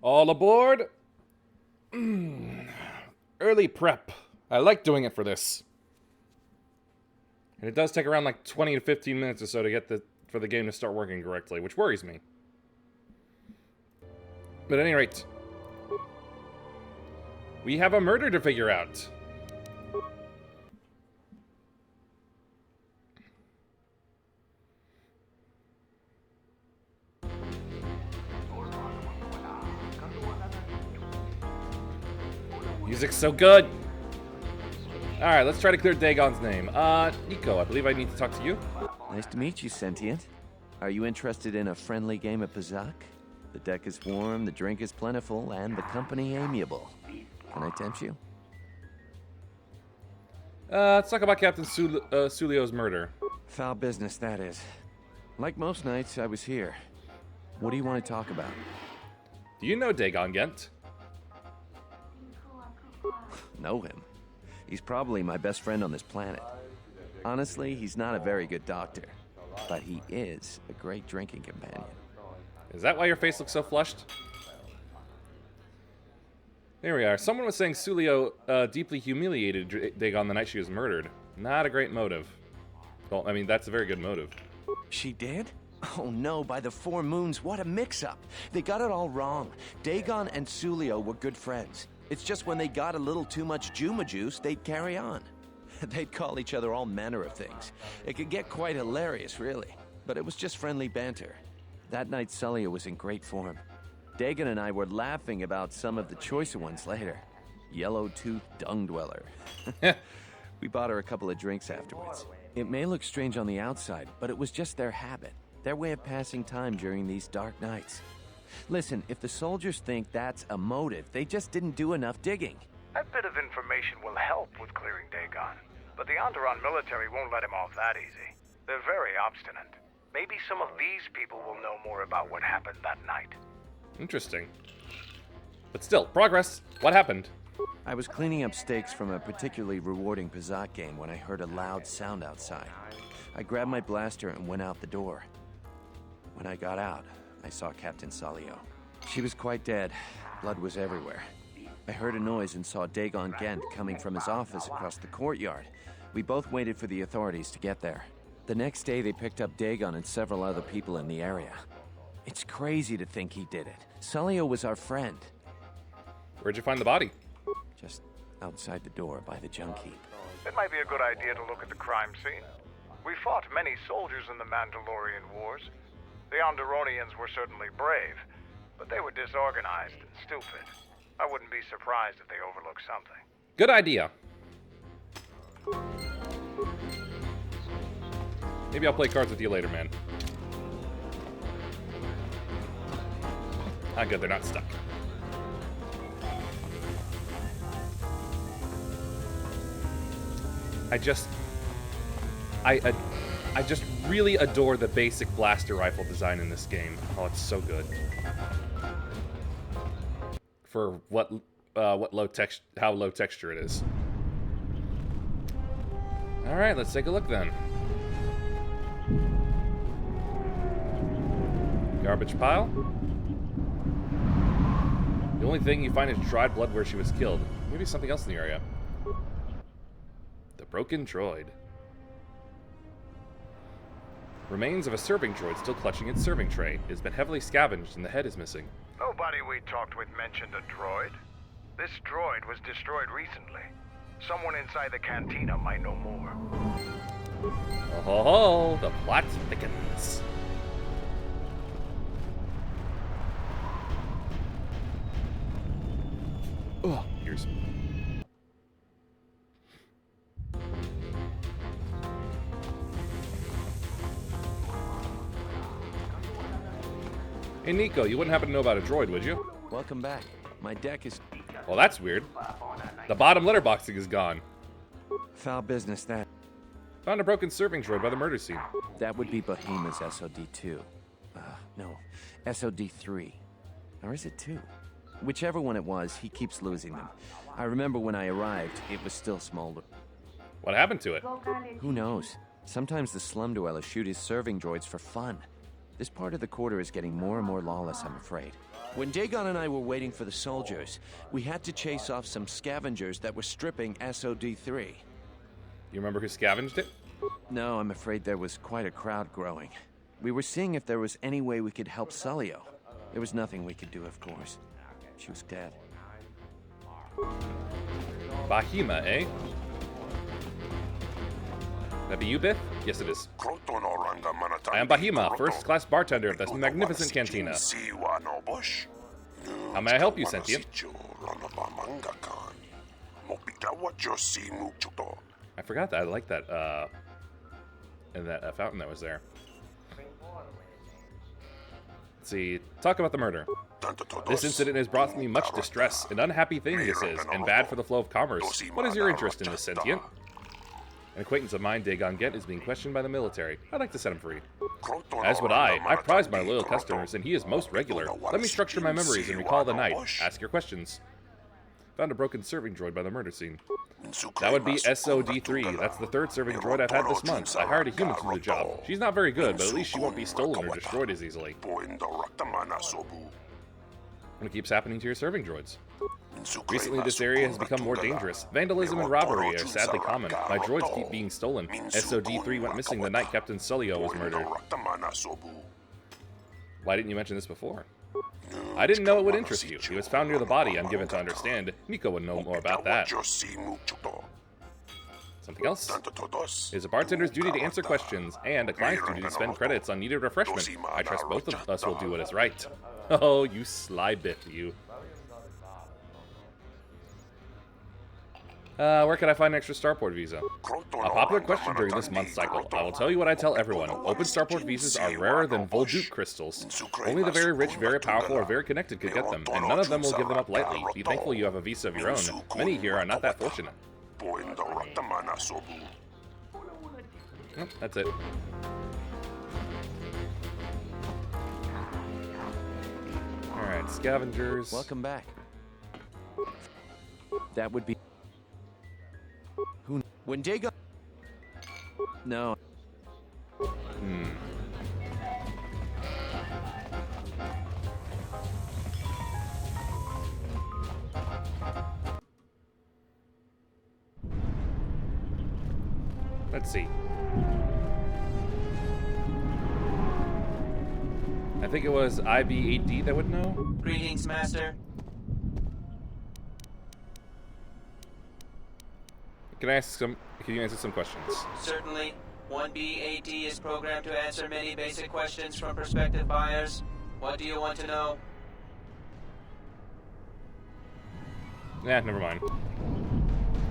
All aboard! Early prep. I like doing it for this. And it does take around like 20 to 15 minutes or so to get for the game to start working correctly, which worries me. But at any rate, we have a murder to figure out. Music's so good. Alright, let's try to clear Dagon's name. Nico, I believe I need to talk to you. Nice to meet you, Sentient. Are you interested in a friendly game of Pazak? The deck is warm, the drink is plentiful, and the company amiable. Can I tempt you? Let's talk about Captain Sulio's murder. Foul business, that is. Like most nights, I was here. What do you want to talk about? Do you know Dagon Gent? Know him. He's probably my best friend on this planet. Honestly, he's not a very good doctor, but he is a great drinking companion. Is that why your face looks so flushed? Here we are. Someone was saying Sulio deeply humiliated Dagon the night she was murdered. Not a great motive. Well, I mean, that's a very good motive. She did? Oh no, by the 4 moons, what a mix-up. They got it all wrong. Dagon and Sulio were good friends. It's just when they got a little too much Juma juice, they'd carry on. They'd call each other all manner of things. It could get quite hilarious, really. But it was just friendly banter. That night, Sulio was in great form. Dagon and I were laughing about some of the choicer ones later. Yellow-toothed dung dweller. We bought her a couple of drinks afterwards. It may look strange on the outside, but it was just their habit. Their way of passing time during these dark nights. Listen, if the soldiers think that's a motive, they just didn't do enough digging. That bit of information will help with clearing Dagon, but the Onderon military won't let him off that easy. They're very obstinate. Maybe some of these people will know more about what happened that night. Interesting. But still, progress. What happened? I was cleaning up stakes from a particularly rewarding Pazak game when I heard a loud sound outside. I grabbed my blaster and went out the door. When I got out, I saw Captain Salio. She was quite dead. Blood was everywhere. I heard a noise and saw Dagon Gent coming from his office across the courtyard. We both waited for the authorities to get there. The next day, they picked up Dagon and several other people in the area. It's crazy to think he did it. Salio was our friend. Where'd you find the body? Just outside the door by the junk heap. It might be a good idea to look at the crime scene. We fought many soldiers in the Mandalorian Wars. The Onderonians were certainly brave, but they were disorganized and stupid. I wouldn't be surprised if they overlooked something. Good idea. Maybe I'll play cards with you later, man. Ah, good, they're not stuck. I just really adore the basic blaster rifle design in this game. Oh, it's so good. For how low texture it is. All right, let's take a look then. Garbage pile. The only thing you find is dried blood where she was killed. Maybe something else in the area. The broken droid. Remains of a serving droid still clutching its serving tray. It has been heavily scavenged and the head is missing. Nobody we talked with mentioned a droid. This droid was destroyed recently. Someone inside the cantina might know more. Oh ho ho, the plot thickens. Oh, ears. Hey Nico, you wouldn't happen to know about a droid, would you? Welcome back. My deck is... Well, that's weird. The bottom letterboxing is gone. Foul business, that. Found a broken serving droid by the murder scene. That would be Bohema's SOD-2. No, SOD-3. Or is it 2? Whichever one it was, he keeps losing them. I remember when I arrived, it was still smolder. What happened to it? Who knows? Sometimes the slum dwellers shoot his serving droids for fun. This part of the quarter is getting more and more lawless, I'm afraid. When Dagon and I were waiting for the soldiers, we had to chase off some scavengers that were stripping SOD-3. You remember who scavenged it? No, I'm afraid there was quite a crowd growing. We were seeing if there was any way we could help Sulio. There was nothing we could do, of course. She was dead. Bahima, eh? That be you, Biff? Yes, it is. I am Bahima, first-class bartender of this magnificent cantina. How may I help you, Sentient? I forgot that. I like that, and that fountain that was there. Let's see. Talk about the murder. This incident has brought me much distress. An unhappy thing this is, and bad for the flow of commerce. What is your interest in this, Sentient? An acquaintance of mine, Dagon Gent, is being questioned by the military. I'd like to set him free. As would I. I prize my loyal customers, and he is most regular. Let me structure my memories and recall the night. Ask your questions. Found a broken serving droid by the murder scene. That would be SOD-3. That's the third serving droid I've had this month. I hired a human to do the job. She's not very good, but at least she won't be stolen or destroyed as easily. What keeps happening to your serving droids? Recently, this area has become more dangerous. Vandalism and robbery are sadly common. My droids keep being stolen. SOD-3 went missing the night Captain Sulio was murdered. Why didn't you mention this before? I didn't know it would interest you. He was found near the body, I'm given to understand. Nico would know more about that. Something else? It is a bartender's duty to answer questions, and a client's duty to spend credits on needed refreshment. I trust both of us will do what is right. Oh, you sly bit, you. Where can I find an extra starport visa? A popular question during this month's cycle. I will tell you what I tell everyone. Open starport visas are rarer than Volduke crystals. Only the very rich, very powerful, or very connected could get them, and none of them will give them up lightly. Be thankful you have a visa of your own. Many here are not that fortunate. Yep, that's it. Alright, scavengers. Welcome back. That would be... Who... When Dagon... No. Let's see. I think it was IB8D that would know. Greetings, Master. Can you answer some questions? Certainly. 1B-AD is programmed to answer many basic questions from prospective buyers. What do you want to know? Nah, never mind.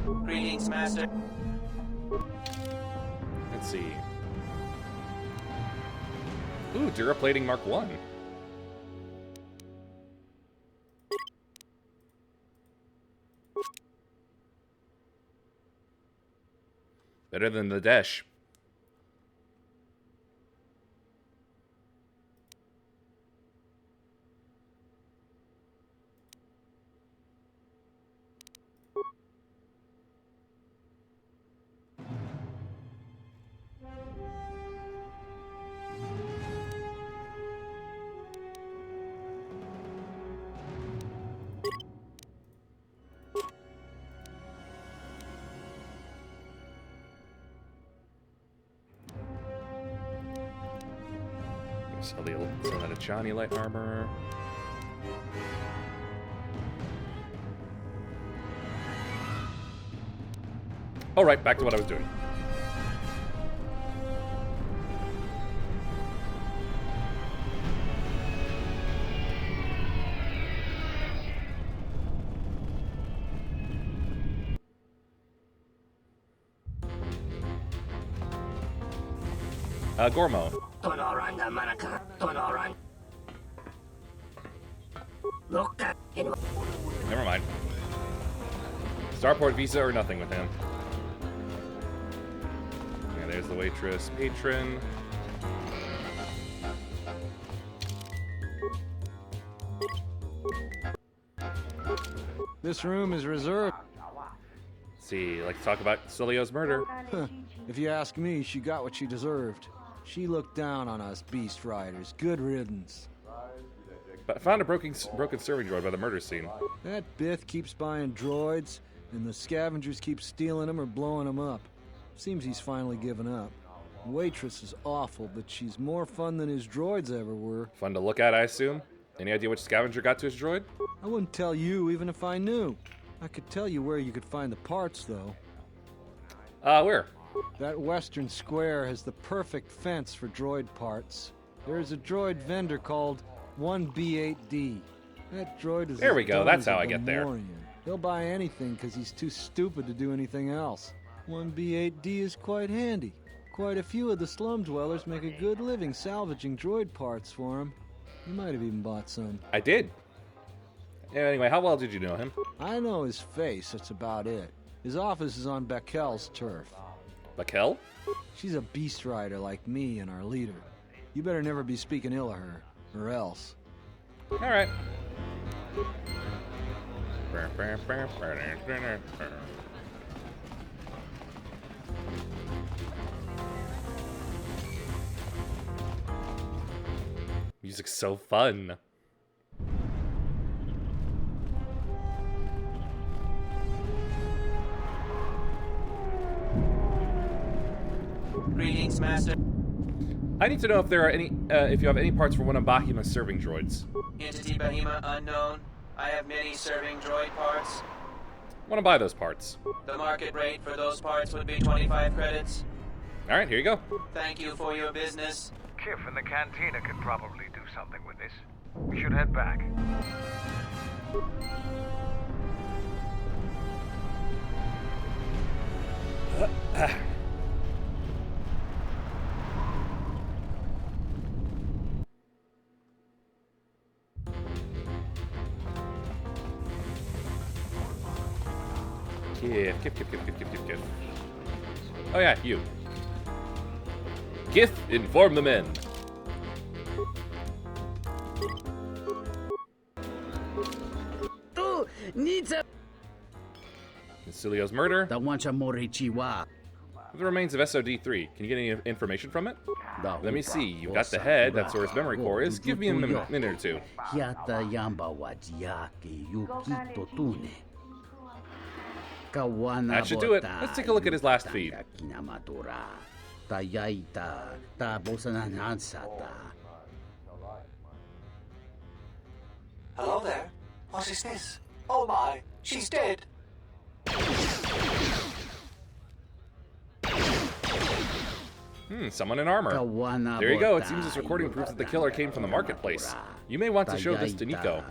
Greetings, Master. Let's see. Ooh, Duraplating Mark 1. Better than the Dash. Sell that a Johnny light armor. Alright, back to what I was doing. Gormo. Never mind. Starport visa or nothing with him. Yeah, there's the waitress patron. This room is reserved. Let's see, like to talk about Sulio's murder. If you ask me, she got what she deserved. She looked down on us beast riders. Good riddance. But I found a broken serving droid by the murder scene. That Bith keeps buying droids, and the scavengers keep stealing them or blowing them up. Seems he's finally given up. The waitress is awful, but she's more fun than his droids ever were. Fun to look at, I assume? Any idea which scavenger got to his droid? I wouldn't tell you even if I knew. I could tell you where you could find the parts, though. Where? That western square has the perfect fence for droid parts. There's a droid vendor called 1B8D. That droid is There as we go, dumb that's as a how I get there. Gamorrean. He'll buy anything because he's too stupid to do anything else. 1B8D is quite handy. Quite a few of the slum dwellers make a good living salvaging droid parts for him. You might have even bought some. I did. Anyway, how well did you know him? I know his face, that's about it. His office is on Beckel's turf. Beckel? She's a beast rider like me and our leader. You better never be speaking ill of her, or else. Alright. Music's so fun. Greetings, Master. I need to know if there are any, if you have any parts for one of Bahima's serving droids. Entity Bahima unknown. I have many serving droid parts. Want to buy those parts. The market rate for those parts would be 25 credits. Alright, here you go. Thank you for your business. Kif and the cantina could probably do something with this. We should head back. Kif. Oh yeah, you. Kif, inform the men. Silio's murder. The remains of SOD-3. Can you get any information from it? Let me see. You've got the head. That's where his memory core is. Give me a minute or two. That should do it. Let's take a look at his last feed. Hello there. What is this? Oh my, she's dead. Someone in armor. There you go. It seems this recording proves that the killer came from the marketplace. You may want to show this to Nico.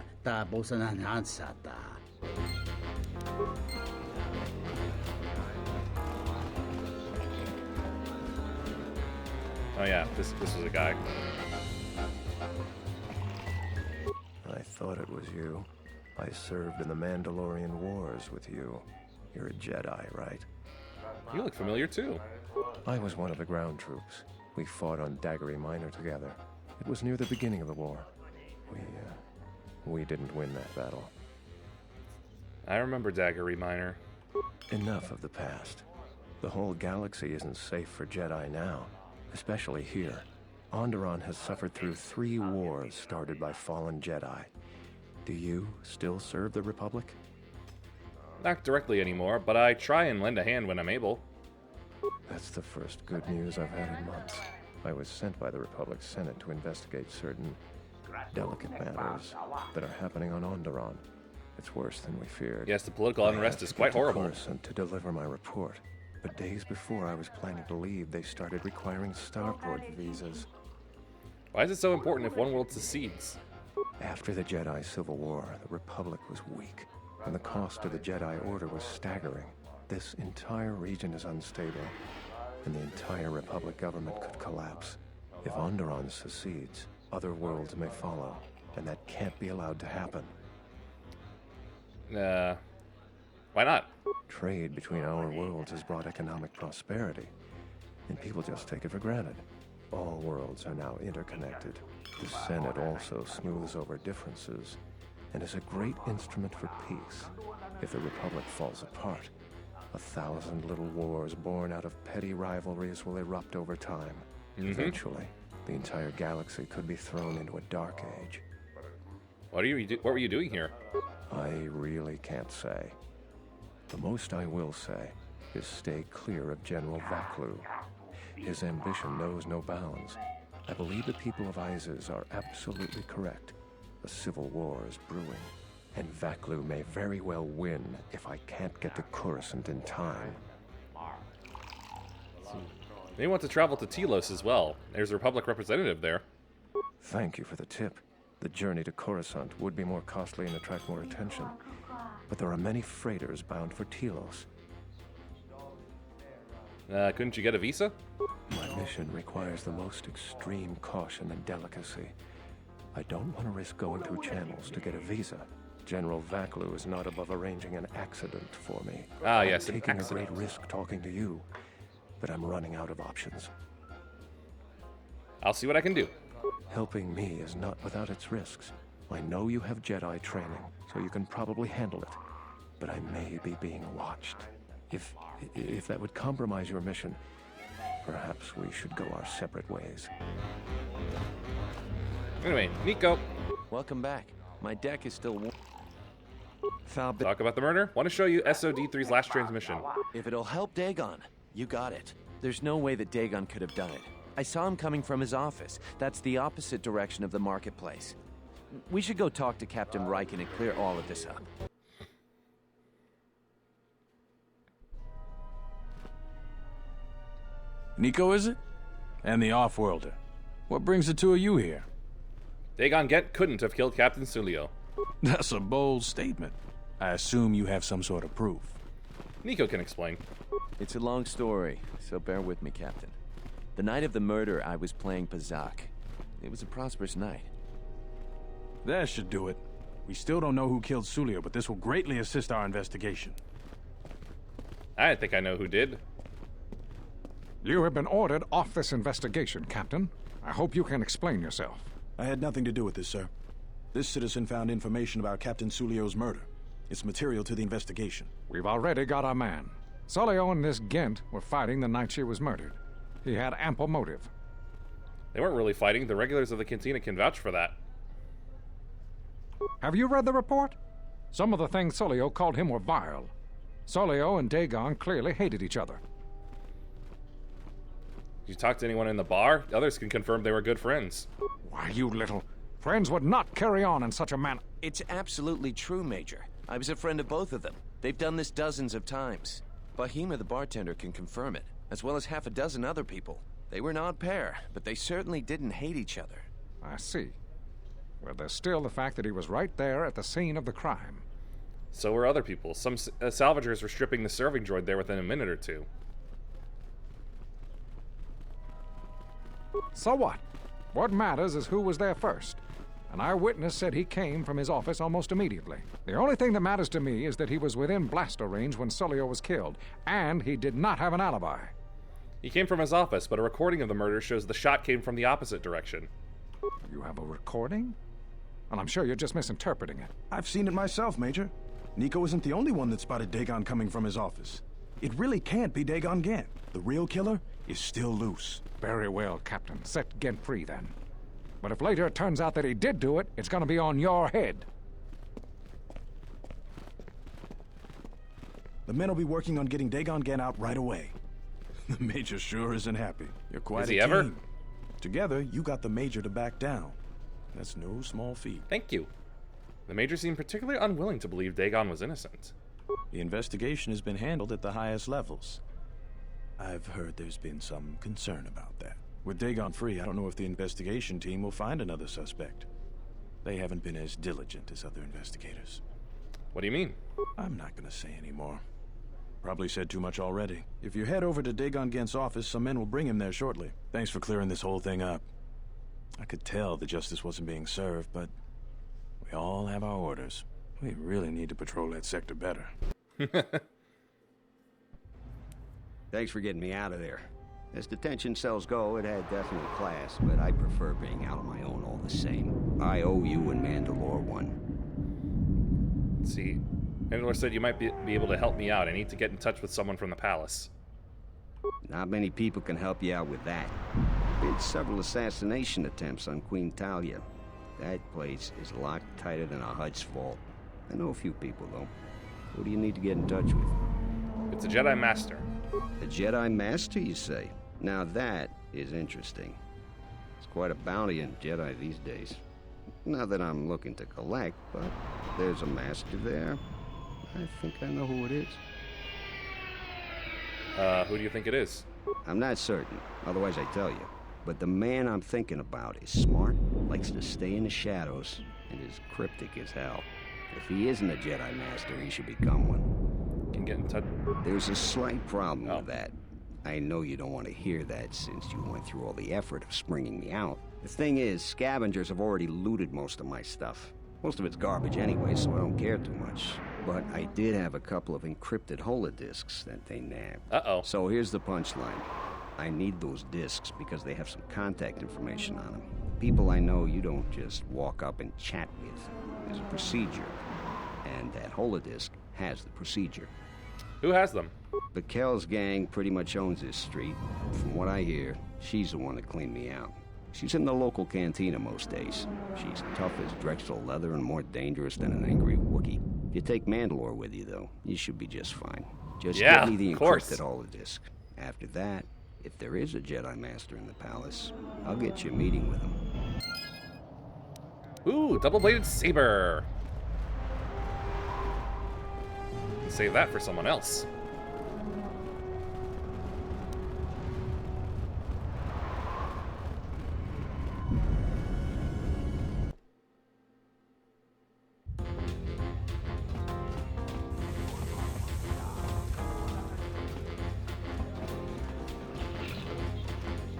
Oh yeah, this was a guy. I thought it was you. I served in the Mandalorian Wars with you. You're a Jedi, right? You look familiar too. I was one of the ground troops. We fought on Daggery Minor together. It was near the beginning of the war. We didn't win that battle. I remember Daggery Minor. Enough of the past. The whole galaxy isn't safe for Jedi now. Especially here. Onderon has suffered through 3 wars started by fallen Jedi. Do you still serve the Republic? Not directly anymore, but I try and lend a hand when I'm able. That's the first good news I've had in months. I was sent by the Republic Senate to investigate certain delicate matters that are happening on Onderon. It's worse than we feared. Yes, the political unrest is quite horrible. To deliver my report. But days before I was planning to leave, they started requiring starport visas. Why is it so important if one world secedes? After the Jedi Civil War, the Republic was weak, and the cost of the Jedi Order was staggering. This entire region is unstable, and the entire Republic government could collapse. If Onderon secedes, other worlds may follow, and that can't be allowed to happen. Why not? Trade between our worlds has brought economic prosperity, and people just take it for granted. All worlds are now interconnected. The Senate also smooths over differences, and is a great instrument for peace. If the Republic falls apart, 1,000 little wars born out of petty rivalries will erupt over time. Eventually, the entire galaxy could be thrown into a dark age. What were you doing here? I really can't say. The most I will say is stay clear of General Vaklu. His ambition knows no bounds. I believe the people of Isis are absolutely correct. A civil war is brewing, and Vaklu may very well win if I can't get to Coruscant in time. They want to travel to Telos as well. There's a Republic representative there. Thank you for the tip. The journey to Coruscant would be more costly and attract more attention. But there are many freighters bound for Telos. Couldn't you get a visa? My mission requires the most extreme caution and delicacy. I don't want to risk going through channels to get a visa. General Vaklu is not above arranging an accident for me. Ah, yes, I'm an taking accident. a great risk talking to you, but I'm running out of options. I'll see what I can do. Helping me is not without its risks. I know you have Jedi training, so you can probably handle it. But I may be being watched. If that would compromise your mission, perhaps we should go our separate ways. Anyway, Nico, Welcome back. My deck is still warm. talk about the murder. Want to show you SOD3's last transmission. If it'll help Dagon, you got it. There's no way that Dagon could have done it. I saw him coming from his office. That's the opposite direction of the marketplace. We should go talk to Captain Riken and clear all of this up. Nico, is it? And the Offworlder. What brings the two of you here? Dagon Gent couldn't have killed Captain Sulio. That's a bold statement. I assume you have some sort of proof. Nico can explain. It's a long story, so bear with me, Captain. The night of the murder, I was playing Pazak. It was a prosperous night. That should do it. We still don't know who killed Sulio, but this will greatly assist our investigation. I think I know who did. You have been ordered off this investigation, Captain. I hope you can explain yourself. I had nothing to do with this, sir. This citizen found information about Captain Sulio's murder. It's material to the investigation. We've already got our man. Sulio and this Gent were fighting the night she was murdered. He had ample motive. They weren't really fighting. The regulars of the cantina can vouch for that. Have you read the report? Some of the things Sulio called him were vile. Sulio and Dagon clearly hated each other. Did you talk to anyone in the bar? Others can confirm they were good friends. Why, you little... Friends would not carry on in such a manner. It's absolutely true, Major. I was a friend of both of them. They've done this dozens of times. Bahima, the bartender, can confirm it, as well as half a dozen other people. They were an odd pair, but they certainly didn't hate each other. I see. But there's still the fact that he was right there at the scene of the crime. So were other people. Some salvagers were stripping the serving droid there within a minute or two. So what? What matters is who was there first. An eyewitness said he came from his office almost immediately. The only thing that matters to me is that he was within blaster range when Sulio was killed, and he did not have an alibi. He came from his office, but a recording of the murder shows the shot came from the opposite direction. You have a recording? Well, I'm sure you're just misinterpreting it. I've seen it myself, Major. Nico isn't the only one that spotted Dagon coming from his office. It really can't be Dagon Gent. The real killer is still loose. Very well, Captain. Set Gent free, then. But if later it turns out that he did do it, it's going to be on your head. The men will be working on getting Dagon Gent out right away. The Major sure isn't happy. You're quite Is a he team. ever? Together, you got the Major to back down. That's no small feat. Thank you. The Major seemed particularly unwilling to believe Dagon was innocent. The investigation has been handled at the highest levels. I've heard there's been some concern about that. With Dagon free, I don't know if the investigation team will find another suspect. They haven't been as diligent as other investigators. What do you mean? I'm not gonna say any more. Probably said too much already. If you head over to Dagon Gent's office, some men will bring him there shortly. Thanks for clearing this whole thing up. I could tell the justice wasn't being served, but we all have our orders. We really need to patrol that sector better. Thanks for getting me out of there. As detention cells go, it had definite class, but I prefer being out on my own all the same. I owe you and Mandalore one. Let's see. Mandalore said you might be able to help me out. I need to get in touch with someone from the palace. Not many people can help you out with that. been several assassination attempts on Queen Talia. That place is locked tighter than a Hutch vault. I know a few people, though. Who do you need to get in touch with? It's a Jedi Master. A Jedi Master, you say? Now that is interesting. It's quite a bounty in Jedi these days. Not that I'm looking to collect, but there's a Master there. I think I know who it is. Who do you think it is? I'm not certain, otherwise I'd tell you. But the man I'm thinking about is smart, likes to stay in the shadows, and is cryptic as hell. If he isn't a Jedi Master, he should become one. Can get in touch. There's a slight problem with that. I know you don't want to hear that since you went through all the effort of springing me out. The thing is, scavengers have already looted most of my stuff. Most of it's garbage anyway, so I don't care too much. But I did have a couple of encrypted holodiscs that they nabbed. Uh-oh. So here's the punchline. I need those discs because they have some contact information on them. People I know you don't just walk up and chat with. There's a procedure. And that holodisc has the procedure. Who has them? Bakel's gang pretty much owns this street. From what I hear, she's the one that cleaned me out. She's in the local cantina most days. She's tough as Drexel leather and more dangerous than an angry Wookiee. If you take Mandalore with you, though, you should be just fine. Just get me the encrypted holodisc. After that, if there is a Jedi Master in the palace, I'll get you a meeting with him. Ooh, double-bladed saber. Save that for someone else.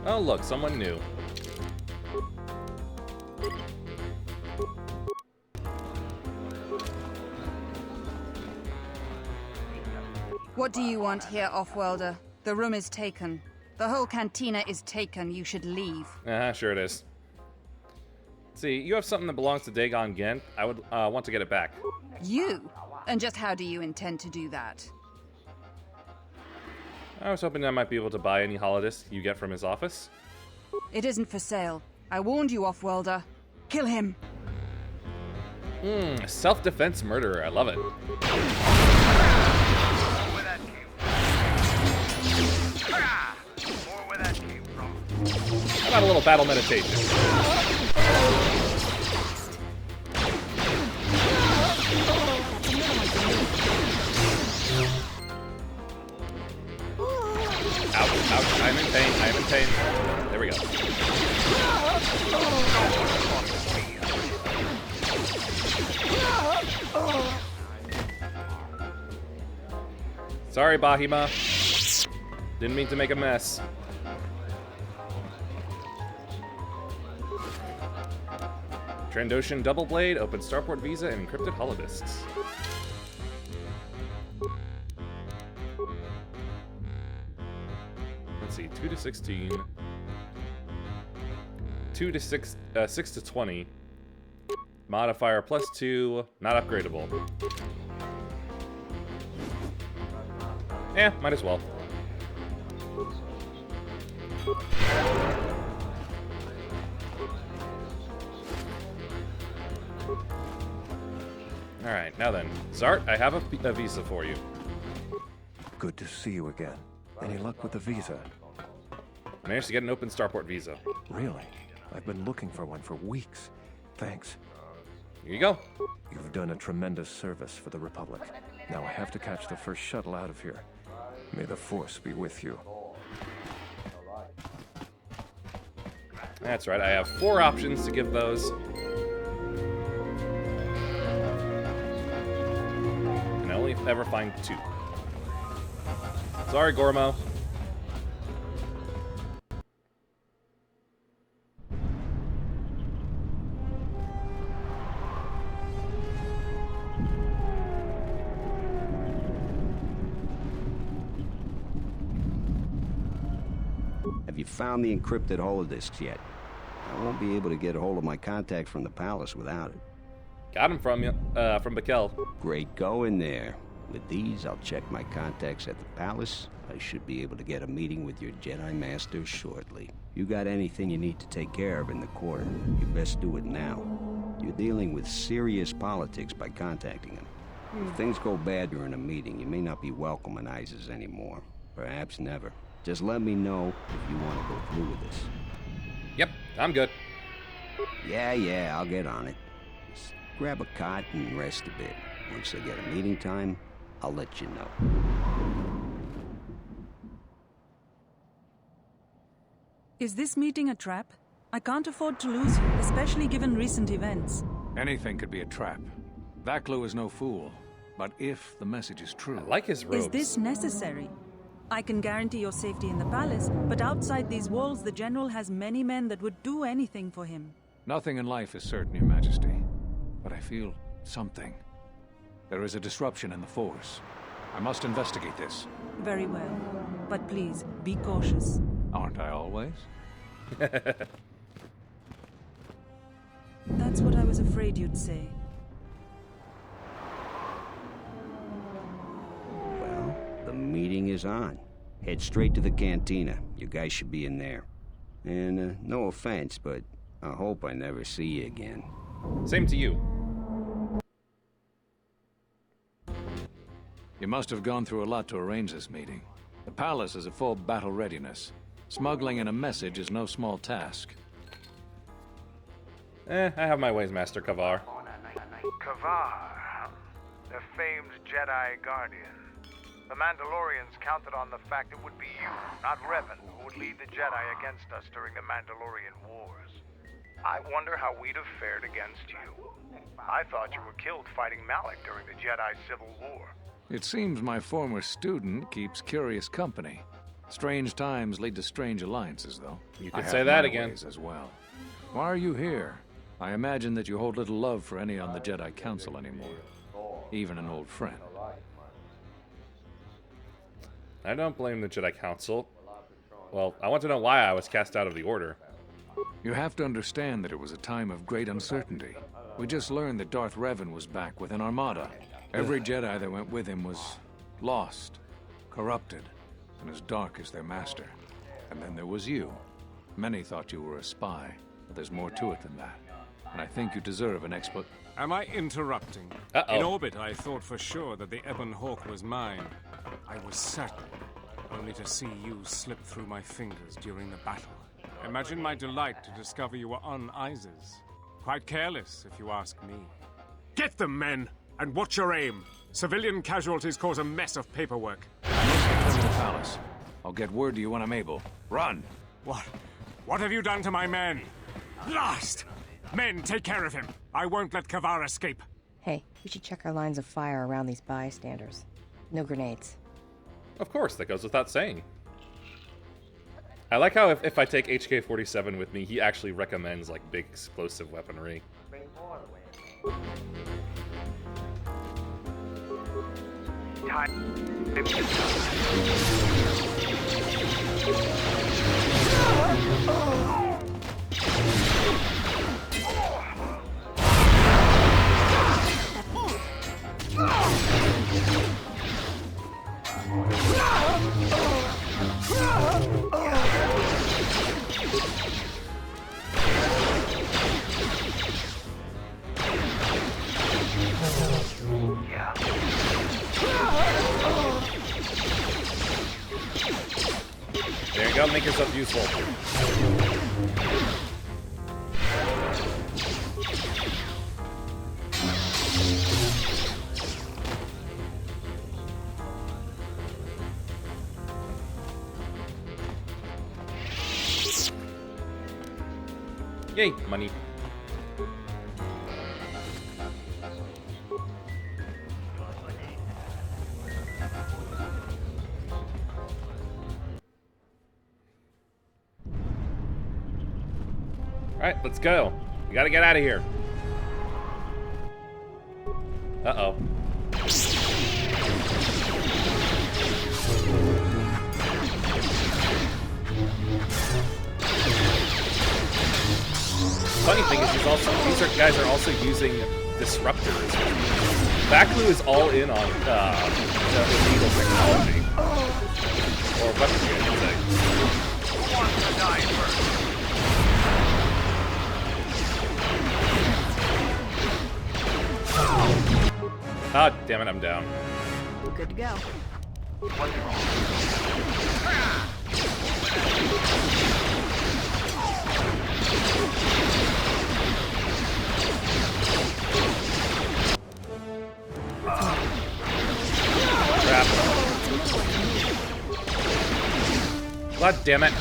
Oh, look, someone new. What do you want here, Offworlder? The room is taken. The whole cantina is taken. You should leave. Sure it is. See, you have something that belongs to Dagon Ghent. I would want to get it back. You? And just how do you intend to do that? I was hoping I might be able to buy any holodisc you get from his office. It isn't for sale. I warned you, Offworlder. Kill him. Self-defense murderer. I love it. How about a little battle meditation? Ouch, ouch, I'm in pain, I'm in pain. There we go. Sorry, Bahima. Didn't mean to make a mess. Trandoshan Double Blade, open Starport Visa, and encrypted holodiscs. Let's see, 2 to 16. 2 to 6, 6 to 20. Modifier +2, not upgradable. Yeah, might as well. Alright, now then. Zart, I have a visa for you. Good to see you again. Any luck with the visa? I managed to get an open Starport visa. Really? I've been looking for one for weeks. Thanks. Here you go. You've done a tremendous service for the Republic. Now I have to catch the first shuttle out of here. May the Force be with you. That's right, I have 4 options to give those. And I only ever find 2. Sorry, Gormo. Have you found the encrypted holodiscs yet? I won't be able to get a hold of my contact from the palace without it. Got him from you, from Bakel. Great going there. With these, I'll check my contacts at the palace. I should be able to get a meeting with your Jedi Master shortly. You got anything you need to take care of in the quarter, you best do it now. You're dealing with serious politics by contacting him. If things go bad during a meeting, you may not be welcome in Isis anymore. Perhaps never. Just let me know if you want to go through with this. Yep, I'm good. Yeah, I'll get on it. Just grab a cot and rest a bit. Once I get a meeting time, I'll let you know. Is this meeting a trap? I can't afford to lose you, especially given recent events. Anything could be a trap. Vaklu is no fool. But if the message is true... I like his robes. Is this necessary? I can guarantee your safety in the palace, but outside these walls, the General has many men that would do anything for him. Nothing in life is certain, Your Majesty. But I feel something. There is a disruption in the Force. I must investigate this. Very well. But please, be cautious. Aren't I always? That's what I was afraid you'd say. Well, the meeting is on. Head straight to the cantina. You guys should be in there. And, no offense, but I hope I never see you again. Same to you. You must have gone through a lot to arrange this meeting. The palace is at full battle readiness. Smuggling in a message is no small task. I have my ways, Master Kavar. Kavar, the famed Jedi Guardian. The Mandalorians counted on the fact it would be you, not Revan, who would lead the Jedi against us during the Mandalorian Wars. I wonder how we'd have fared against you. I thought you were killed fighting Malak during the Jedi Civil War. It seems my former student keeps curious company. Strange times lead to strange alliances, though. You could say that again. As well. Why are you here? I imagine that you hold little love for any on the Jedi Council anymore. Even an old friend. I don't blame the Jedi Council. Well, I want to know why I was cast out of the Order. You have to understand that it was a time of great uncertainty. We just learned that Darth Revan was back with an armada. Every Jedi that went with him was lost, corrupted, and as dark as their master. And then there was you. Many thought you were a spy, but there's more to it than that. And I think you deserve an explanation. Am I interrupting? Uh-oh. In orbit, I thought for sure that the Ebon Hawk was mine. I was certain, only to see you slip through my fingers during the battle. Imagine my delight to discover you were on Isis. Quite careless, if you ask me. Get them, men, and watch your aim. Civilian casualties cause a mess of paperwork. Come to the palace. I'll get word to you when I'm able. Run! What have you done to my men? Last! Men, take care of him. I won't let Kavar escape. Hey, we should check our lines of fire around these bystanders. No grenades. Of course, that goes without saying. I like how if I take HK-47 with me, he actually recommends, like, big explosive weaponry. There you go, make yourself useful. Yay, money. Alright, let's go. We gotta get out of here. Uh-oh. Funny thing is, these guys are also using disruptors. Backblue is all in on illegal technology. Or weaponry, I should say. Who wants to die first? Ah, damn it, I'm down. Good to go. Crap. God damn it.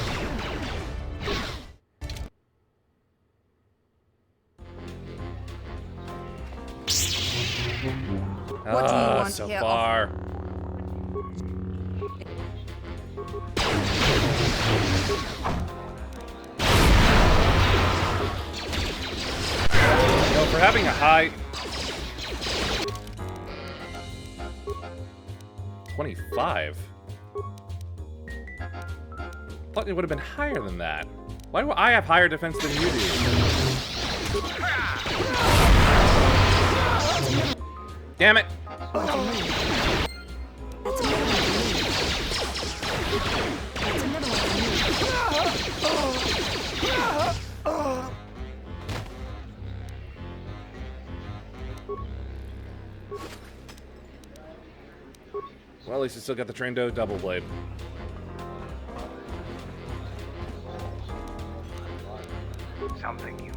What do you want so here? far. No, for having a high 25. Thought it would have been higher than that. Why do I have higher defense than you do? Damn it! Well, at least you still got the Trando double blade. Something unique.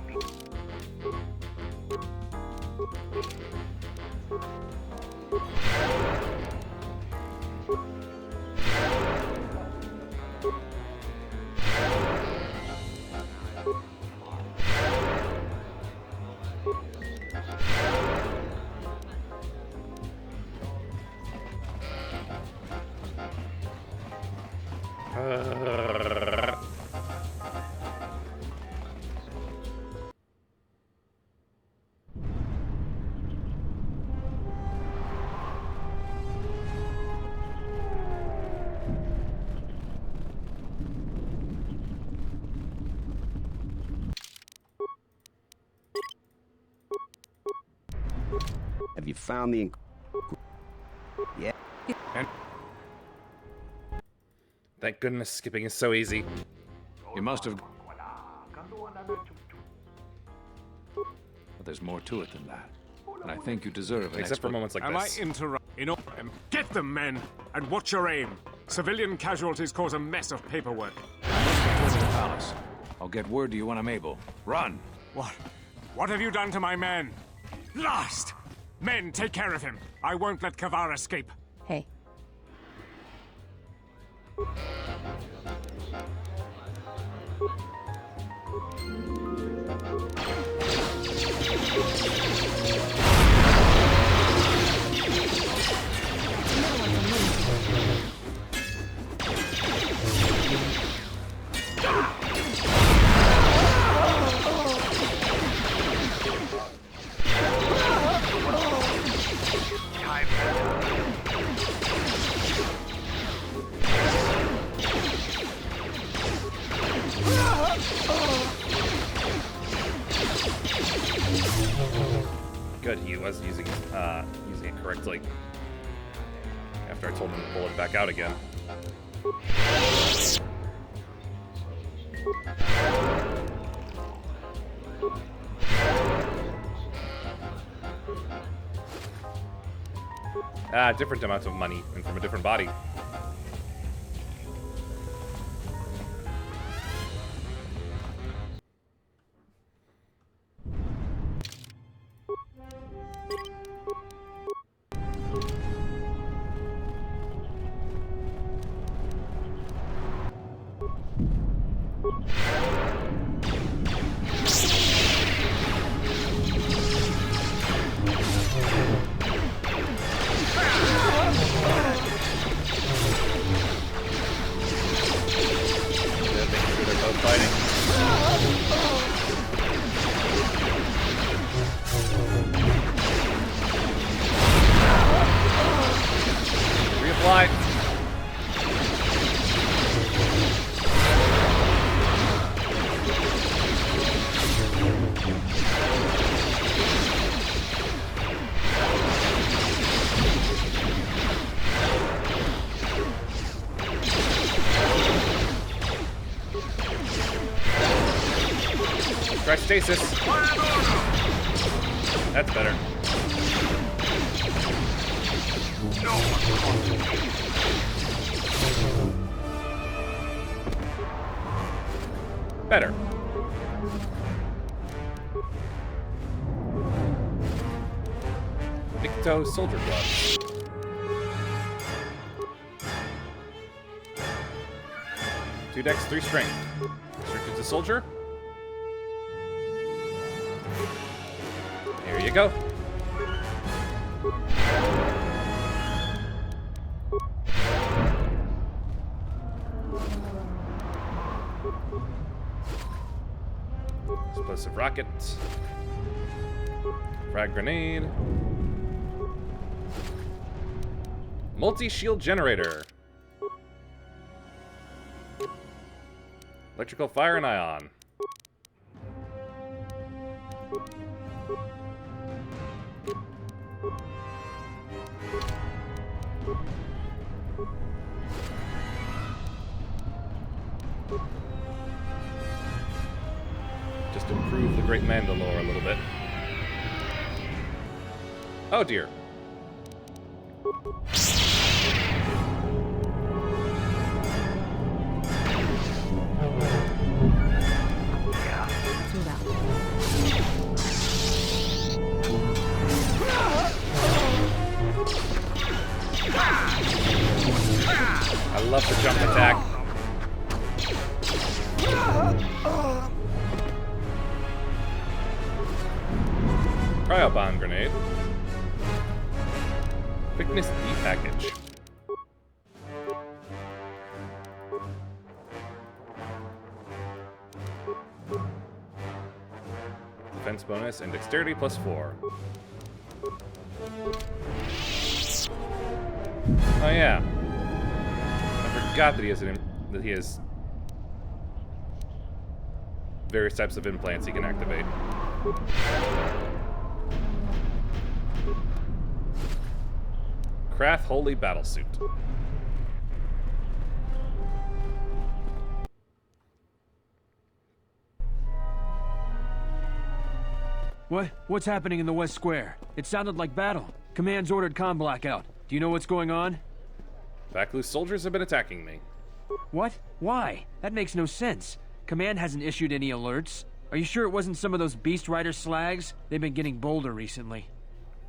Have you found the... Yeah. Thank goodness skipping is so easy. You must have... But there's more to it than that. And I think you deserve an Except for moments like Am this. I interrupting? Get them, men, and watch your aim. Civilian casualties cause a mess of paperwork. Go to the palace. I'll get word to you when I'm able. Run! What? What have you done to my man? Blast! Men, take care of him. I won't let Kavar escape. Hey. Good, he was using it correctly. After I told him to pull it back out again. Different amounts of money and from a different body. Reapply. stasis. That's better. Better. Nikto soldier gloves. Two dex, 3 strength. Restricted to soldier. Here you go. Explosive rocket. Frag grenade. Multi-shield generator. Electrical fire and ion. Just improve the Great Mandalore a little bit. Oh dear. I love the jump attack. Cryo-bomb grenade. Quickness D package. Defense bonus and dexterity +4. Oh yeah. I forgot that he has various types of implants he can activate. Krath Holy Battlesuit. What's happening in the West Square? It sounded like battle. Command's ordered comm blackout. Do you know what's going on? Vaklu's soldiers have been attacking me. What? Why? That makes no sense. Command hasn't issued any alerts. Are you sure it wasn't some of those Beast Rider slags? They've been getting bolder recently.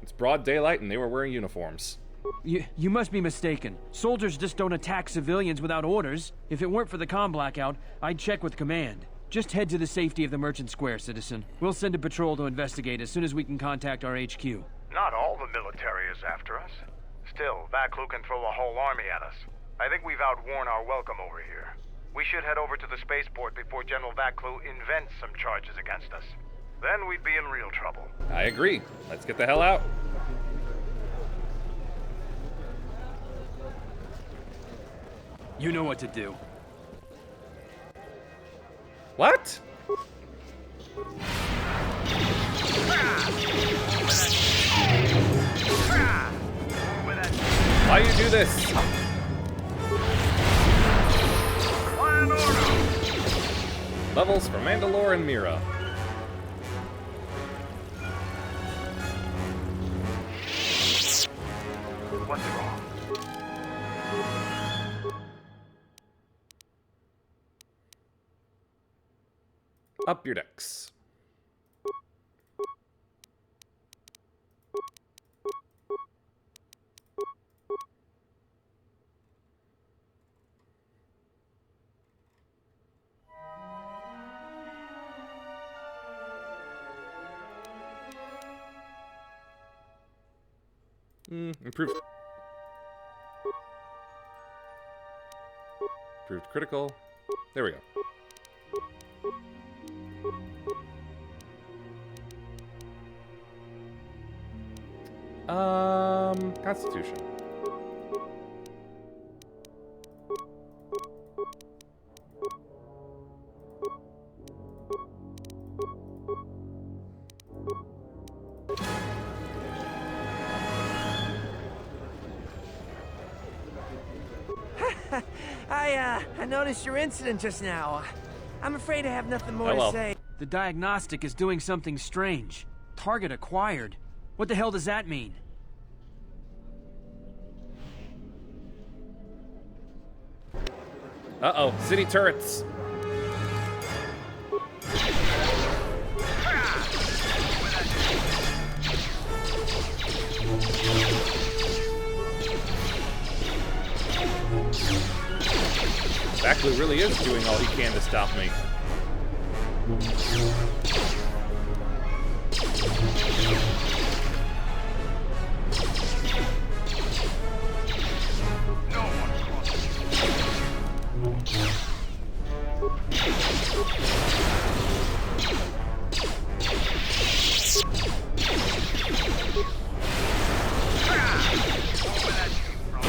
It's broad daylight and they were wearing uniforms. You must be mistaken. Soldiers just don't attack civilians without orders. If it weren't for the comm blackout, I'd check with Command. Just head to the safety of the Merchant Square, citizen. We'll send a patrol to investigate as soon as we can contact our HQ. Not all the military is after us. Still, Vaklu can throw a whole army at us. I think we've outworn our welcome over here. We should head over to the spaceport before General Vaklu invents some charges against us. Then we'd be in real trouble. I agree. Let's get the hell out. You know what to do. What? Why you do this? Levels for Mandalore and Mira. What's wrong? Up your decks. Improved critical. There we go. Constitution. I noticed your incident just now. I'm afraid I have nothing more to say. The diagnostic is doing something strange. Target acquired. What the hell does that mean? Uh-oh, city turrets. Backblue really is doing all he can to stop me.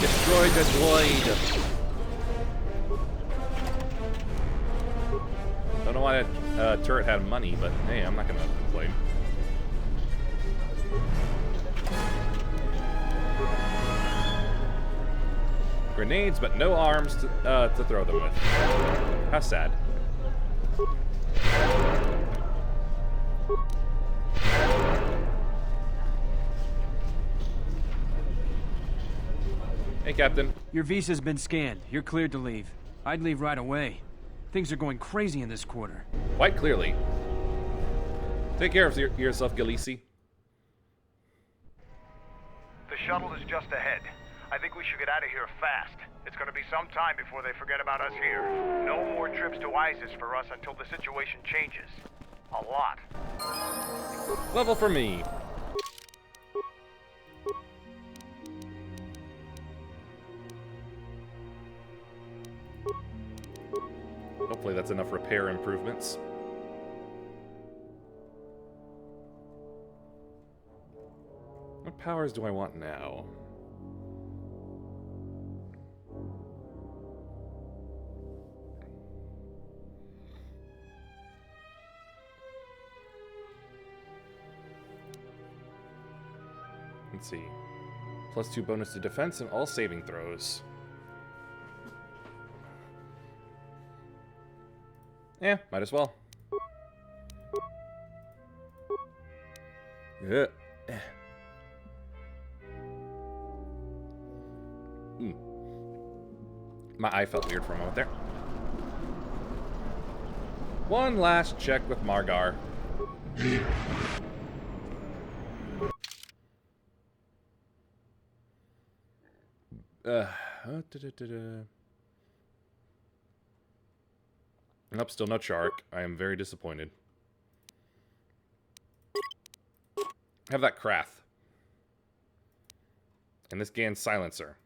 Destroy the droid. Don't know why that turret had money, but hey, I'm not gonna complain. Grenades, but no arms to throw them with. How sad. Hey, Captain. Your visa's been scanned. You're cleared to leave. I'd leave right away. Things are going crazy in this quarter. Quite clearly. Take care of yourself, Galisi. The shuttle is just ahead. I think we should get out of here fast. It's going to be some time before they forget about us here. No more trips to ISIS for us until the situation changes. A lot. Level for me. Hopefully that's enough repair improvements. What powers do I want now? Let's see. +2 bonus to defense and all saving throws. Yeah, might as well. Yeah. My eye felt weird for a moment there. One last check with Margar. Nope, still no Chark. I am very disappointed. Have that Krath. And this Gan Silencer.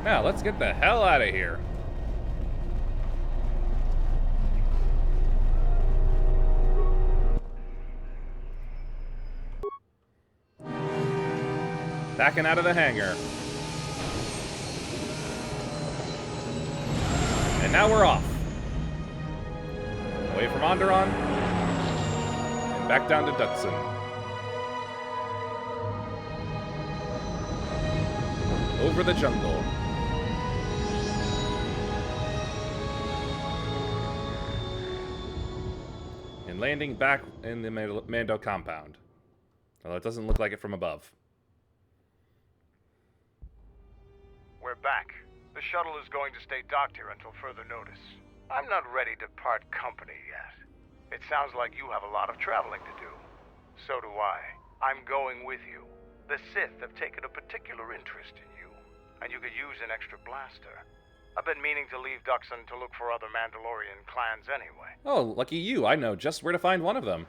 Now, let's get the hell out of here. Backing out of the hangar. And now we're off. Away from Onderon. And back down to Dutson. Over the jungle. And landing back in the Mando compound. Although it doesn't look like it from above. We're back. The shuttle is going to stay docked here until further notice. I'm not ready to part company yet. It sounds like you have a lot of traveling to do. So do I. I'm going with you. The Sith have taken a particular interest in you, and you could use an extra blaster. I've been meaning to leave Duxon to look for other Mandalorian clans anyway. Oh, lucky you. I know just where to find one of them.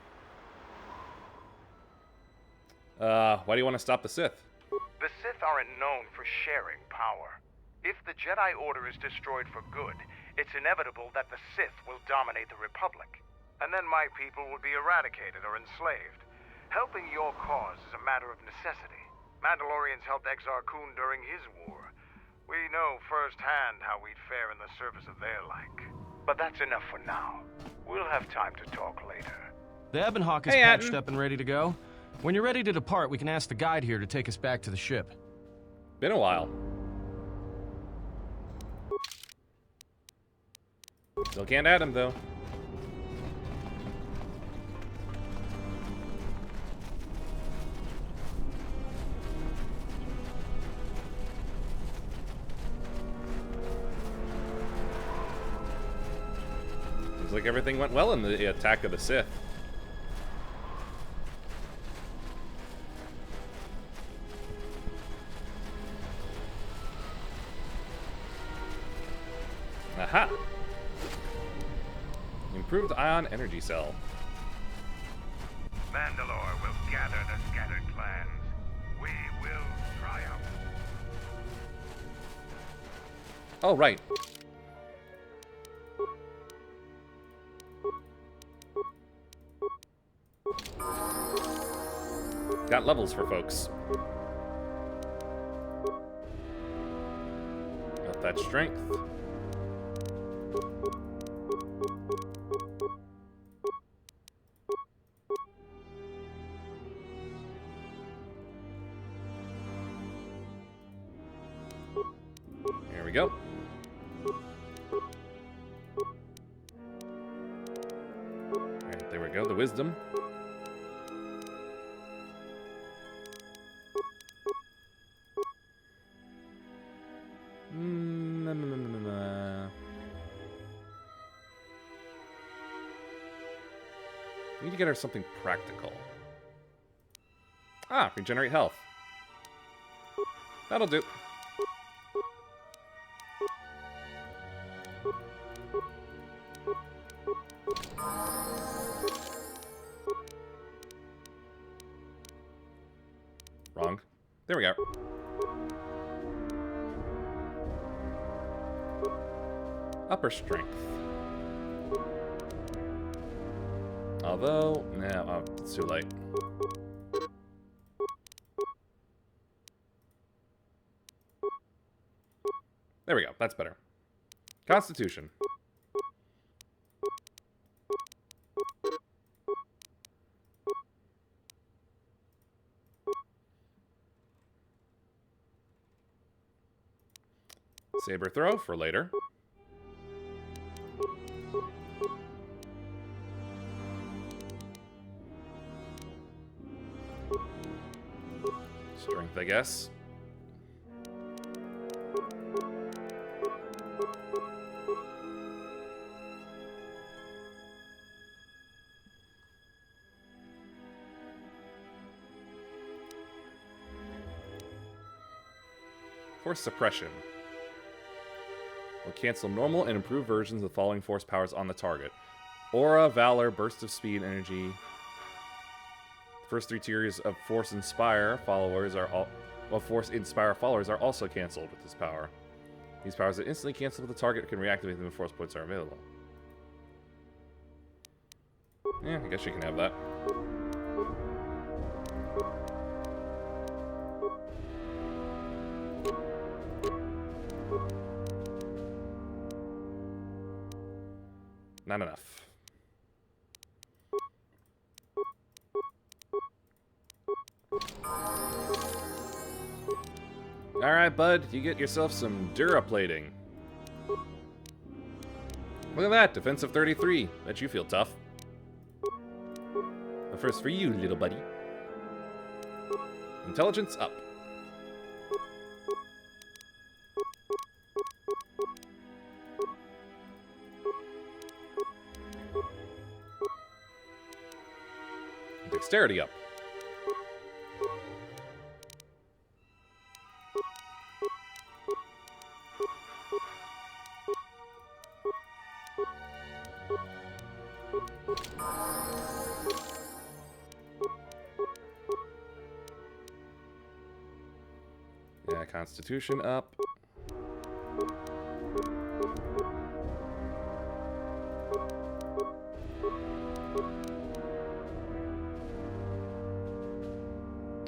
Why do you want to stop the Sith? The Sith aren't known for sharing power. If the Jedi Order is destroyed for good, it's inevitable that the Sith will dominate the Republic. And then my people will be eradicated or enslaved. Helping your cause is a matter of necessity. Mandalorians helped Exar Kun during his war. We know firsthand how we'd fare in the service of their like. But that's enough for now. We'll have time to talk later. The Ebonhawk is Hey, patched Atten. up and ready to go. When you're ready to depart, we can ask the guide here to take us back to the ship. Been a while. Still can't add him, though. Seems like everything went well in the Attack of the Sith. Aha! Improved ion energy cell. Mandalore will gather the scattered clans. We will triumph. Oh, right. Got levels for folks. Got that strength. Here we go. Alright, there we go. The wisdom. We need to get her something practical. Ah, regenerate health. That'll do. Wrong. There we go. Upper strength. Although, nah, it's too late. There we go. That's better. Constitution. Saber throw for later. Strength, I guess. Force suppression. Will cancel normal and improved versions of the following force powers on the target. Aura, Valor, Burst of Speed, Energy. The first three tiers of Force Inspire followers are all... Well, Force Inspire followers are also canceled with this power. These powers are instantly canceled with the target can reactivate them if Force points are available. Yeah, I guess you can have that. Not enough. Alright, bud, you get yourself some Duraplating. Look at that, defensive 33. Bet you feel tough. But first for you, little buddy. Intelligence up. Dexterity up. Yeah, Constitution up.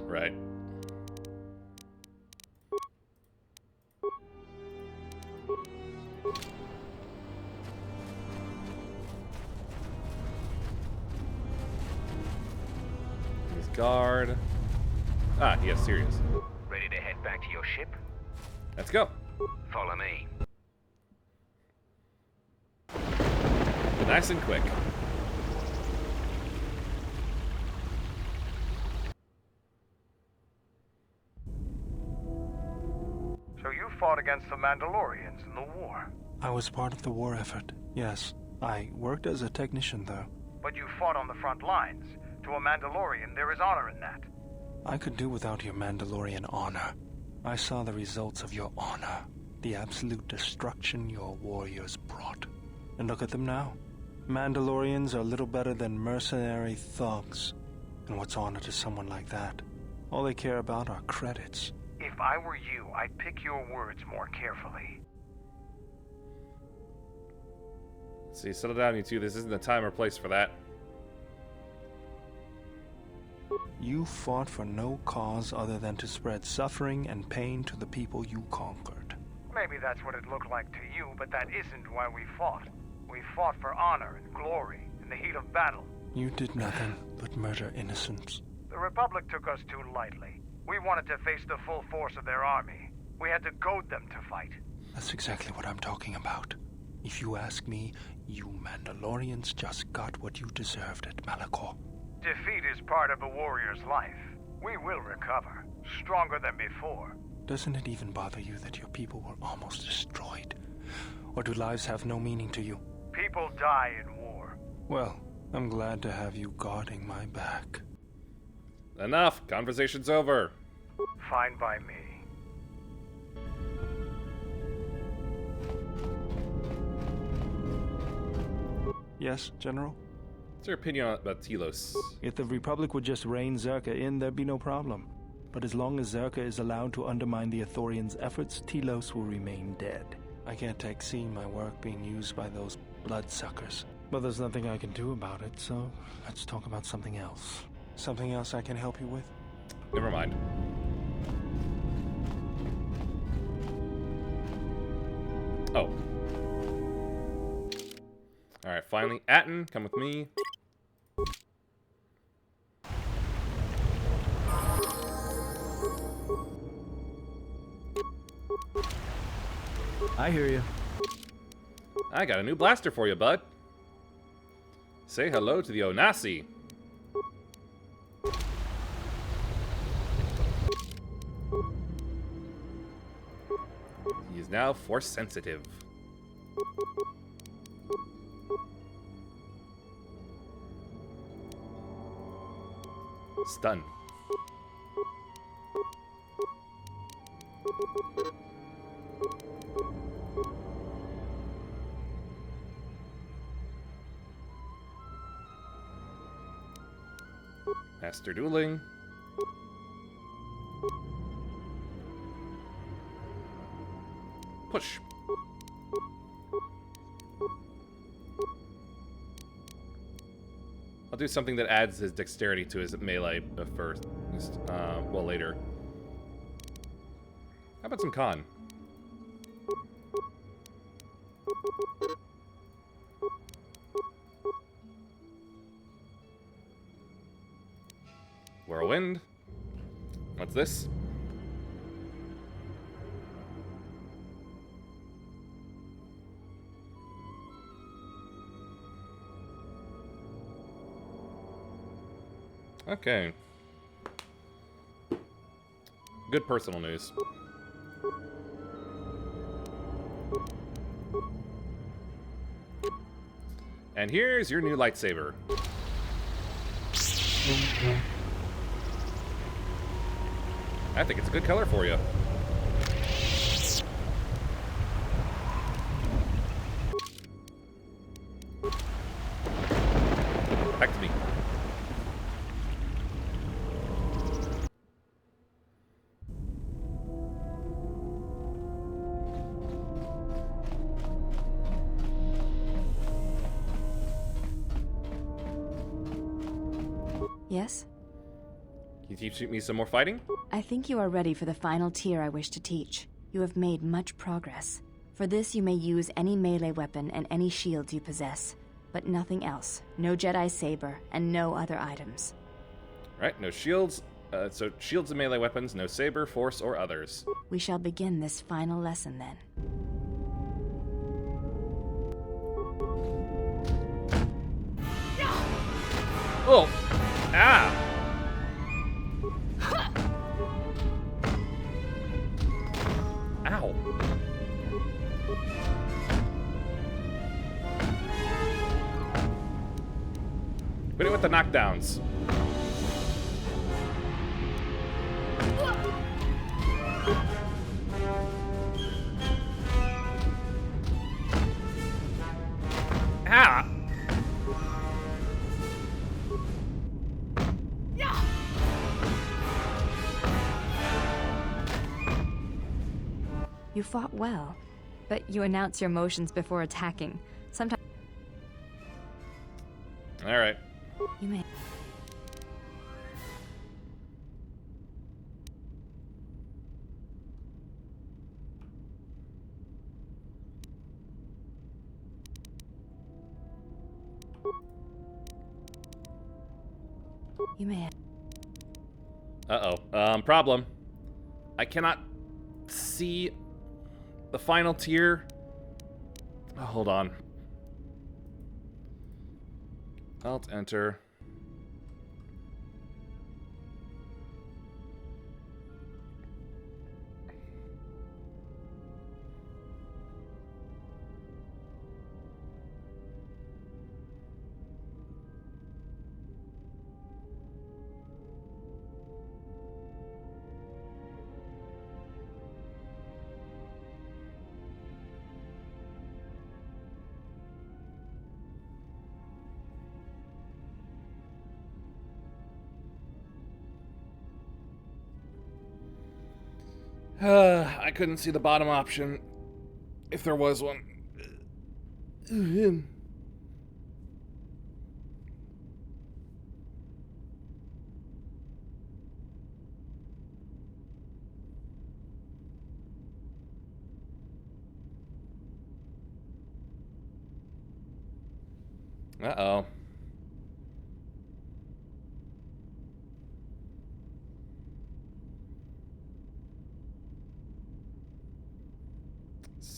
Right. guard. Ah, yes, Sirius. Ready to head back to your ship? Let's go. Follow me. Nice and quick. So you fought against the Mandalorians in the war? I was part of the war effort, yes. I worked as a technician, though. But you fought on the front lines. To a Mandalorian, there is honor in that. I could do without your Mandalorian honor. I saw the results of your honor. The absolute destruction your warriors brought. And look at them now. Mandalorians are little better than mercenary thugs. And what's honor to someone like that? All they care about are credits. If I were you, I'd pick your words more carefully. See, settle down, you two. This isn't the time or place for that. You fought for no cause other than to spread suffering and pain to the people you conquered. Maybe that's what it looked like to you, but that isn't why we fought. We fought for honor and glory in the heat of battle. You did nothing but murder innocents. The Republic took us too lightly. We wanted to face the full force of their army. We had to goad them to fight. That's exactly what I'm talking about. If you ask me, you Mandalorians just got what you deserved at Malachor. Defeat is part of a warrior's life. We will recover, stronger than before. Doesn't it even bother you that your people were almost destroyed? Or do lives have no meaning to you? People die in war. Well, I'm glad to have you guarding my back. Enough. Conversation's over. Fine by me. Yes, General? What's your opinion about Telos? If the Republic would just rein Zerka in, there'd be no problem. But as long as Zerka is allowed to undermine the Ithorians' efforts, Telos will remain dead. I can't take seeing my work being used by those bloodsuckers. But there's nothing I can do about it, so let's talk about something else. Something else I can help you with? Never mind. Oh. Alright, finally. Atten, come with me. I hear you. I got a new blaster for you, bud. Say hello to the Onasi. He is now force sensitive. Stun. Master dueling. Push. I'll do something that adds his dexterity to his melee first. Well, later. How about some con? Whirlwind. What's this? Okay. Good personal news. And here's your new lightsaber. I think it's a good color for you. Back to me. Yes? Can you teach me some more fighting? I think you are ready for the final tier I wish to teach. You have made much progress. For this, you may use any melee weapon and any shields you possess, but nothing else. No Jedi saber, and no other items. Right, no shields. So shields and melee weapons, no saber, force, or others. We shall begin this final lesson then. Oh! Ah! Ow. Quit it with the knockdowns. Ah! You fought well, but you announce your motions before attacking. Sometimes... Alright. You may... You may... Uh-oh. Problem. I cannot see the final tier. Oh, hold on. Alt enter. I couldn't see the bottom option, if there was one. Uh-oh.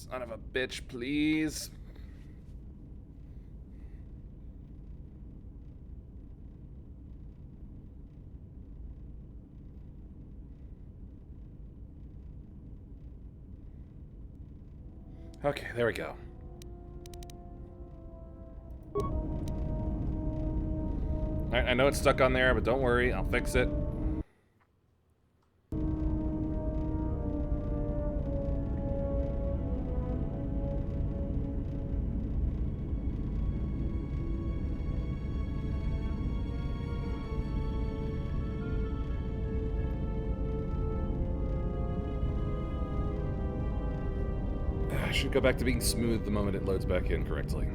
Son of a bitch, please. Okay, there we go. Alright, I know it's stuck on there, but don't worry, I'll fix it. I should go back to being smooth the moment it loads back in correctly.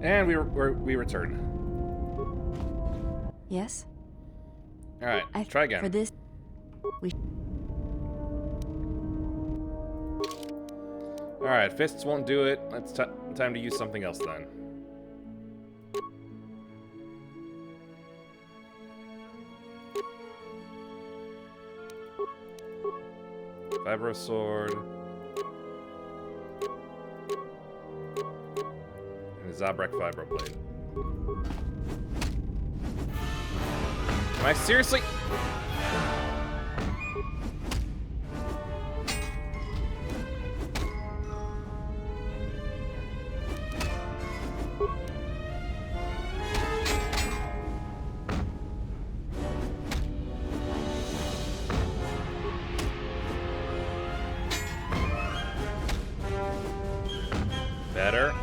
And we return. Yes? Alright, try again. For this, we... Alright, fists won't do it. It's time to use something else then. Vibro sword. And a Zabrek vibro blade. Am I seriously? Better.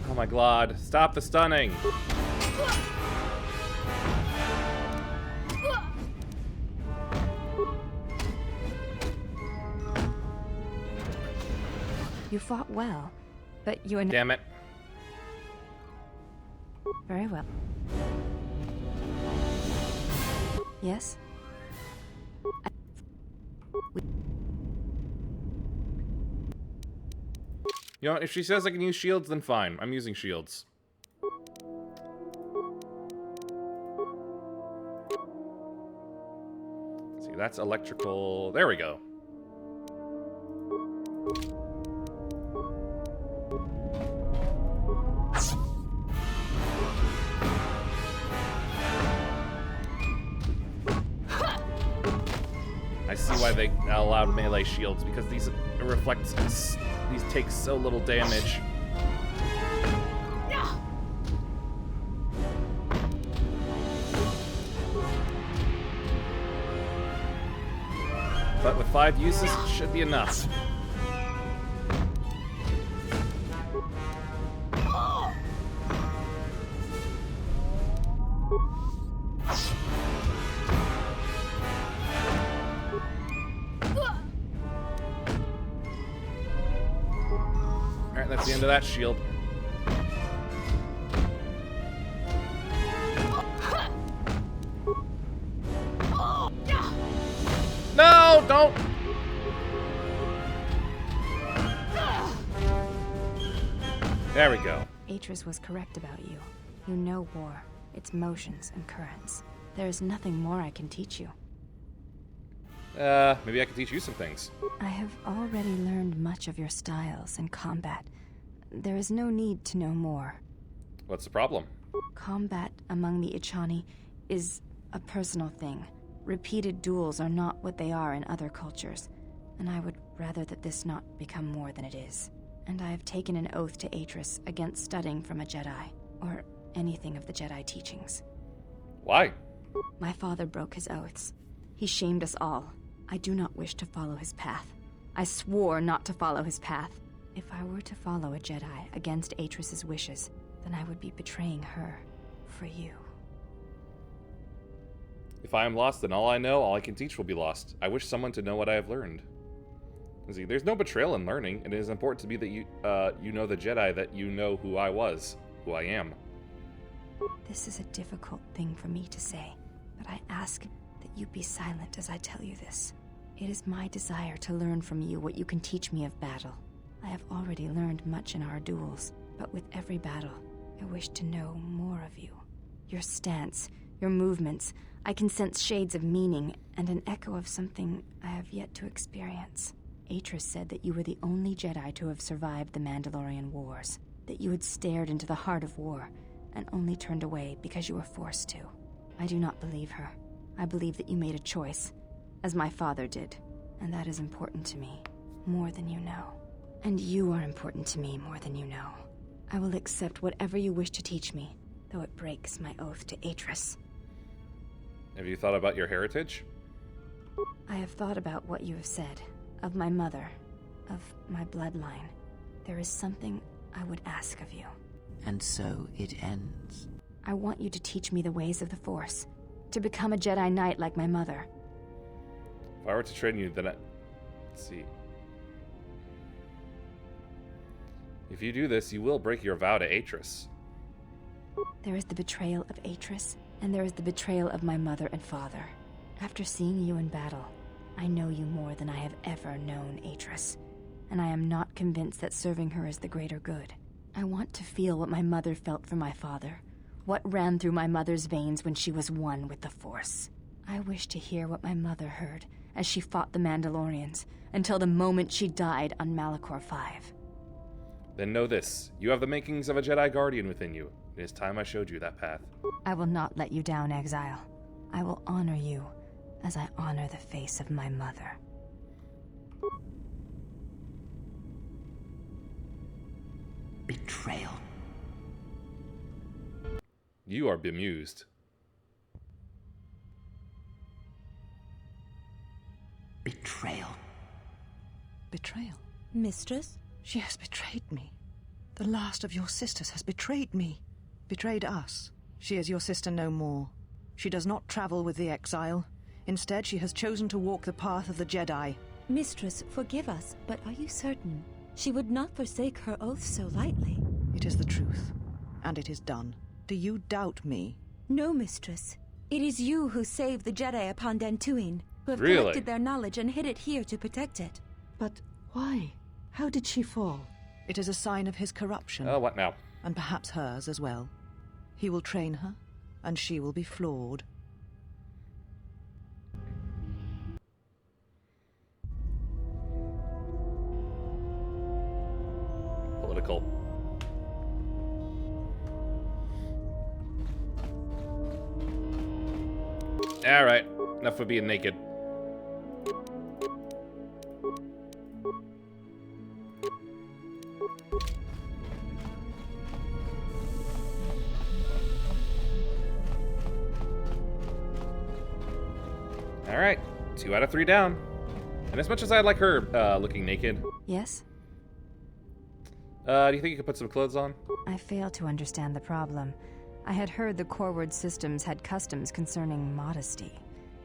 Oh my god, stop the stunning! You fought well, but you... Damn it. Very well. Yes? You know, if she says I can use shields, then fine. I'm using shields. See, that's electrical. There we go. I see why they allowed melee shields, because these reflect, these take so little damage. But with 5 uses, it should be enough. Alright, that's the end of that shield. No, don't! There we go. Atris was correct about you. You know war, its motions and currents. There is nothing more I can teach you. Maybe I can teach you some things. I have already learned much of your styles and combat. There is no need to know more. What's the problem? Combat among the Ichani is a personal thing. Repeated duels are not what they are in other cultures, and I would rather that this not become more than it is. And I have taken an oath to Atris against studying from a Jedi, or anything of the Jedi teachings. Why? My father broke his oaths. He shamed us all. I do not wish to follow his path. I swore not to follow his path. If I were to follow a Jedi against Atris's wishes, then I would be betraying her for you. If I am lost, then all I know, all I can teach will be lost. I wish someone to know what I have learned. See, there's no betrayal in learning, and it is important to me that you know the Jedi, that you know who I was, who I am. This is a difficult thing for me to say, but I ask that you be silent as I tell you this. It is my desire to learn from you what you can teach me of battle. I have already learned much in our duels, but with every battle, I wish to know more of you. Your stance, your movements, I can sense shades of meaning and an echo of something I have yet to experience. Atris said that you were the only Jedi to have survived the Mandalorian Wars, that you had stared into the heart of war and only turned away because you were forced to. I do not believe her. I believe that you made a choice, as my father did, and that is important to me, more than you know. And you are important to me more than you know. I will accept whatever you wish to teach me, though it breaks my oath to Atris. Have you thought about your heritage? I have thought about what you have said, of my mother, of my bloodline. There is something I would ask of you. And so it ends. I want you to teach me the ways of the Force, to become a Jedi Knight like my mother. If I were to train you, then let's see. If you do this, you will break your vow to Atris. There is the betrayal of Atris, and there is the betrayal of my mother and father. After seeing you in battle, I know you more than I have ever known Atris, and I am not convinced that serving her is the greater good. I want to feel what my mother felt for my father, what ran through my mother's veins when she was one with the Force. I wish to hear what my mother heard as she fought the Mandalorians, until the moment she died on Malachor 5. Then know this. You have the makings of a Jedi Guardian within you. It is time I showed you that path. I will not let you down, Exile. I will honor you as I honor the face of my mother. Betrayal. You are bemused. Betrayal. Betrayal? Mistress? She has betrayed me. The last of your sisters has betrayed me. Betrayed us. She is your sister no more. She does not travel with the exile. Instead, she has chosen to walk the path of the Jedi. Mistress, forgive us, but are you certain? She would not forsake her oath so lightly. It is the truth, and it is done. Do you doubt me? No, Mistress. It is you who saved the Jedi upon Dantooine, who have Really? collected their knowledge and hid it here to protect it. But why? How did she fall? It is a sign of his corruption. Oh, what now? And perhaps hers as well. He will train her, and she will be flawed. Political. Alright, enough of being naked. Alright, 2 out of 3 down. And as much as I'd like her looking naked, Yes? do you think you could put some clothes on? I fail to understand the problem. I had heard the Korward systems had customs concerning modesty,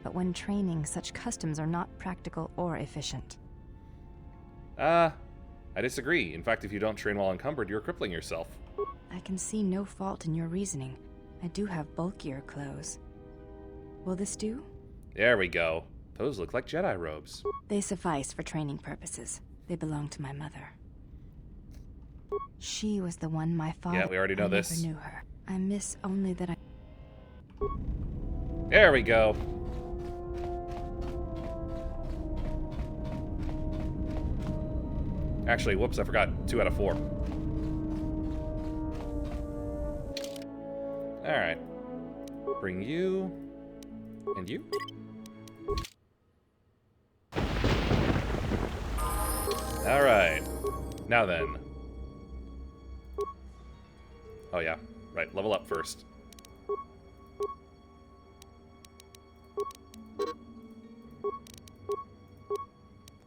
but when training, such customs are not practical or efficient. I disagree. In fact, if you don't train while encumbered, you're crippling yourself. I can see no fault in your reasoning. I do have bulkier clothes. Will this do? There we go. Those look like Jedi robes. They suffice for training purposes. They belong to my mother. She was the one my father... Yeah, we already know this. I never knew her. I miss only that I... There we go. Actually, whoops, I forgot. 2 out of 4. Alright. Bring you... and you? Alright. Now then. Oh yeah. Right, level up first.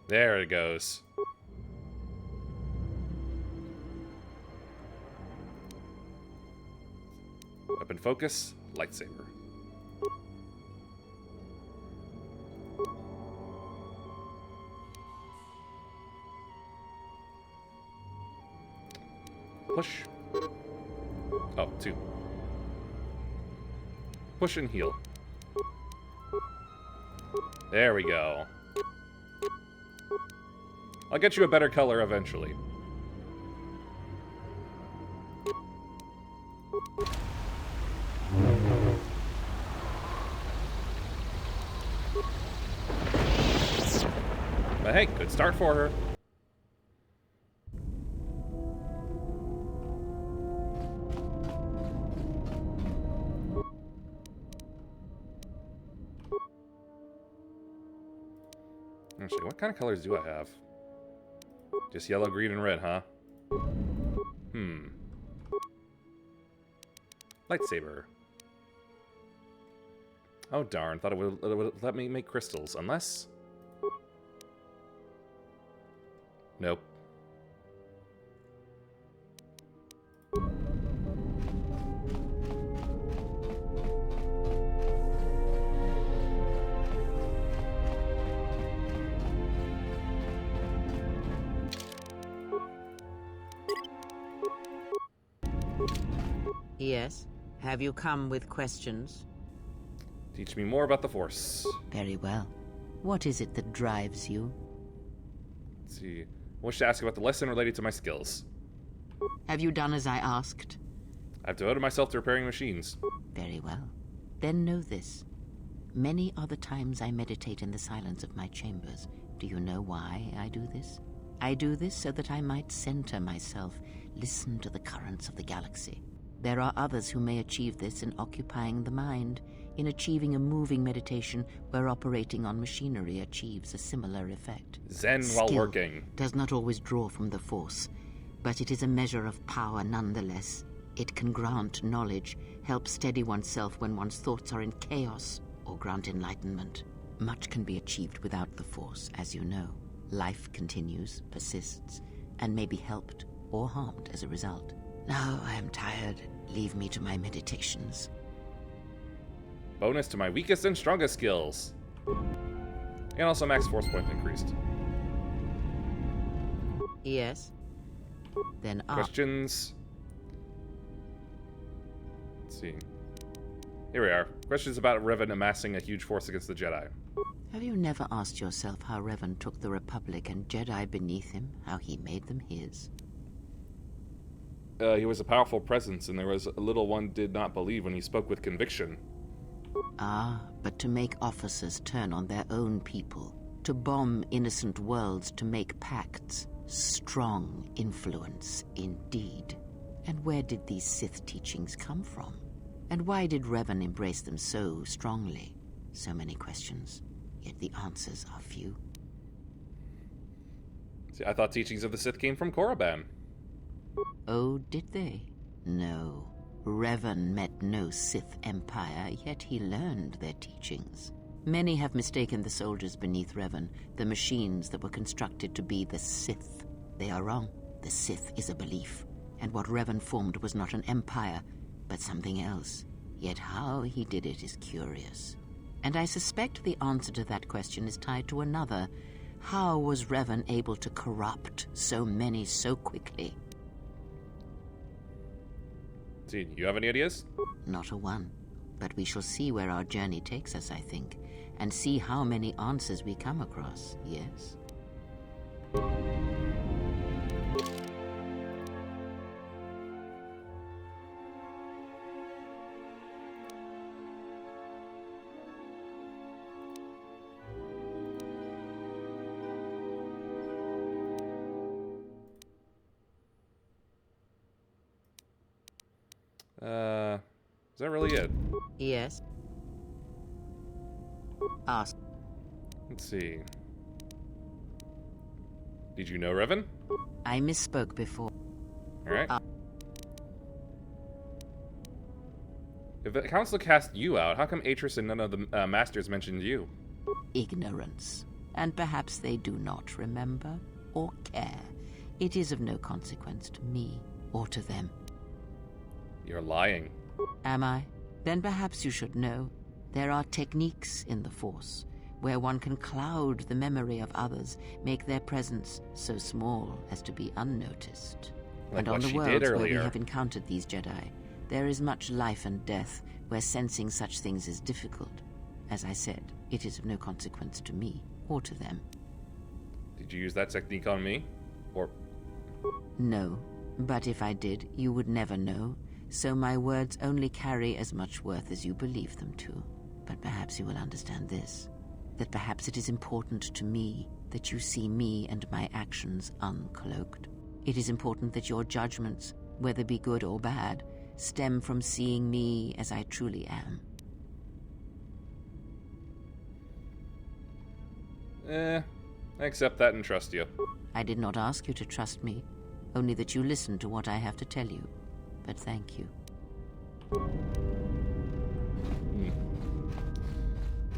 There it goes. Weapon focus, lightsaber. Push. Oh, 2. Push and heal. There we go. I'll get you a better color eventually. But hey, good start for her. Actually, what kind of colors do I have? Just yellow, green, and red, huh? Lightsaber. Oh darn, thought it would let me make crystals, unless... Nope. Yes? Have you come with questions? Teach me more about the Force. Very well. What is it that drives you? Let's see. I wish to ask about the lesson related to my skills. Have you done as I asked? I've devoted myself to repairing machines. Very well. Then know this. Many are the times I meditate in the silence of my chambers. Do you know why I do this? I do this so that I might center myself Listen to the currents of the galaxy. There are others who may achieve this in occupying the mind, in achieving a moving meditation where operating on machinery achieves a similar effect. Zen while working. Does not always draw from the Force, but it is a measure of power nonetheless. It can grant knowledge, help steady oneself when one's thoughts are in chaos, or grant enlightenment. Much can be achieved without the Force, as you know. Life continues, persists, and may be helped or harmed as a result. Now I am tired. Leave me to my meditations. Bonus to my weakest and strongest skills. And also max force points increased. Yes. Then questions. Let's see. Here we are. Questions about Revan amassing a huge force against the Jedi. Have you never asked yourself how Revan took the Republic and Jedi beneath him, how he made them his? He was a powerful presence, and there was a little one did not believe when he spoke with conviction. Ah, but to make officers turn on their own people, to bomb innocent worlds, to make pacts. Strong influence, indeed. And where did these Sith teachings come from? And why did Revan embrace them so strongly? So many questions, yet the answers are few. See, I thought teachings of the Sith came from Korriban. Oh, did they? No. Revan met no Sith empire, yet he learned their teachings. Many have mistaken the soldiers beneath Revan, the machines that were constructed to be the Sith. They are wrong. The Sith is a belief, and what Revan formed was not an empire, but something else. Yet how he did it is curious. And I suspect the answer to that question is tied to another. How was Revan able to corrupt so many so quickly? See, you have any ideas? Not a one. But we shall see where our journey takes us, I think, and see how many answers we come across, yes? Is that really it? Yes. Ask. Let's see. Did you know Revan? I misspoke before. Alright. If the council cast you out, how come Atris and none of the masters mentioned you? Ignorance. And perhaps they do not remember or care. It is of no consequence to me or to them. You're lying. Am I? Then perhaps you should know. There are techniques in the Force where one can cloud the memory of others, make their presence so small as to be unnoticed. Like and on what the she worlds did where earlier. we have encountered these Jedi, there is much life and death where sensing such things is difficult. As I said, it is of no consequence to me or to them. Did you use that technique on me? Or... No, but if I did, you would never know. So my words only carry as much worth as you believe them to. But perhaps you will understand this, that perhaps it is important to me that you see me and my actions uncloaked. It is important that your judgments, whether be good or bad, stem from seeing me as I truly am. I accept that and trust you. I did not ask you to trust me, only that you listen to what I have to tell you. But thank you.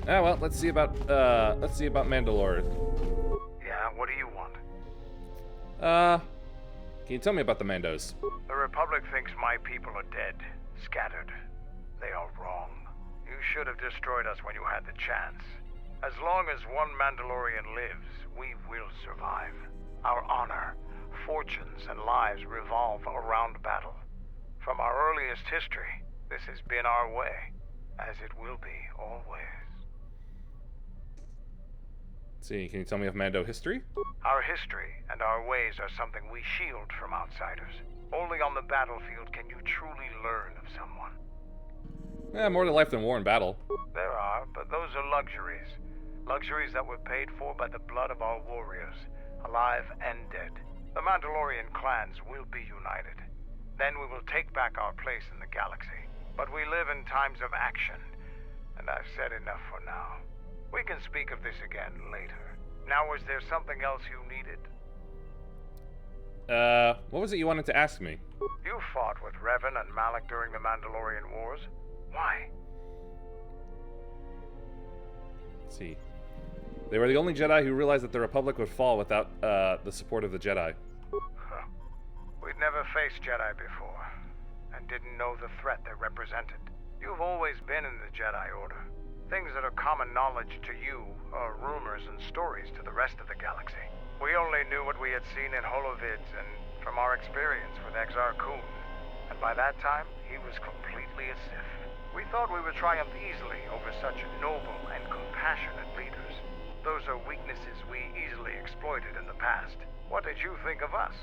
Ah, well, let's see about Mandalore. Yeah, what do you want? Can you tell me about the Mandos? The Republic thinks my people are dead, scattered. They are wrong. You should have destroyed us when you had the chance. As long as one Mandalorian lives, we will survive. Our honor, fortunes, and lives revolve around battle. From our earliest history, this has been our way, as it will be always. Let's see, can you tell me of Mando history? Our history and our ways are something we shield from outsiders. Only on the battlefield can you truly learn of someone. More to life than war and battle. There are, but those are luxuries. Luxuries that were paid for by the blood of our warriors, alive and dead. The Mandalorian clans will be united. Then we will take back our place in the galaxy. But we live in times of action, and I've said enough for now. We can speak of this again later. Now, was there something else you needed? What was it you wanted to ask me? You fought with Revan and Malak during the Mandalorian Wars. Why? Let's see. They were the only Jedi who realized that the Republic would fall without the support of the Jedi. Huh. We'd never faced Jedi before, and didn't know the threat they represented. You've always been in the Jedi Order. Things that are common knowledge to you are rumors and stories to the rest of the galaxy. We only knew what we had seen in holovids and from our experience with Exar Kun. And by that time, he was completely a Sith. We thought we would triumph easily over such noble and compassionate leaders. Those are weaknesses we easily exploited in the past. What did you think of us?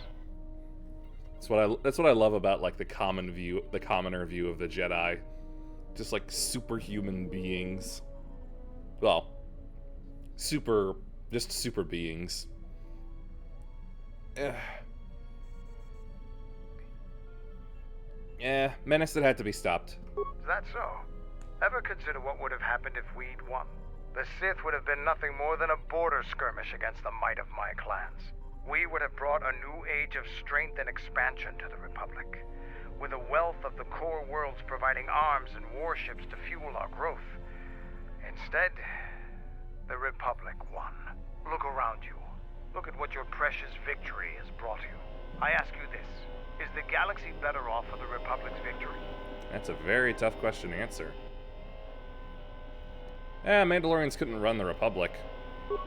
That's what I love about like the commoner view of the Jedi. Just like superhuman beings. Well, just super beings. Yeah, menace that had to be stopped. Is that so? Ever consider what would have happened if we'd won? The Sith would have been nothing more than a border skirmish against the might of my clans. We would have brought a new age of strength and expansion to the Republic, with a wealth of the core worlds providing arms and warships to fuel our growth. Instead, the Republic won. Look around you. Look at what your precious victory has brought you. I ask you this. Is the galaxy better off for the Republic's victory? That's a very tough question to answer. Mandalorians couldn't run the Republic.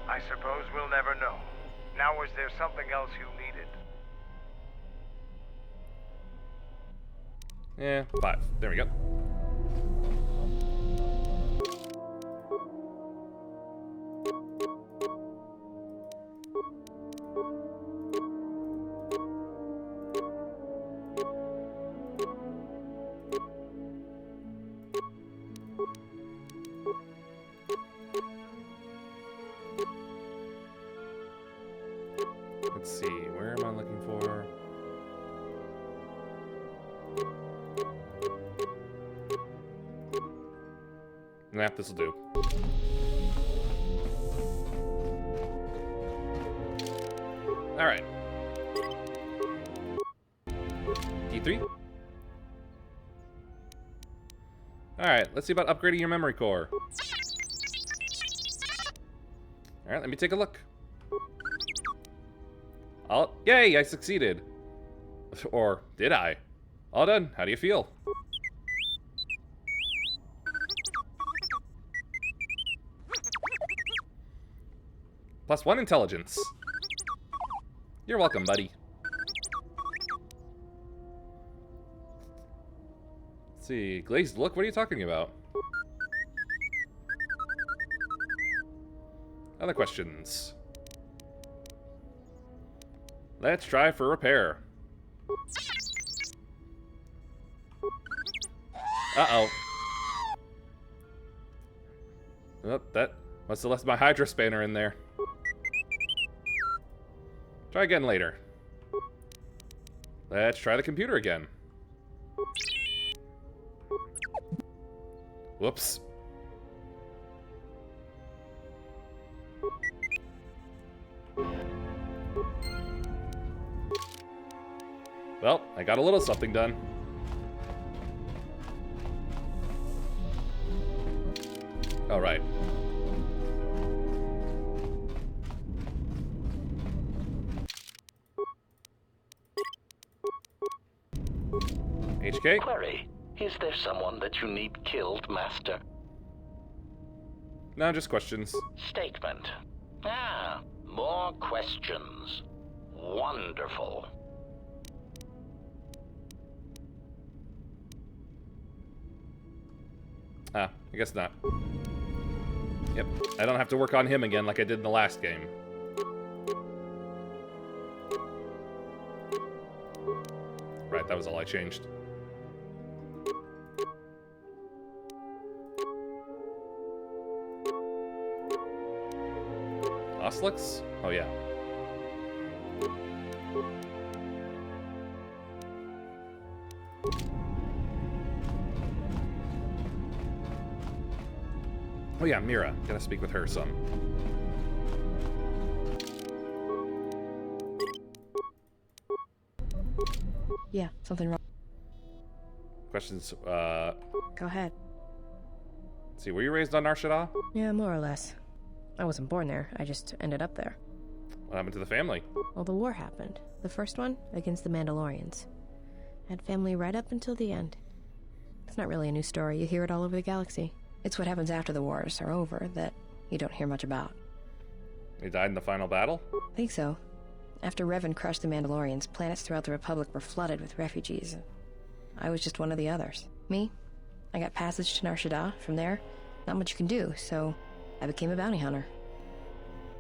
I suppose we'll never know. Now, was there something else you needed? Yeah, 5. There we go. Let's see, where am I looking for? Nah, this'll do. Alright. D3? Alright, let's see about upgrading your memory core. Alright, let me take a look. Yay, I succeeded. Or did I? All done. How do you feel? +1 intelligence. You're welcome, buddy. Let's see. Glazed look? What are you talking about? Other questions. Let's try for repair. Uh-oh. Oh, that must have left my Hydra spanner in there. Try again later. Let's try the computer again. Whoops. Well, I got a little something done. All right. HK? Query. Is there someone that you need killed, Master? No, just questions. Statement. Ah, more questions. Wonderful. Ah, I guess not. Yep, I don't have to work on him again like I did in the last game. Right, that was all I changed. Oslix? Oh, yeah. Oh yeah, Mira. Gotta speak with her some. Yeah, something wrong. Questions, Go ahead. let's see, were you raised on Nar Shaddaa? Yeah, more or less. I wasn't born there, I just ended up there. What happened to the family? Well, the war happened. The first one, against the Mandalorians. Had family right up until the end. It's not really a new story, you hear it all over the galaxy. It's what happens after the wars are over that you don't hear much about. They died in the final battle? I think so. After Revan crushed the Mandalorians, planets throughout the Republic were flooded with refugees. I was just one of the others. Me? I got passage to Nar Shaddaa. From there, not much you can do, so I became a bounty hunter.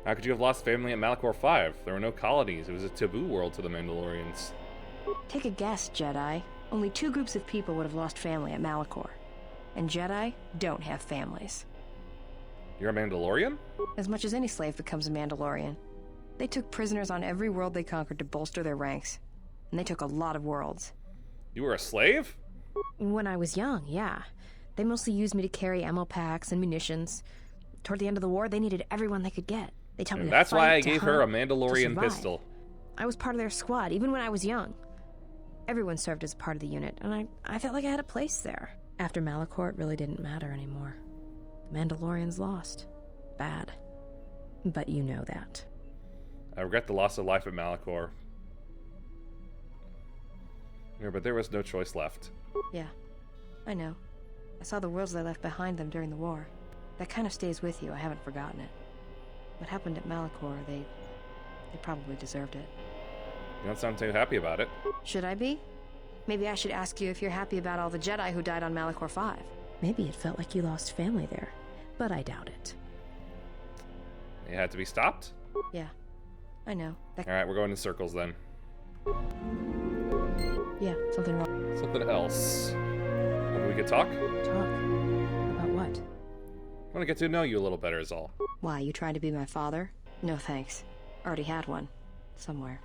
How could you have lost family at Malachor 5? There were no colonies. It was a taboo world to the Mandalorians. Take a guess, Jedi. Only 2 groups of people would have lost family at Malachor. And Jedi don't have families. You're a Mandalorian? As much as any slave becomes a Mandalorian. They took prisoners on every world they conquered to bolster their ranks. And they took a lot of worlds. You were a slave? When I was young, yeah. They mostly used me to carry ammo packs and munitions. Toward the end of the war, they needed everyone they could get. They taught me to that's fight, why I to gave hunt, her a to Mandalorian survive. pistol. I was part of their squad, even when I was young. Everyone served as part of the unit, and I felt like I had a place there. After Malachor, it really didn't matter anymore. The Mandalorians lost. Bad. But you know that. I regret the loss of life at Malachor. Yeah, but there was no choice left. Yeah, I know. I saw the worlds they left behind them during the war. That kind of stays with you, I haven't forgotten it. What happened at Malachor, they probably deserved it. You don't sound too happy about it. Should I be? Maybe I should ask you if you're happy about all the Jedi who died on Malachor 5. Maybe it felt like you lost family there, but I doubt it. You had to be stopped? Yeah, I know. Alright, we're going in circles then. Yeah, something wrong. Something else. Maybe we could talk? Talk? About what? I want to get to know you a little better is all. Why, you trying to be my father? No thanks. Already had one. Somewhere.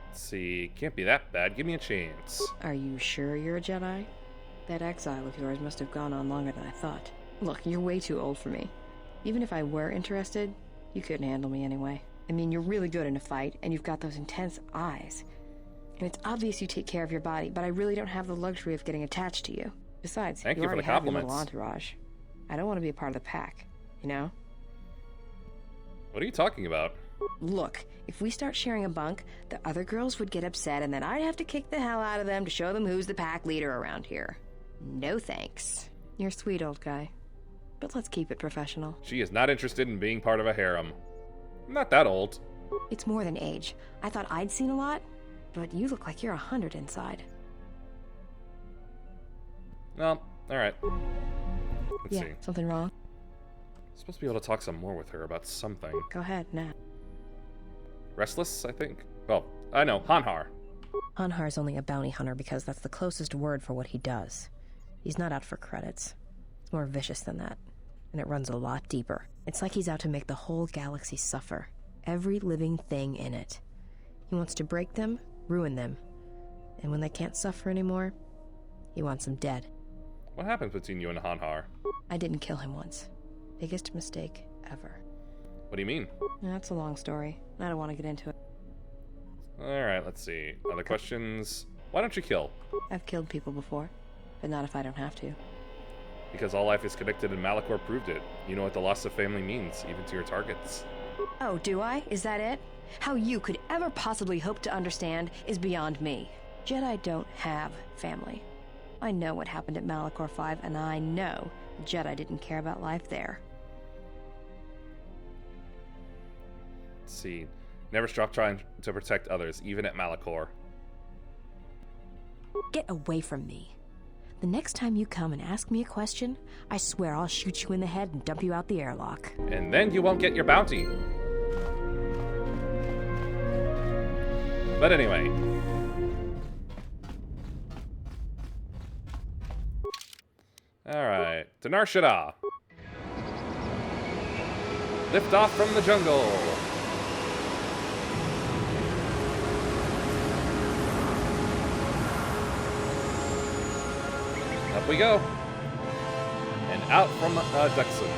Let's see, can't be that bad. Give me a chance. Are you sure you're a Jedi? That exile of yours must have gone on longer than I thought. Look, you're way too old for me. Even if I were interested, you couldn't handle me anyway. I mean, you're really good in a fight, and you've got those intense eyes. And it's obvious you take care of your body, but I really don't have the luxury of getting attached to you. Besides, Thank you you for already the have your compliments. little entourage. I don't want to be a part of the pack, you know? What are you talking about? Look, if we start sharing a bunk, the other girls would get upset, and then I'd have to kick the hell out of them to show them who's the pack leader around here. No thanks. You're sweet, old guy. But let's keep it professional. She is not interested in being part of a harem. I'm not that old. It's more than age. I thought I'd seen a lot, but you look like you're 100 inside. Well, alright. Let's see. Something wrong? I'm supposed to be able to talk some more with her about something. Go ahead, Nat. Restless, I think? Oh, I know. Hanhar. Hanhar's only a bounty hunter because that's the closest word for what he does. He's not out for credits. It's more vicious than that, and it runs a lot deeper. It's like he's out to make the whole galaxy suffer. Every living thing in it. He wants to break them, ruin them. And when they can't suffer anymore, he wants them dead. What happened between you and Hanhar? I didn't kill him once. Biggest mistake ever. What do you mean? That's a long story. I don't want to get into it. Alright, let's see. Other questions? Why don't you kill? I've killed people before, but not if I don't have to. Because all life is connected and Malachor proved it. You know what the loss of family means, even to your targets. Oh, do I? Is that it? How you could ever possibly hope to understand is beyond me. Jedi don't have family. I know what happened at Malachor 5, and I know Jedi didn't care about life there. Let's see. Never stop trying to protect others, even at Malachor. Get away from me. The next time you come and ask me a question, I swear I'll shoot you in the head and dump you out the airlock. And then you won't get your bounty. But anyway. Alright, to Nar Shaddaa. Lift off from the jungle. we go. And out from Duxon.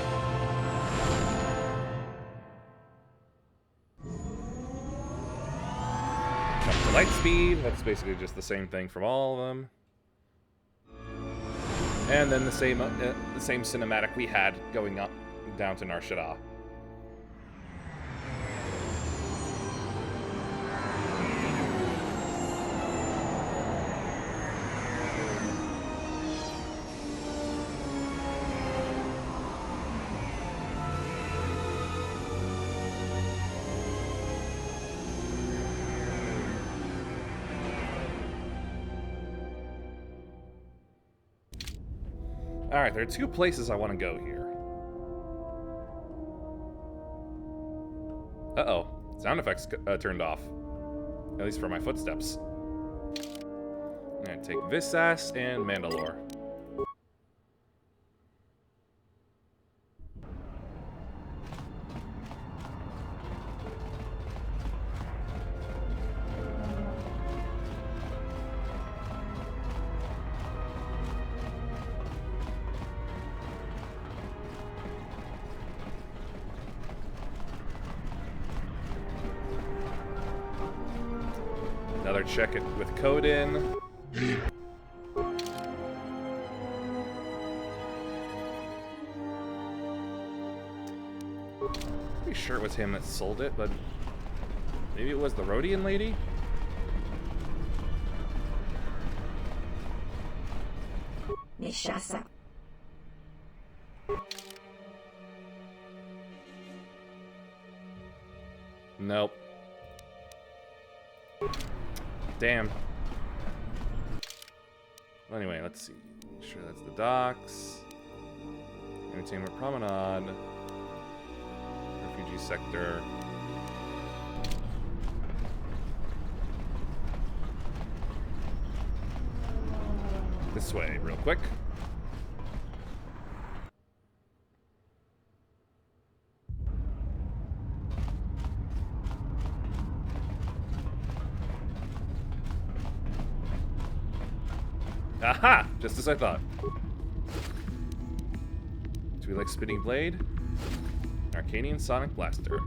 Up to light speed. That's basically just the same thing from all of them. And then the same cinematic we had going up down to Nar Shaddaa. Alright, there are two places I want to go here. Uh-oh. Sound effects turned off. At least for my footsteps. I'm gonna take Visas and Mandalore. Another check it with code in. Pretty sure it was him that sold it, but maybe it was the Rhodian lady? Nishasa. Nope. Damn. Well, anyway, let's see. Make sure that's the docks. Entertainment Promenade. Refugee sector. This way, real quick. Aha! Just as I thought. Do we like Spinning Blade? Arcanian Sonic Blaster.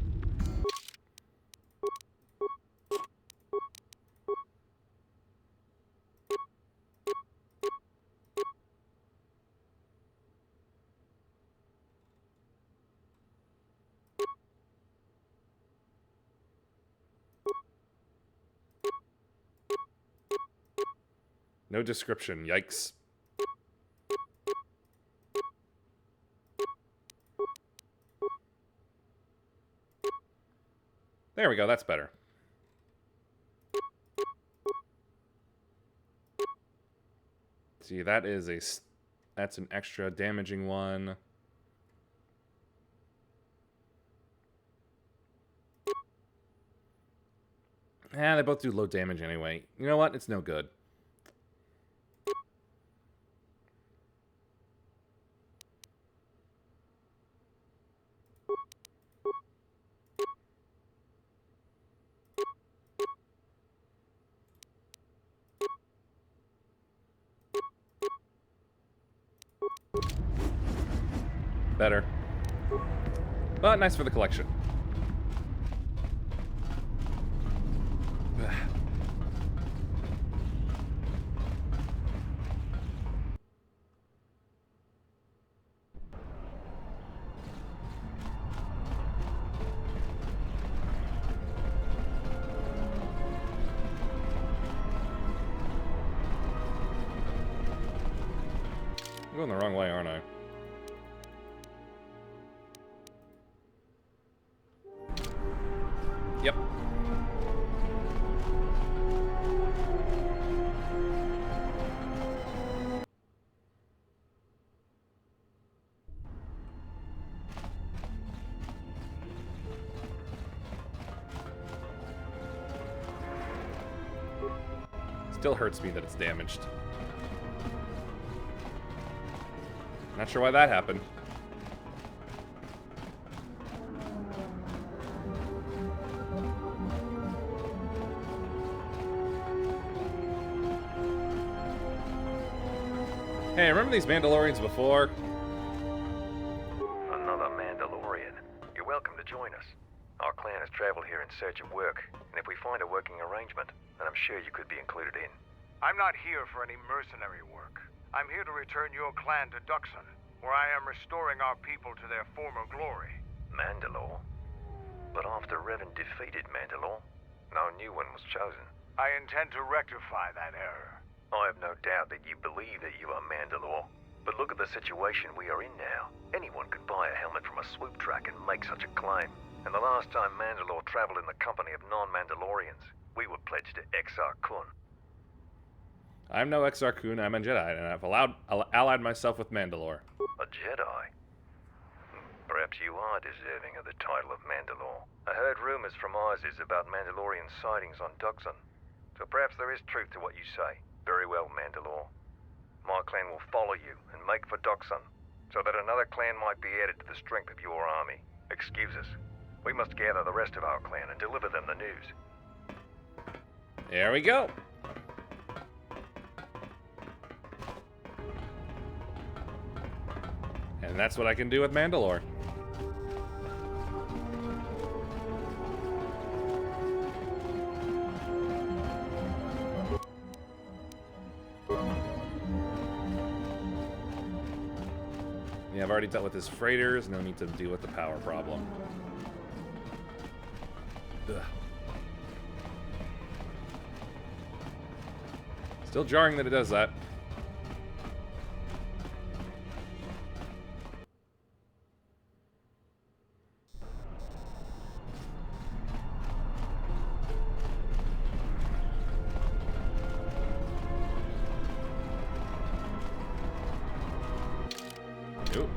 No description, yikes. There we go, that's better. See, that's an extra damaging one. They both do low damage anyway. You know what? It's no good. Better. But nice for the collection. I'm going the wrong way, aren't I? Yep. Still hurts me that it's damaged. Not sure why that happened. Hey, remember these Mandalorians before? Another Mandalorian. You're welcome to join us. Our clan has traveled here in search of work, and if we find a working arrangement, then I'm sure you could be included in. I'm not here for any mercenary work. I'm here to return your clan to Duxon, where I am restoring our people to their former glory. Mandalore? But after Revan defeated Mandalore, no new one was chosen. I intend to rectify that error. I have no doubt that you believe that you are Mandalore. But look at the situation we are in now. Anyone could buy a helmet from a swoop track and make such a claim. And the last time Mandalore traveled in the company of non-Mandalorians, we were pledged to Exar Kun. I'm no Exar Kun, I'm a Jedi, and I've allied myself with Mandalore. A Jedi? Perhaps you are deserving of the title of Mandalore. I heard rumors from Isis about Mandalorian sightings on Duxon. So perhaps there is truth to what you say. Very well, Mandalore. My clan will follow you and make for Duxon, so that another clan might be added to the strength of your army. Excuse us. We must gather the rest of our clan and deliver them the news. There we go. And that's what I can do with Mandalore. Yeah, I've already dealt with his freighters. No need to deal with the power problem. Ugh. Still jarring that it does that. Nope.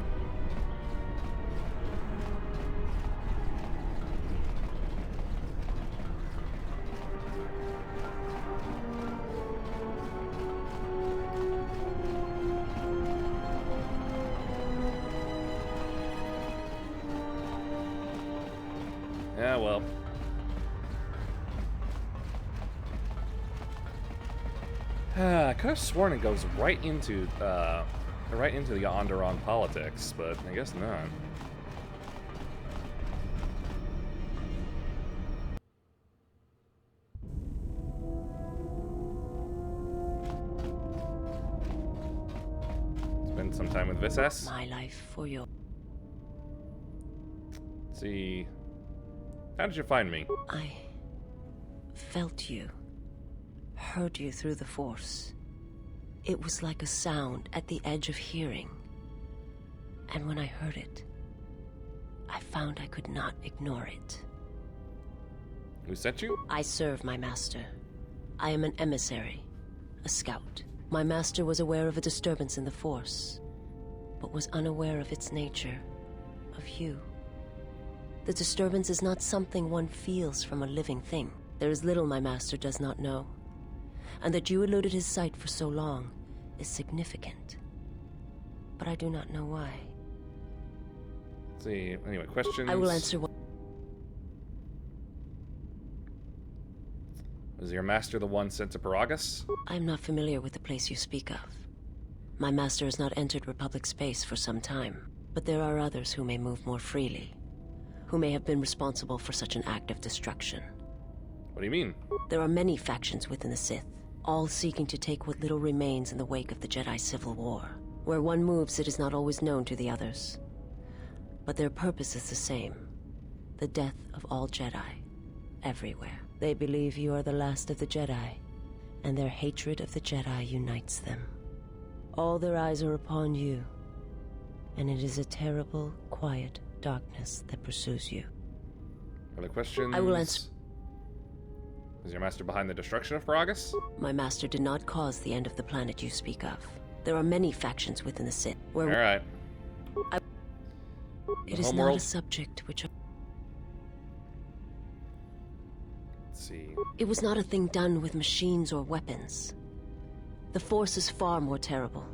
Yeah, well. I could have sworn it goes right into the Onderon politics, but I guess not. Spend some time with Visas. My life for your... Let's see. How did you find me? I felt you. Heard you through the Force. It was like a sound at the edge of hearing. And when I heard it, I found I could not ignore it. Who sent you? I serve my master. I am an emissary, a scout. My master was aware of a disturbance in the Force, but was unaware of its nature, of you. The disturbance is not something one feels from a living thing. There is little my master does not know. And that you eluded his sight for so long is significant. But I do not know why. Let's see. Anyway, questions? I will answer one. Was your master the one sent to Paragus? I am not familiar with the place you speak of. My master has not entered Republic space for some time, but there are others who may move more freely, who may have been responsible for such an act of destruction. What do you mean? There are many factions within the Sith, all seeking to take what little remains in the wake of the Jedi Civil War. Where one moves, it is not always known to the others. But their purpose is the same. The death of all Jedi, everywhere. They believe you are the last of the Jedi, and their hatred of the Jedi unites them. All their eyes are upon you, and it is a terrible, quiet darkness that pursues you. Other questions? I will answer. Is your master behind the destruction of Paragus? My master did not cause the end of the planet you speak of. There are many factions within the Sith. Where Alright. It is not a subject which... Let's see. It was not a thing done with machines or weapons. The Force is far more terrible,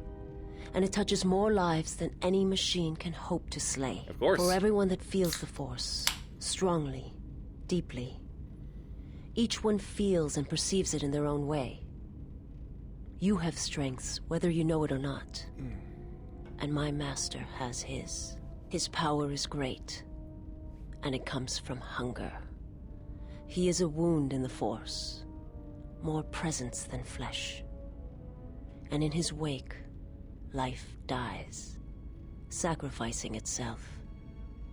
and it touches more lives than any machine can hope to slay. Of course. For everyone that feels the Force, strongly, deeply, each one feels and perceives it in their own way. You have strengths, whether you know it or not. And my master has his. His power is great, and it comes from hunger. He is a wound in the Force, more presence than flesh. And in his wake, life dies, sacrificing itself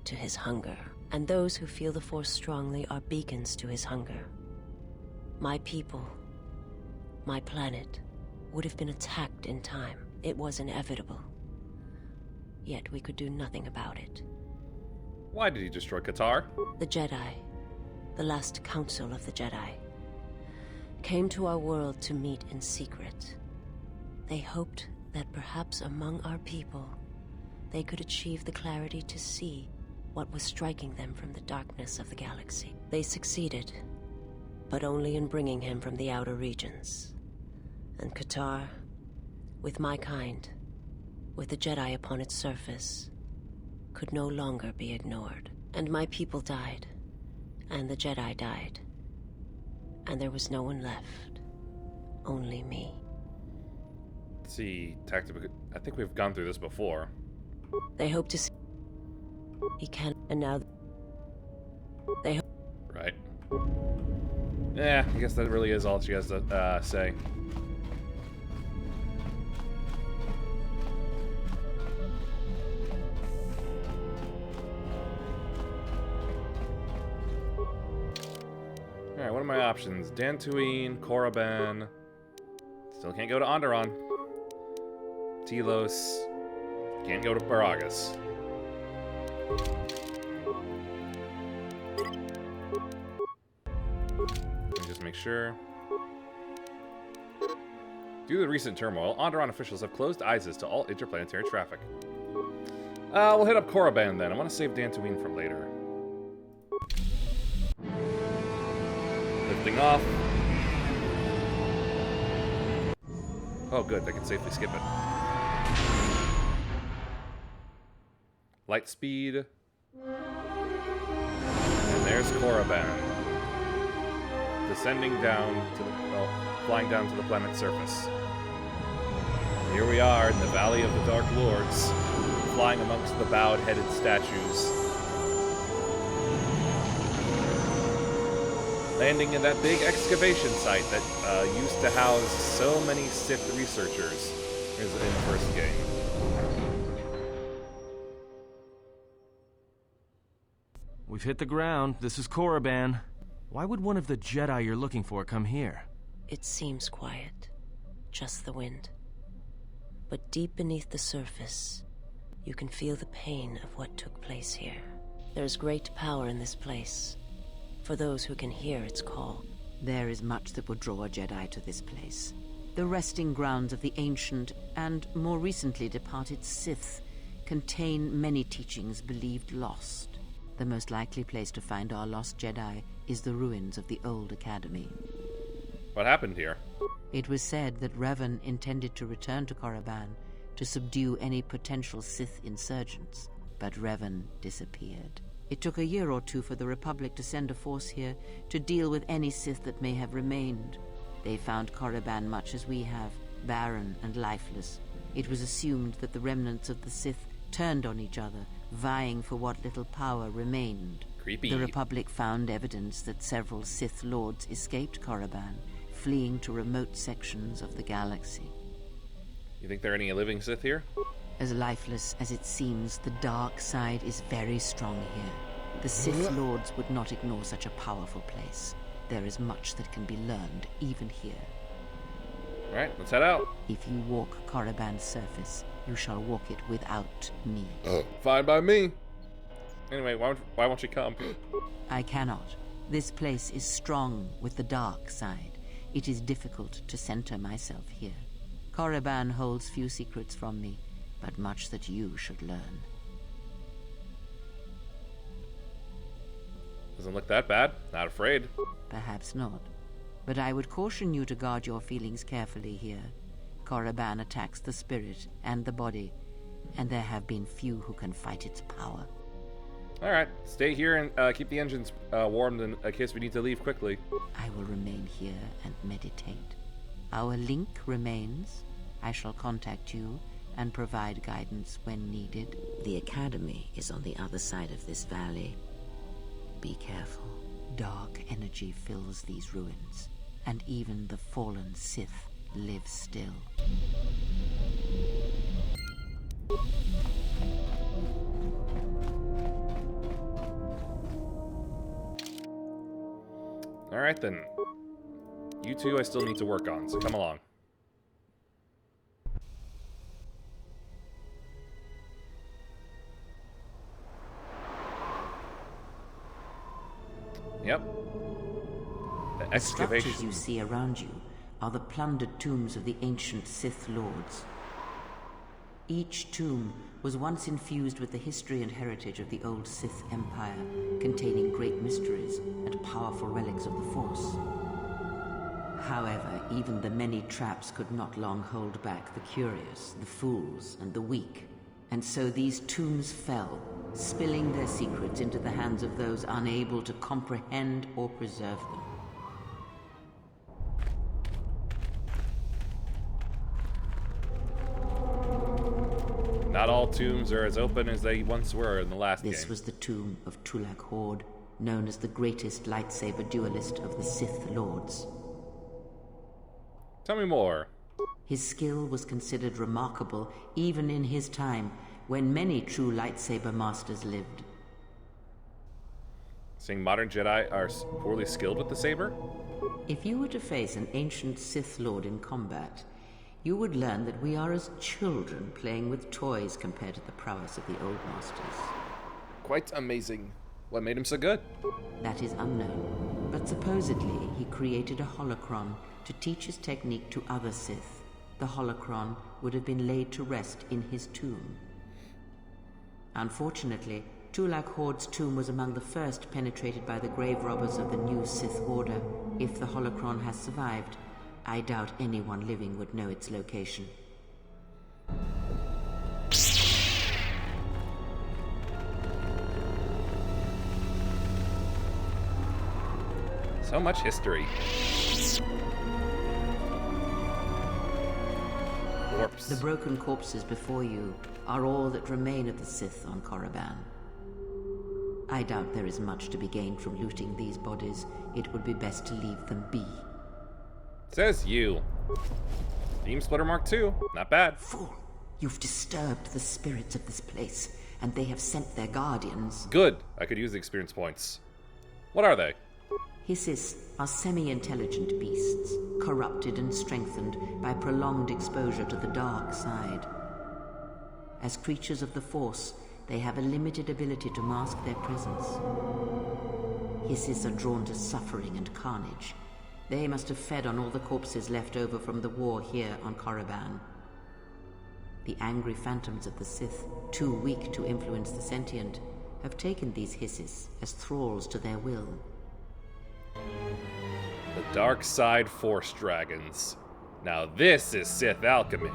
to his hunger. And those who feel the Force strongly are beacons to his hunger. My people, my planet, would have been attacked in time. It was inevitable. Yet we could do nothing about it. Why did he destroy Qatar? The Jedi, the last council of the Jedi, came to our world to meet in secret. They hoped that perhaps among our people, they could achieve the clarity to see what was striking them from the darkness of the galaxy. They succeeded, but only in bringing him from the outer regions. And Qatar, with my kind, with the Jedi upon its surface, could no longer be ignored. And my people died, and the Jedi died, and there was no one left, only me. Let's see, tactical. I think we've gone through this before. They hope to see. He can, and now they hope. Right. Yeah, I guess that really is all she has to say. Alright, what are my options? Dantooine, Korriban. Still can't go to Onderon. Telos. Can't go to Paragus. Let me just make sure. Due to the recent turmoil, Onderon officials have closed ISIS to all interplanetary traffic. We'll hit up Korriban then. I want to save Dantooine for later. Lifting off. Oh good, I can safely skip it. Light speed. And there's Korriban. Descending down to the, well, flying down to the planet's surface. Here we are in the Valley of the Dark Lords, flying amongst the bowed-headed statues. Landing in that big excavation site that used to house so many Sith researchers in the first game. We've hit the ground. This is Korriban. Why would one of the Jedi you're looking for come here? It seems quiet. Just the wind. But deep beneath the surface, you can feel the pain of what took place here. There is great power in this place, for those who can hear its call. There is much that would draw a Jedi to this place. The resting grounds of the ancient and more recently departed Sith contain many teachings believed lost. The most likely place to find our lost Jedi is the ruins of the old academy. What happened here? It was said that Revan intended to return to Korriban to subdue any potential Sith insurgents, but Revan disappeared. It took a year or two for the Republic to send a force here to deal with any Sith that may have remained. They found Korriban much as we have, barren and lifeless. It was assumed that the remnants of the Sith turned on each other, vying for what little power remained. Creepy. The Republic found evidence that several Sith Lords escaped Korriban, fleeing to remote sections of the galaxy. You think there are any living Sith here? As lifeless as it seems, the dark side is very strong here. The Sith Lords would not ignore such a powerful place. There is much that can be learned, even here. Alright, let's head out. If you walk Korriban's surface, you shall walk it without me. Fine by me. Anyway, why won't you come? I cannot. This place is strong with the dark side. It is difficult to center myself here. Korriban holds few secrets from me, but much that you should learn. Doesn't look that bad. Not afraid. Perhaps not. But I would caution you to guard your feelings carefully here. Korriban attacks the spirit and the body, and there have been few who can fight its power. Alright, stay here and keep the engines warmed in case we need to leave quickly. I will remain here and meditate. Our link remains. I shall contact you and provide guidance when needed. The Academy is on the other side of this valley. Be careful. Dark energy fills these ruins, and even the fallen Sith live still. Alright then. You two I still need to work on, so come along. Yep. The excavation. Structures you see around you are the plundered tombs of the ancient Sith Lords. Each tomb was once infused with the history and heritage of the old Sith Empire, containing great mysteries and powerful relics of the Force. However, even the many traps could not long hold back the curious, the fools, and the weak. And so these tombs fell, spilling their secrets into the hands of those unable to comprehend or preserve them. Not all tombs are as open as they once were in the last game. This was the tomb of Tulak Hord, known as the greatest lightsaber duelist of the Sith Lords. Tell me more. His skill was considered remarkable even in his time, when many true lightsaber masters lived. Saying modern Jedi are poorly skilled with the saber? If you were to face an ancient Sith Lord in combat, you would learn that we are as children playing with toys compared to the prowess of the old masters. Quite amazing. What made him so good? That is unknown, but supposedly he created a holocron to teach his technique to other Sith. The holocron would have been laid to rest in his tomb. Unfortunately, Tulak Hord's tomb was among the first penetrated by the grave robbers of the new Sith Order. If the holocron has survived, I doubt anyone living would know its location. So much history. Corpse. The broken corpses before you are all that remain of the Sith on Korriban. I doubt there is much to be gained from looting these bodies. It would be best to leave them be. Says you. Beam Splitter Mark II. Not bad. Fool. You've disturbed the spirits of this place, and they have sent their guardians. Good. I could use the experience points. What are they? Hissis are semi-intelligent beasts, corrupted and strengthened by prolonged exposure to the dark side. As creatures of the Force, they have a limited ability to mask their presence. Hissis are drawn to suffering and carnage. They must have fed on all the corpses left over from the war here on Korriban. The angry phantoms of the Sith, too weak to influence the sentient, have taken these Hissis as thralls to their will. The Dark Side Force Dragons. Now this is Sith alchemy.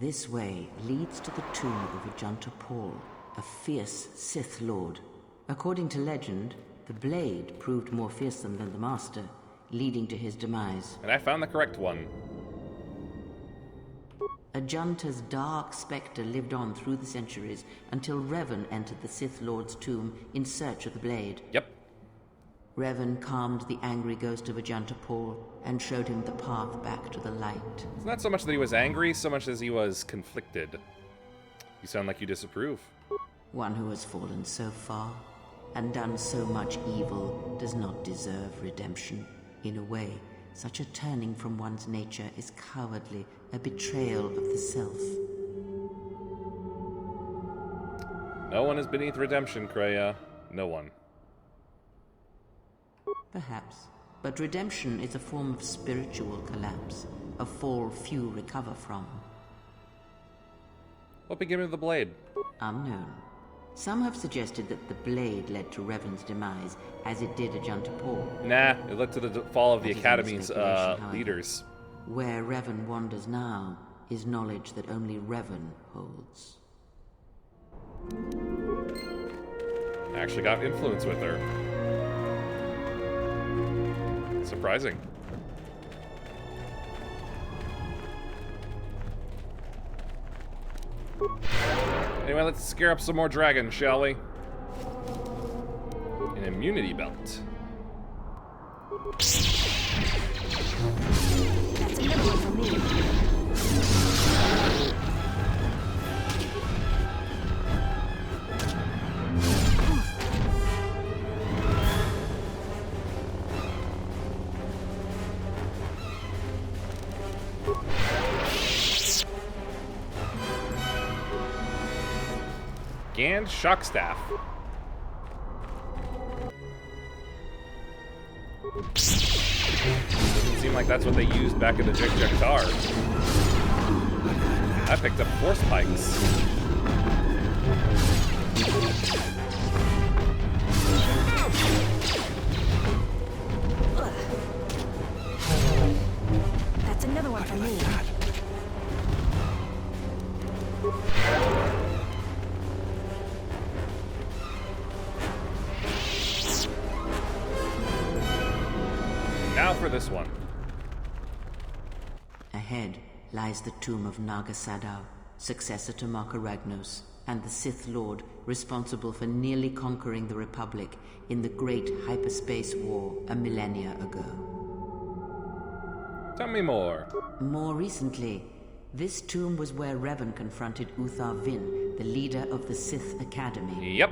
This way leads to the tomb of Ajanta Paul, a fierce Sith Lord. According to legend, the blade proved more fearsome than the Master, leading to his demise. And I found the correct one. Ajanta's dark spectre lived on through the centuries until Revan entered the Sith Lord's tomb in search of the blade. Yep. Revan calmed the angry ghost of Ajanta Paul and showed him the path back to the light. It's not so much that he was angry, so much as he was conflicted. You sound like you disapprove. One who has fallen so far and done so much evil does not deserve redemption. In a way, Such a turning from one's nature is cowardly, a betrayal of the self. No one is beneath redemption, Kreia. No one. Perhaps. But redemption is a form of spiritual collapse, a fall few recover from. What became of the blade? Unknown. Some have suggested that the blade led to Revan's demise, as it did Ajunta Paul. Nah, it led to the fall of the That is Academy's speculation, however. leaders. Where Revan wanders now is knowledge that only Revan holds. I actually got influence with her. Surprising. Anyway, let's scare up some more dragons, shall we? An immunity belt. That's another one for me. Gand shock staff. Doesn't seem like that's what they used back in the Jek-Jek-Tar. I picked up force pikes. That's another one for me. Now for this one. Ahead lies the tomb of Naga Sadow, successor to Marka Ragnos, and the Sith Lord responsible for nearly conquering the Republic in the Great Hyperspace War a millennia ago. Tell me more. More recently, this tomb was where Revan confronted Uthar Vin, the leader of the Sith Academy. Yep.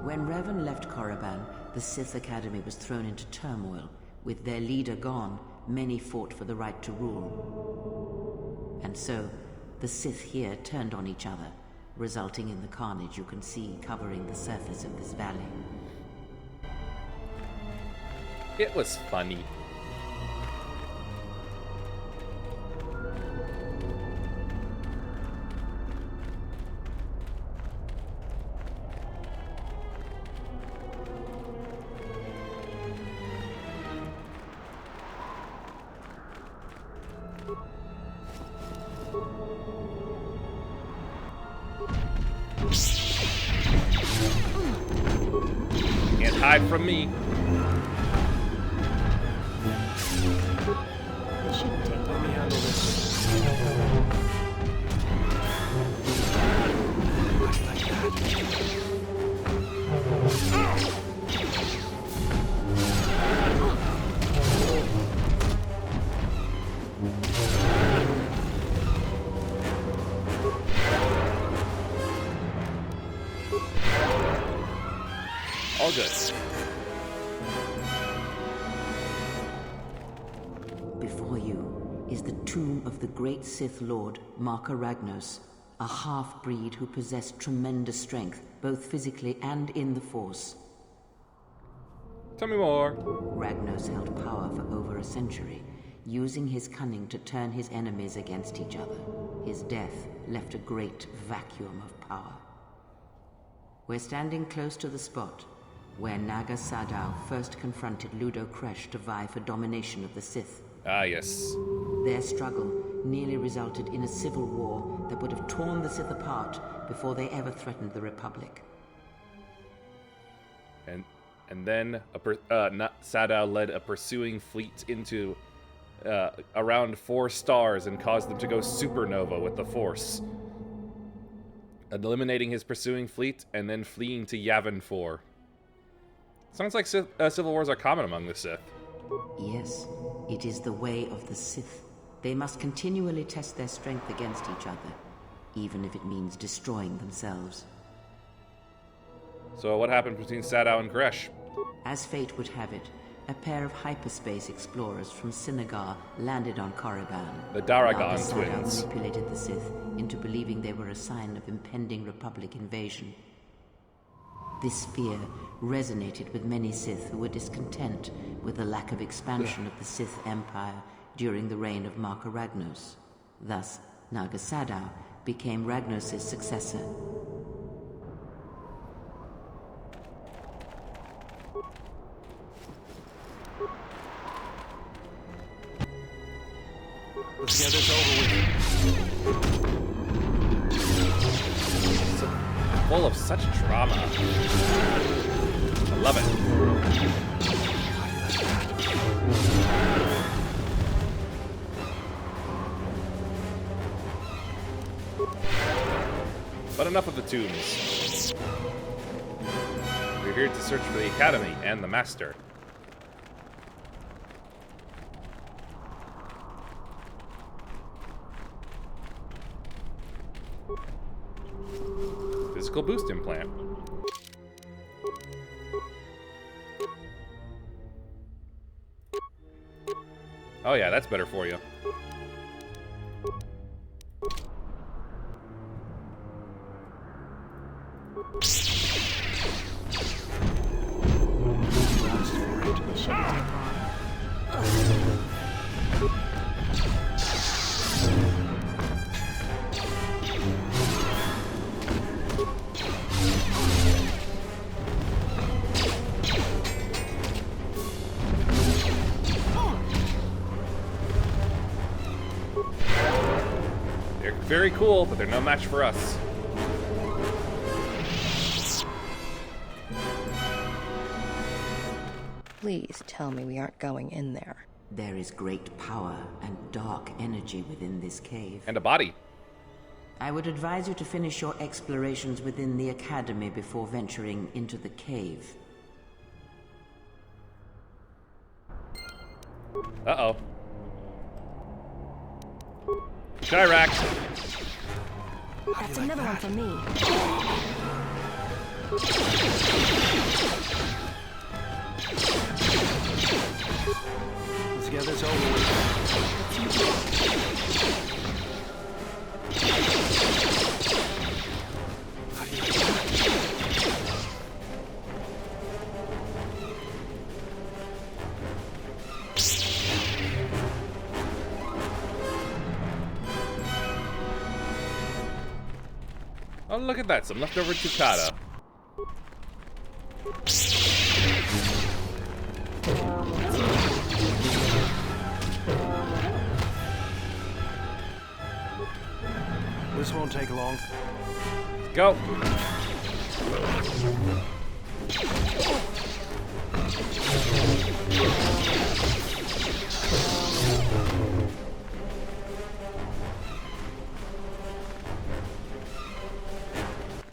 When Revan left Korriban, the Sith Academy was thrown into turmoil. With their leader gone, many fought for the right to rule. And so, the Sith here turned on each other, resulting in the carnage you can see covering the surface of this valley. It was funny. Can't hide from me. Let me handle this. All good. Before you is the tomb of the great Sith Lord, Marka Ragnos, a half-breed who possessed tremendous strength, both physically and in the Force. Tell me more. Ragnos held power for over a century, using his cunning to turn his enemies against each other. His death left a great vacuum of power. We're standing close to the spot where Naga Sadow first confronted Ludo Kresh to vie for domination of the Sith. Ah, yes. Their struggle nearly resulted in a civil war that would have torn the Sith apart before they ever threatened the Republic. And then Sadow led a pursuing fleet into around 4 stars and caused them to go supernova with the Force, eliminating his pursuing fleet and then fleeing to Yavin 4. Sounds like civil wars are common among the Sith. Yes, it is the way of the Sith. They must continually test their strength against each other, even if it means destroying themselves. So what happened between Sadow and Kresh? As fate would have it, a pair of hyperspace explorers from Sinagar landed on Korriban. The Daragon Naga twins. manipulated the Sith into believing they were a sign of impending Republic invasion. This fear resonated with many Sith who were discontent with the lack of expansion of the Sith Empire during the reign of Marka Ragnos. Thus, Naga Sadow became Ragnos' successor. Let's get this over with. Full of such drama. I love it. But enough of the tombs. We're here to search for the Academy and the Master. Physical boost implant. Oh yeah, that's better for you. Very cool, but they're no match for us. Please tell me we aren't going in there. There is great power and dark energy within this cave. And a body. I would advise you to finish your explorations within the Academy before venturing into the cave. Uh-oh. Chirac. That's another one for me. Let's get this over with. Oh, look at that, some leftover Tukata. This won't take long. Let's go.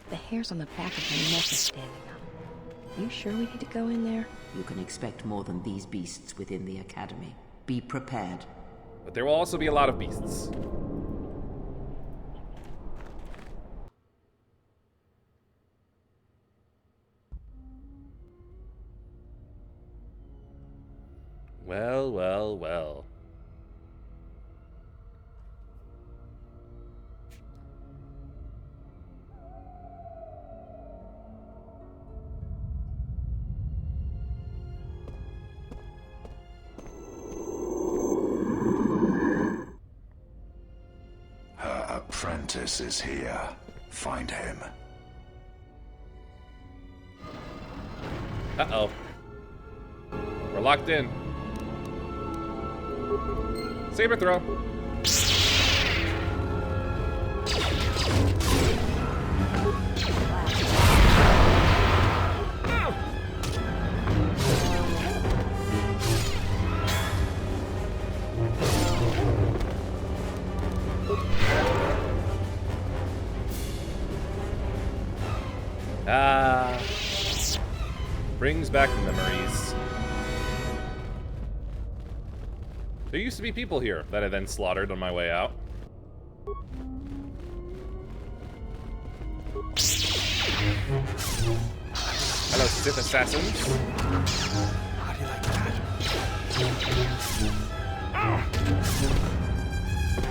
The hairs on the back of my neck are standing up. You sure we need to go in there? You can expect more than these beasts within the Academy. Be prepared. But there will also be a lot of beasts. Well, well, well. Her apprentice is here. Find him. Uh-oh. We're locked in. Saber throw. Ah. Brings back memories. There used to be people here that I then slaughtered on my way out. Hello, Sith assassins. How do you like that?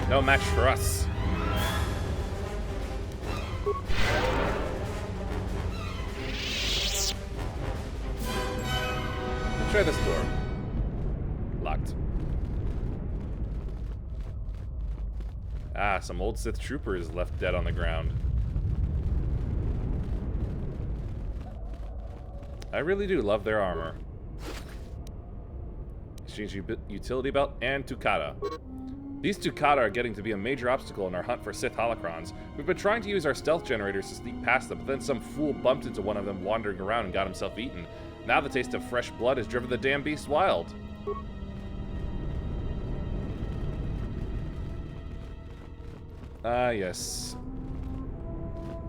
No match for us. Let's try this door. Locked. Ah, some old Sith troopers left dead on the ground. I really do love their armor. Exchange utility belt and Tukata. These Tukata are getting to be a major obstacle in our hunt for Sith holocrons. We've been trying to use our stealth generators to sneak past them, but then some fool bumped into one of them wandering around and got himself eaten. Now the taste of fresh blood has driven the damn beast wild. Ah, yes.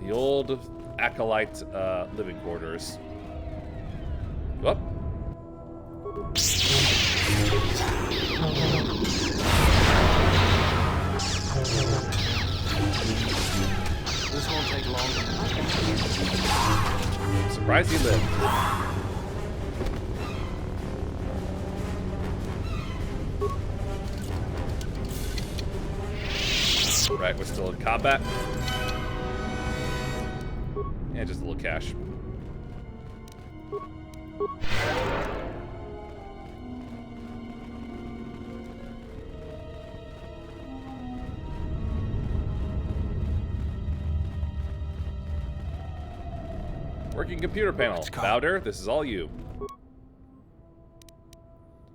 The old Acolyte living quarters. Whoop. This won't take long. Surprised he lived. Right, we're still in combat. And just a little cash. Working computer panel. Bowder, this is all you.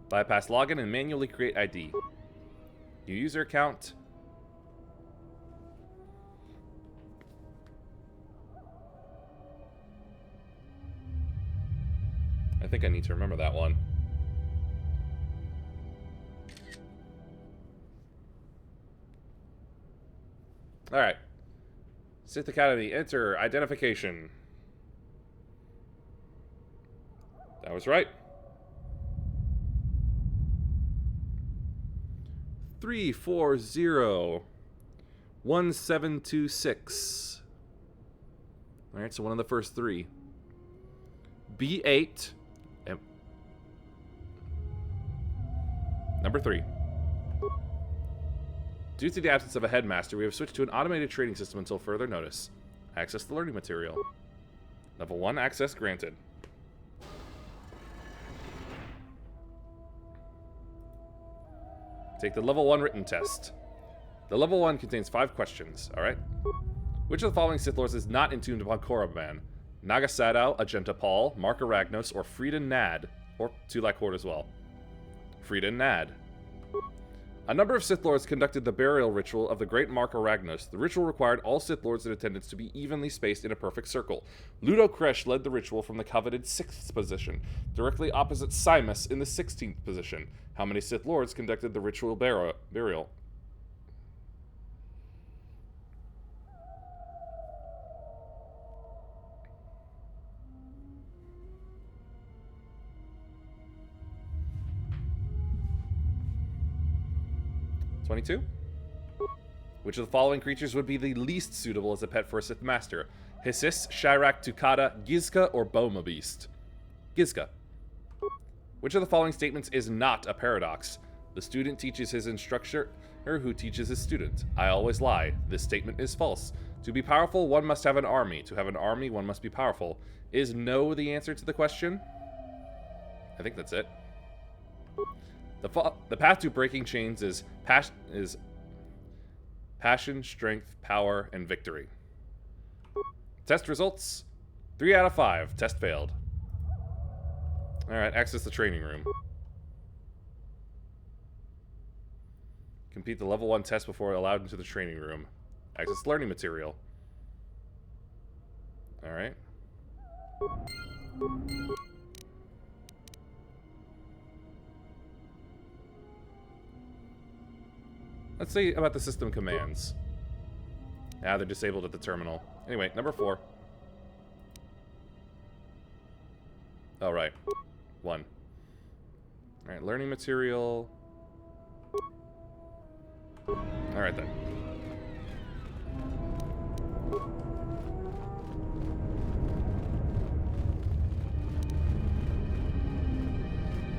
Bypass login and manually create ID. New user account. I think I need to remember that one. Alright. Sith Academy, enter identification. That was right. 340-1726. Alright, so one of the first three. B8. Number 3. Due to the absence of a headmaster, we have switched to an automated trading system until further notice. Access the learning material. Level 1 access granted. Take the level 1 written test. The level 1 contains 5 questions, alright? Which of the following Sith Lords is not entombed upon Korriban? Naga Sadow, Agenta Paul, Mark Aragnos, or Friedan Nad? Or Tulak Horde as well. Friedan Nad. A number of Sith Lords conducted the burial ritual of the great Mark Aragnos. The ritual required all Sith Lords in attendance to be evenly spaced in a perfect circle. Ludo Kresh led the ritual from the coveted 6th position, directly opposite Simus in the 16th position. How many Sith Lords conducted the ritual burial? Which of the following creatures would be the least suitable as a pet for a Sith Master? Hisis, Shirak, Tukata, Gizka, or Boma Beast? Gizka. Which of the following statements is not a paradox? The student teaches his instructor, who teaches his student. I always lie. This statement is false. To be powerful, one must have an army. To have an army, one must be powerful. Is no the answer to the question? I think that's it. The path to breaking chains is passion, strength, power, and victory. Test results. 3 out of 5. Test failed. Alright, access the training room. Complete the level 1 test before allowed into the training room. Access learning material. Alright. Let's see about the system commands. Ah, they're disabled at the terminal. Anyway, number 4. Oh, right. 1. Alright, learning material. Alright then.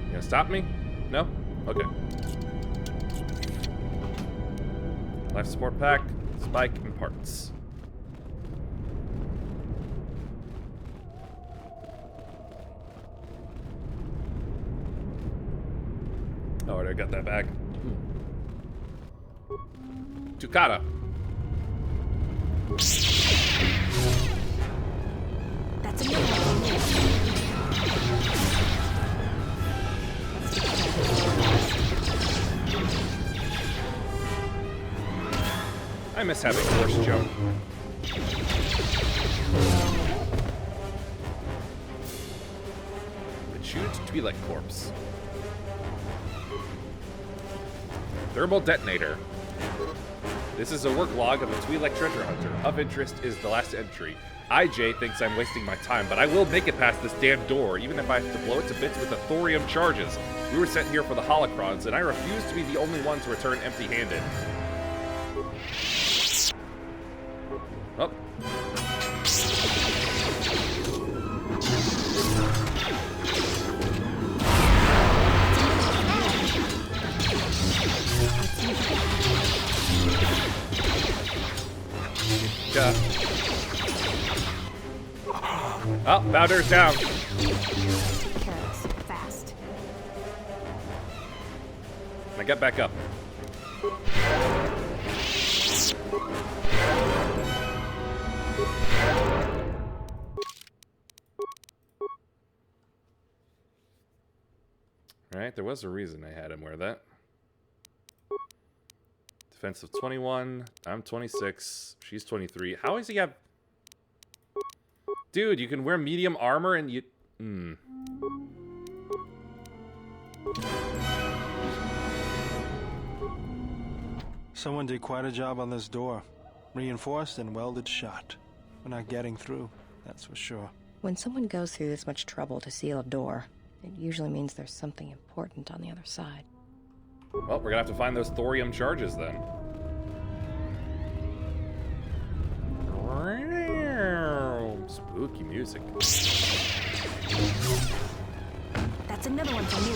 You gonna stop me? No? Okay. Life support pack, spike, and parts. Oh, I already got that back. Tucata. That's another I miss having horse jump. The chewed Twi'lek corpse. Thermal detonator. This is a work log of a Twi'lek treasure hunter. Of interest is the last entry. IJ thinks I'm wasting my time, but I will make it past this damn door, even if I have to blow it to bits with the thorium charges. We were sent here for the holocrons, and I refuse to be the only one to return empty-handed. Oh. Yeah. Oh, Bowder's down. carrots fast. I get back up. Alright, there was a reason I had him wear that. Defensive 21. I'm 26. She's 23. How does he have... Dude, you can wear medium armor and you... Someone did quite a job on this door. Reinforced and welded shut. We're not getting through, that's for sure. When someone goes through this much trouble to seal a door, it usually means there's something important on the other side. Well, we're gonna have to find those thorium charges then. Spooky music. That's another one from you.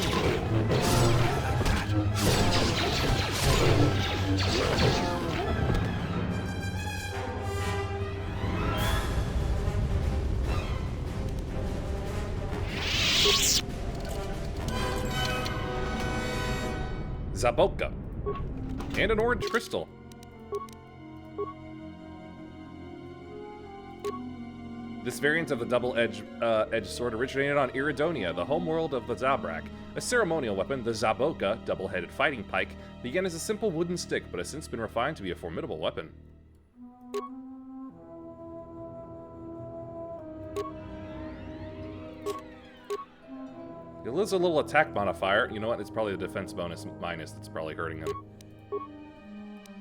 Zaboka. And an orange crystal. This variant of the double-edged sword originated on Iridonia, the homeworld of the Zabrak. A ceremonial weapon, the Zaboka, double-headed fighting pike, began as a simple wooden stick, but has since been refined to be a formidable weapon. It loses a little attack modifier. You know what? It's probably the defense bonus minus that's probably hurting him.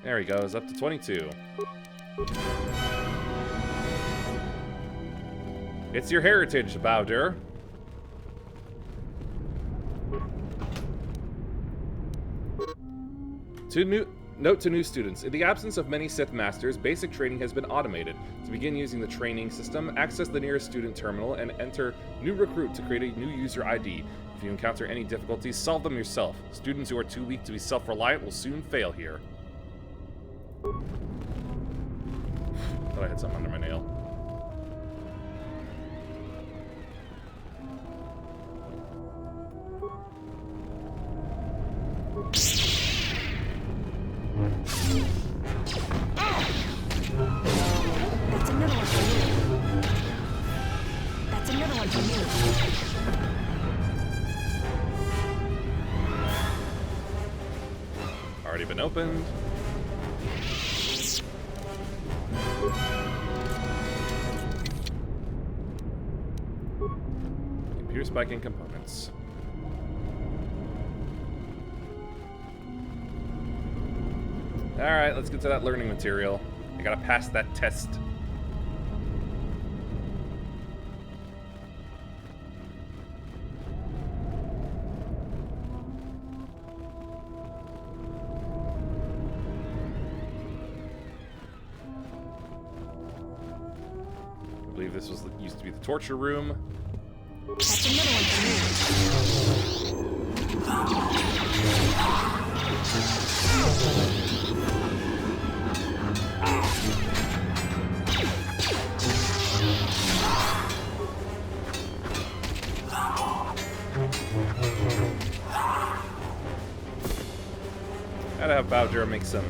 There he goes, up to 22. It's your heritage, Bowder. Note to new students. In the absence of many Sith Masters, basic training has been automated. To begin using the training system, access the nearest student terminal and enter New Recruit to create a new user ID. If you encounter any difficulties, solve them yourself. Students who are too weak to be self-reliant will soon fail here. Thought I had something under my nail. That's another one from you. That's another one from you. Already been opened. Computer spiking components. Alright, let's get to that learning material. I gotta pass that test. I believe this was used to be the torture room. That's another one from you. Gotta have Bowser make some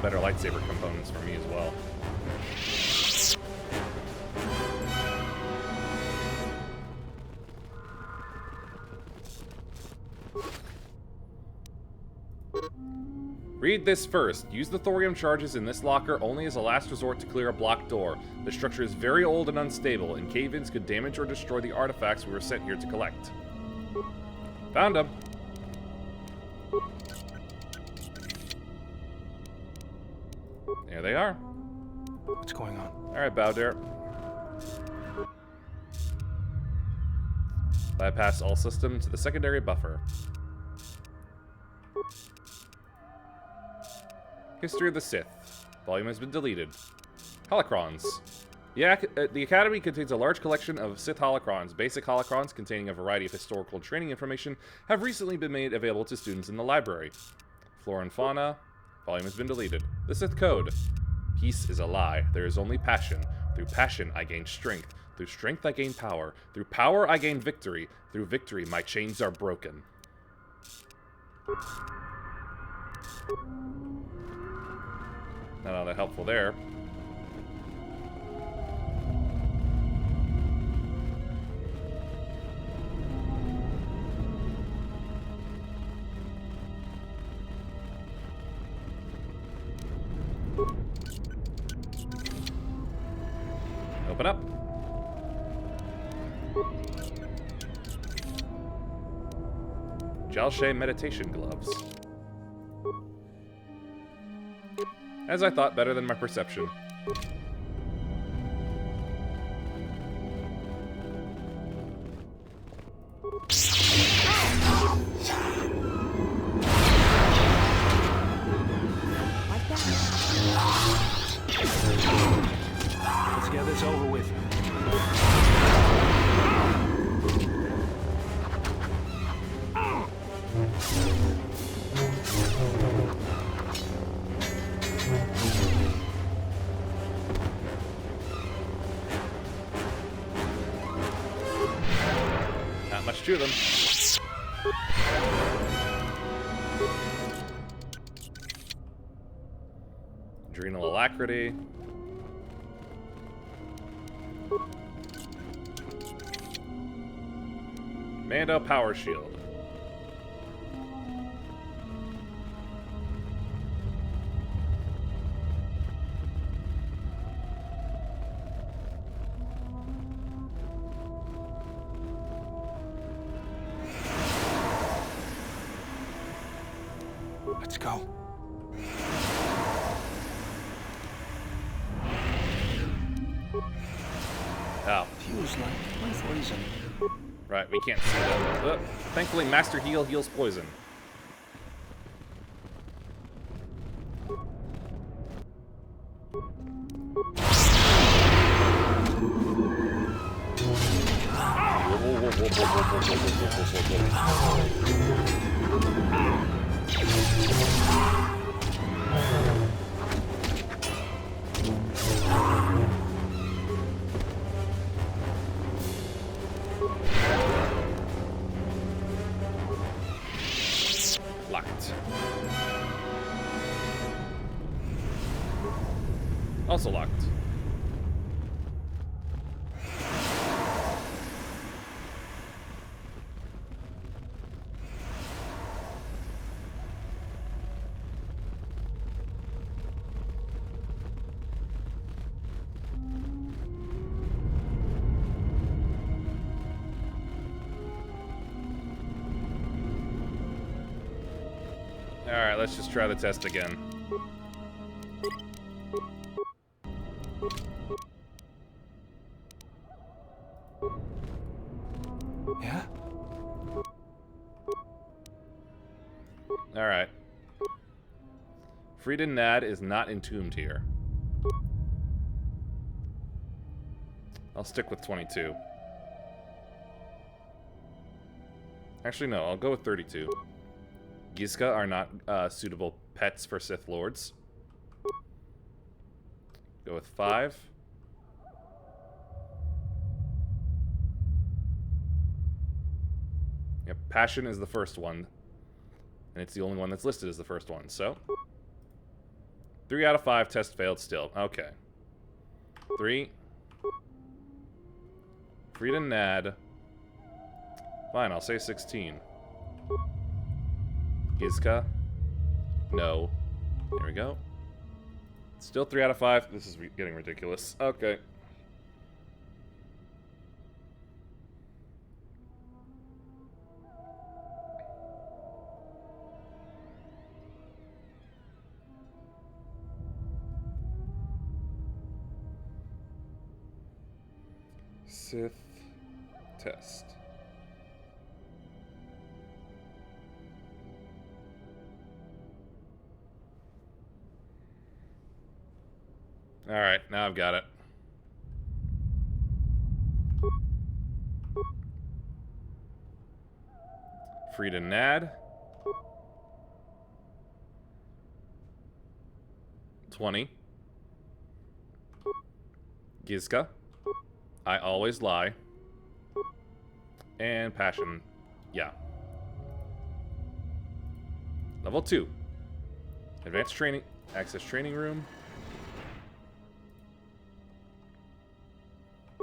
better lightsaber components for me as well. Read this first. Use the thorium charges in this locker only as a last resort to clear a blocked door. The structure is very old and unstable, and cave-ins could damage or destroy the artifacts we were sent here to collect. Found them. There they are. What's going on? Alright, Bowder. Bypass all systems to the secondary buffer. History of the Sith. Volume has been deleted. Holocrons. The Academy contains a large collection of Sith holocrons. Basic holocrons containing a variety of historical and training information have recently been made available to students in the library. Flora and Fauna. Volume has been deleted. The Sith Code. Peace is a lie. There is only passion. Through passion, I gain strength. Through strength, I gain power. Through power, I gain victory. Through victory, my chains are broken. Not all that helpful there. Open up. Jalshay meditation gloves. As I thought, better than my perception. Let's get this over with. Not much to them. Adrenal alacrity. Mando power shield. Let's go. Oh. Feels like poison. Right, we can't see them. Thankfully, Master Heal heals poison. Locked. Also locked. Alright, let's just try the test again. Yeah? Alright. Frieden Nad is not entombed here. I'll stick with 22. Actually, no, I'll go with 32. Gizka are not suitable pets for Sith Lords. Go with 5. Yep, passion is the first one. And it's the only one that's listed as the first one, so... 3 out of 5, test failed still. Okay. 3. Frida Nad. Fine, I'll say 16. Gizka. No. There we go. Still 3 out of 5. This is getting ridiculous. Okay. Sith test. Alright, now I've got it. Frida Nad. 20. Gizka. I always lie. And passion. Yeah. Level 2. Advanced training. Access training room.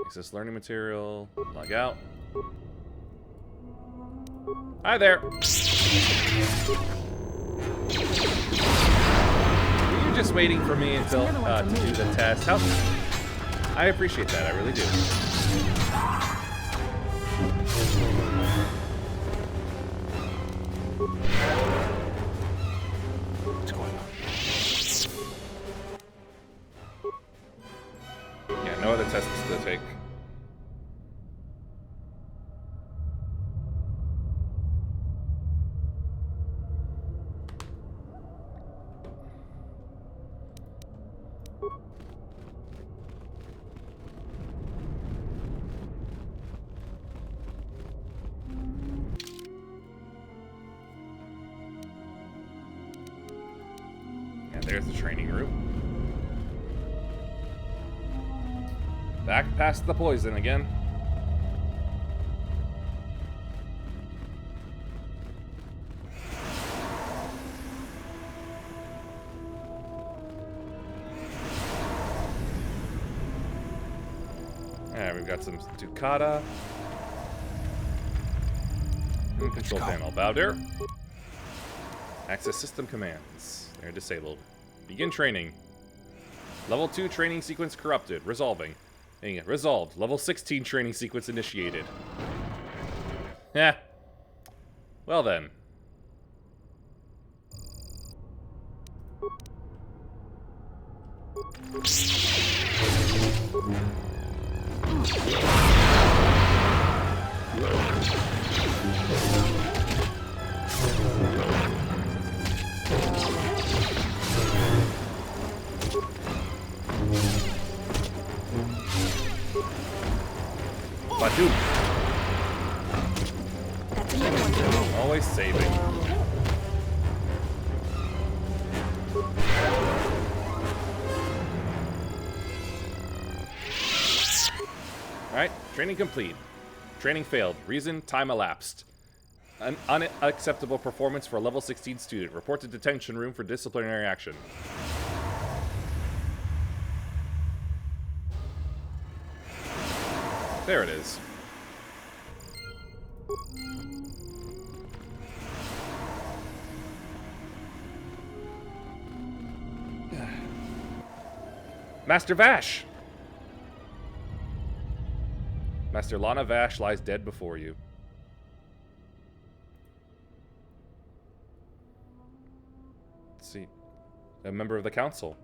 Access learning material. Log out. Hi there. Were you just waiting for me until to do the test? How? I appreciate that. I really do. What's going on? Yeah, no other tests to take. There's the training room. Back past the poison again. Alright, we've got some Ducata. And control panel. Bowder. Access system commands. They're disabled. Begin training. Level 2 training sequence corrupted. Resolving. Dang it. Resolved. Level 16 training sequence initiated. Yeah. Well then. Badoo. That's another one. Always saving. Alright, training complete. Training failed. Reason, time elapsed. An unacceptable performance for a level 16 student. Report to detention room for disciplinary action. There it is. Master Vash! Master Lana Vash lies dead before you. Let's see. A member of the council.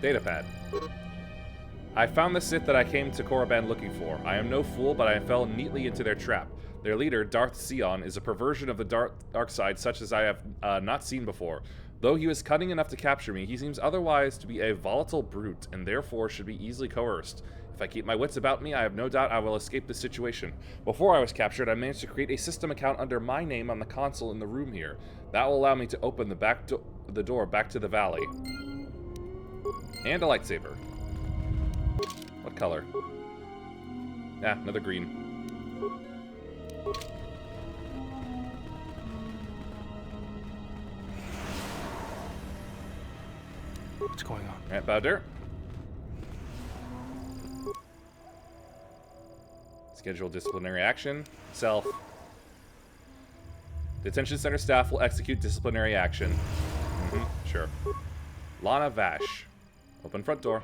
Datapad. I found the Sith that I came to Korriban looking for. I am no fool, but I fell neatly into their trap. Their leader, Darth Sion, is a perversion of the dark side such as I have not seen before. Though he was cunning enough to capture me, he seems otherwise to be a volatile brute, and therefore should be easily coerced. If I keep my wits about me, I have no doubt I will escape this situation. Before I was captured, I managed to create a system account under my name on the console in the room here. That will allow me to open the door back to the valley. And a lightsaber. What color? Ah, another green. What's going on? Alright, Bowder. Schedule disciplinary action. Self. Detention center staff will execute disciplinary action. Sure. Lana Vash. Open front door.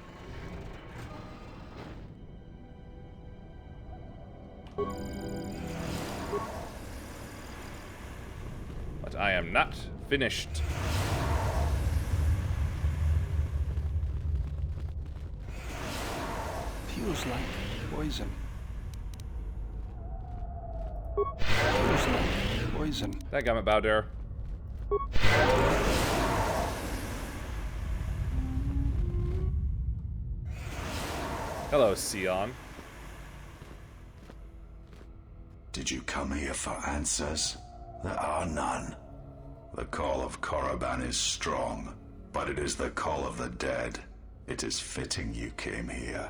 But I am not finished. Feels like poison. Feels like poison. That got me, Bowder. Hello, Sion. Did you come here for answers? There are none. The call of Korriban is strong, but it is the call of the dead. It is fitting you came here.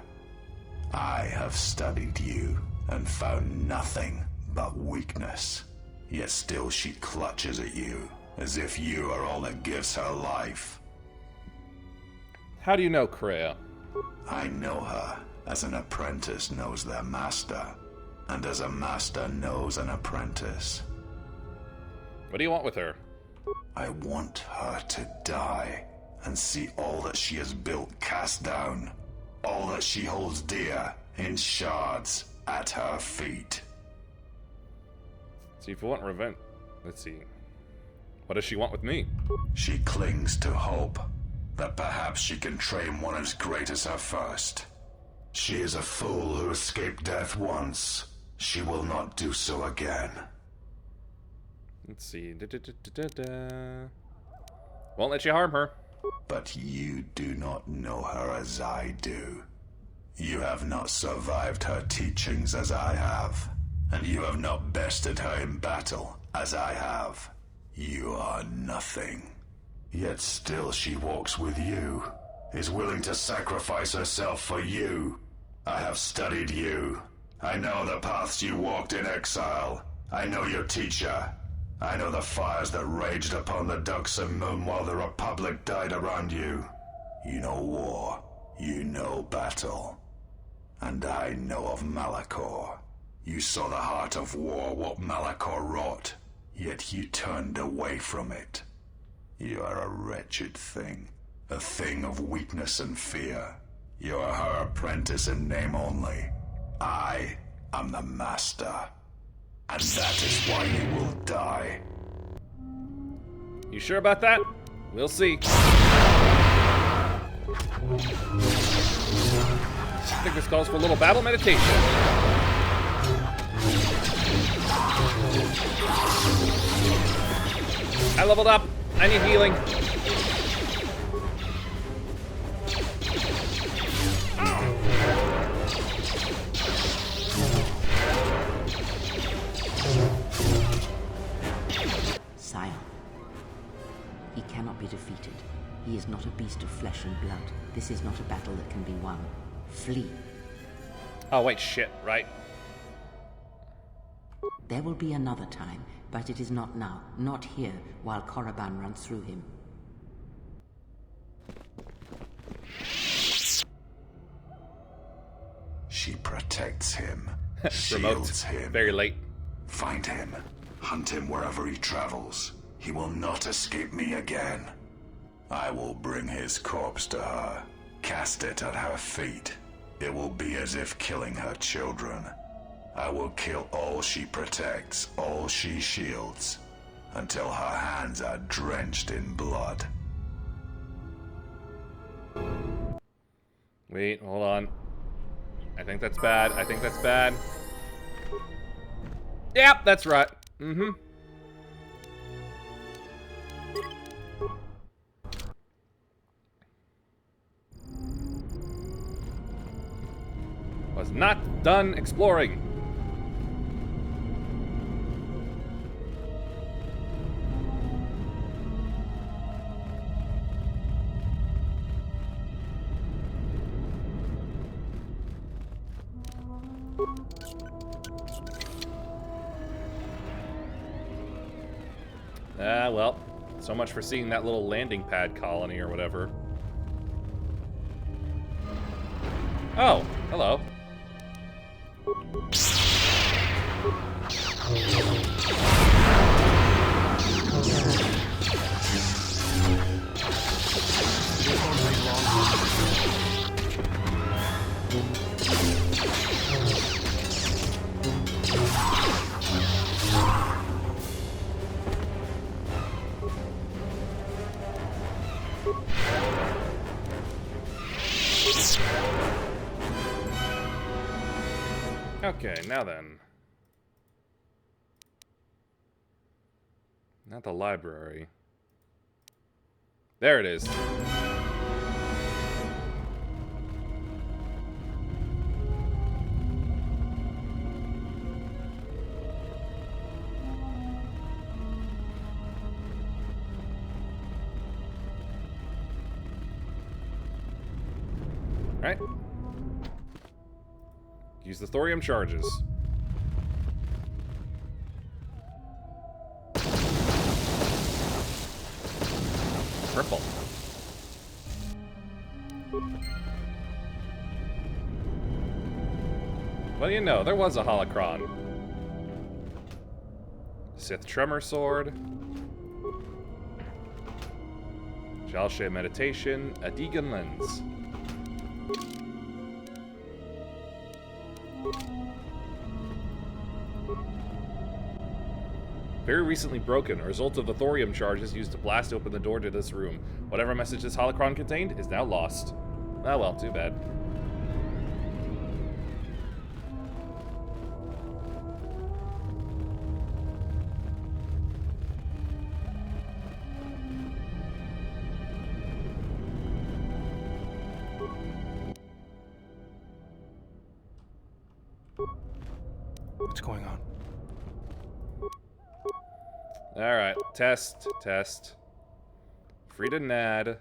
I have studied you and found nothing but weakness. Yet still she clutches at you, as if you are all that gives her life. How do you know Kreia? I know her as an apprentice knows their master, and as a master knows an apprentice. What do you want with her? I want her to die, and see all that she has built cast down. All that she holds dear in shards at her feet. See, if you want revenge... Let's see. What does she want with me? She clings to hope that perhaps she can train one as great as her first. She is a fool who escaped death once. She will not do so again. Let's see. Won't let you harm her. But you do not know her as I do. You have not survived her teachings as I have, and you have not bested her in battle as I have. You are nothing. Yet still she walks with you, is willing to sacrifice herself for you. I have studied you. I know the paths you walked in exile. I know your teacher. I know the fires that raged upon the Duxon Moon while the Republic died around you. You know war. You know battle. And I know of Malachor. You saw the heart of war, what Malachor wrought, yet you turned away from it. You are a wretched thing, a thing of weakness and fear. You are her apprentice in name only. I am the master. And that is why you will die. You sure about that? We'll see. I think this calls for a little battle meditation. I leveled up. I need healing. Sire, he cannot be defeated. He is not a beast of flesh and blood. This is not a battle that can be won. Flee. Oh, wait, shit, right. There will be another time, but it is not now. Not here, while Korriban runs through him. She protects him, Remote. shields him. Very late. Find him. Hunt him wherever he travels. He will not escape me again. I will bring his corpse to her, cast it at her feet. It will be as if killing her children. I will kill all she protects, all she shields, until her hands are drenched in blood. Wait, hold on. I think that's bad. I think that's bad. Yep, that's right. Mm-hmm. Was not done exploring. Well, so much for seeing that little landing pad colony or whatever. Oh, hello. Okay, now then. Not the library. There it is. Right. Use the thorium charges. Purple. What do you know? There was a holocron. Sith Tremor Sword. Jalshe Meditation. A Deegan Lens. Very recently broken, a result of the thorium charges used to blast open the door to this room. Whatever message this holocron contained is now lost. Ah well, too bad. What's going on? Alright, test. Frida Nad,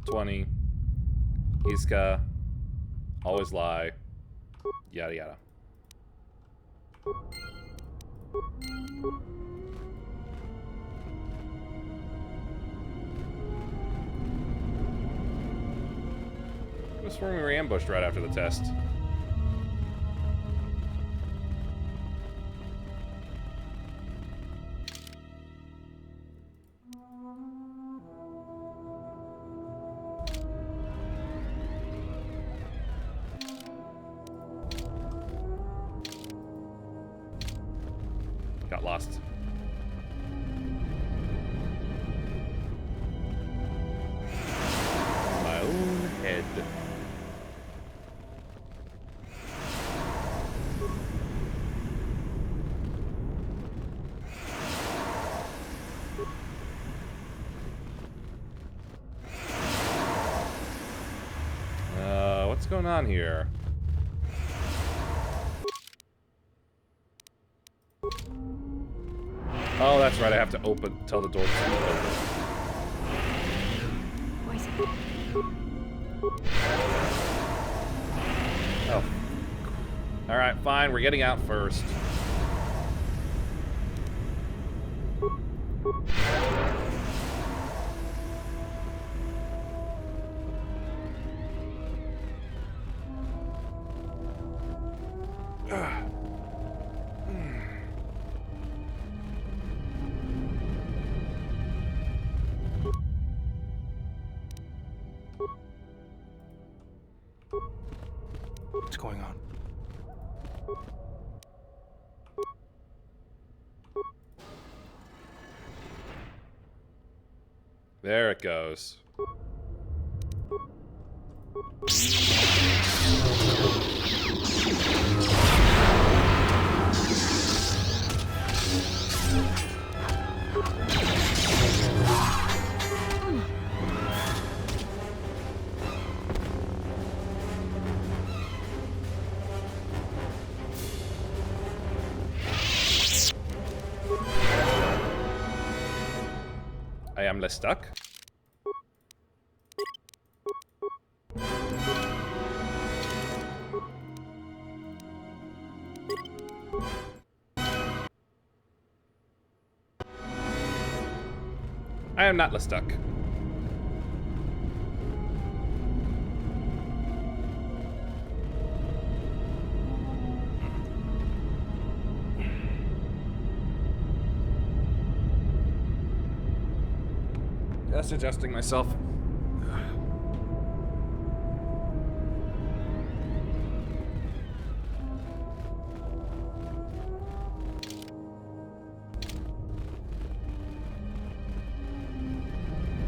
20. Iska, always lie, yada yada. I swear we were ambushed right after the test. Got lost. My own head. What's going on here? Oh, that's right. I have to tell the door to open. Oh. Alright, fine. We're getting out first. What's going on? There it goes. I am less stuck. I am not Lestuck. Just adjusting myself.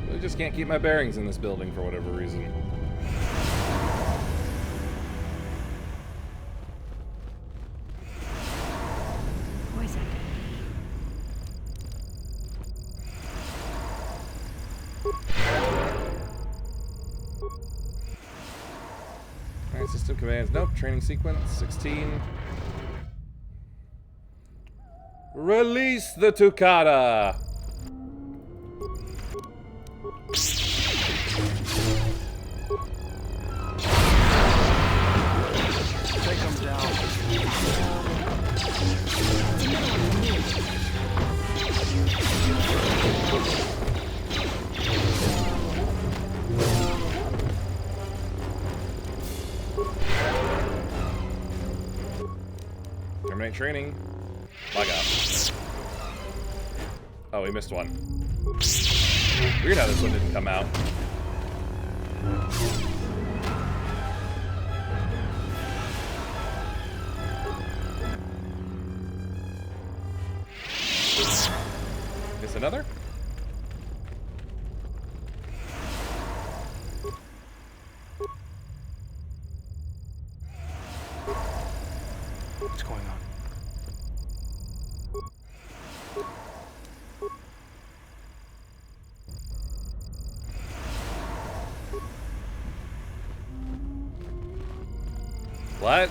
I just can't keep my bearings in this building for whatever reason. Poison. Alright, system commands. Nope. Training sequence 16. Release the Tukata! Take them down. Terminate training. Log out. Oh, we missed one. Weird how this one didn't come out. Is another? What's going on? What?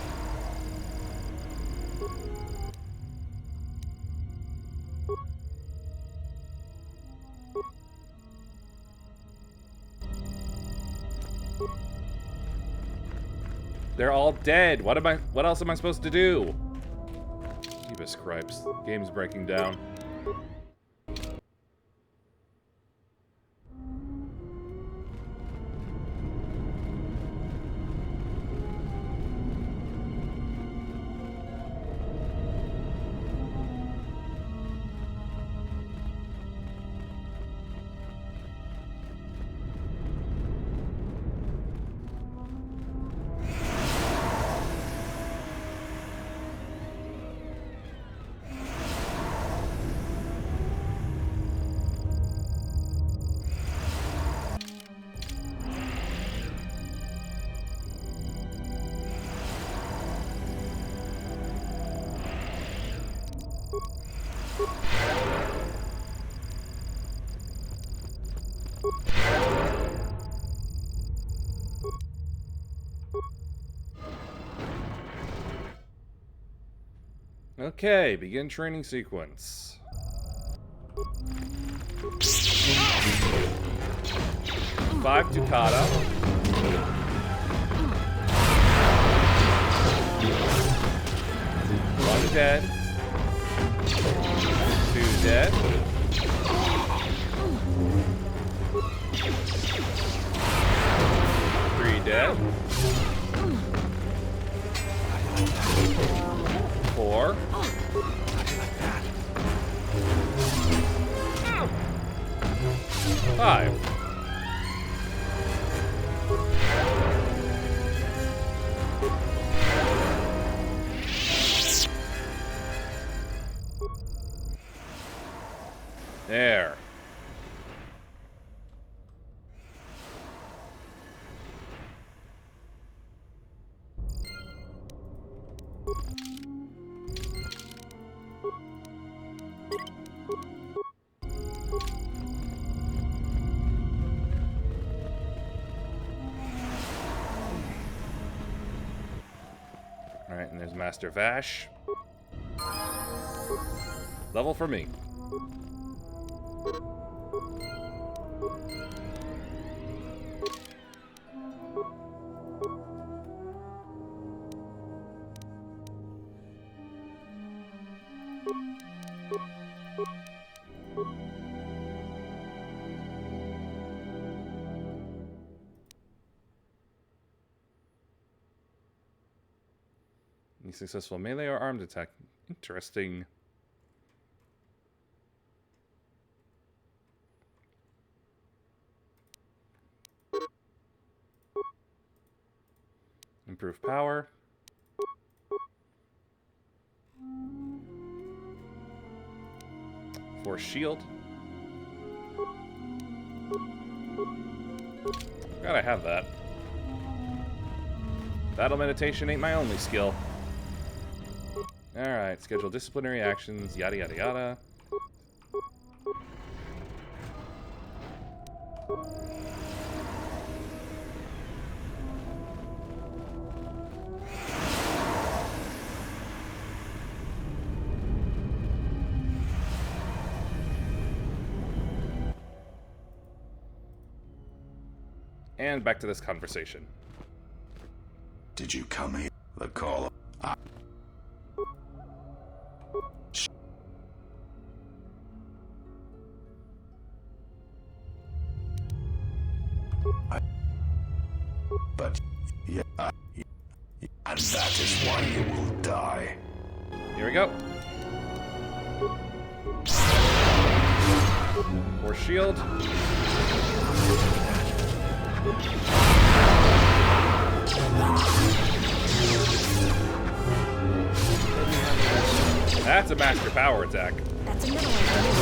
They're all dead. What else am I supposed to do? Jeebus cripes. Game's breaking down. Okay, begin training sequence. Five Tukata. One dead. Two dead. Three dead. Four. Five. There. Alright, and there's Master Vash. Level for me. successful melee or armed attack. Interesting. Improve power. Force shield. Gotta have that. Battle meditation ain't my only skill. Alright, schedule disciplinary actions, yada yada yada. And back to this conversation. Did you come here? The call. But yeah, and that is why you will die. Here we go. Force shield. That's a master power attack. That's a middle one.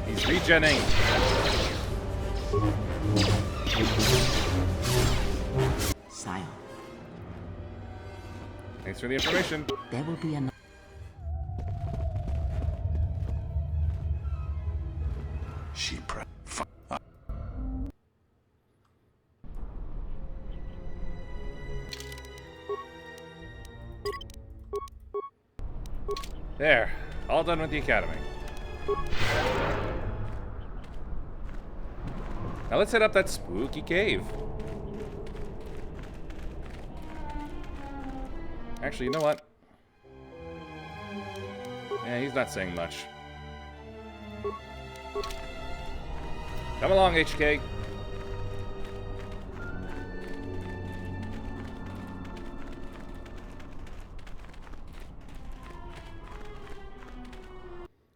He's regenning. Sire. Thanks for the information. There will be another. She There. All done with the academy. Now let's head up that spooky cave. Actually, you know what? Yeah, he's not saying much. Come along, HK.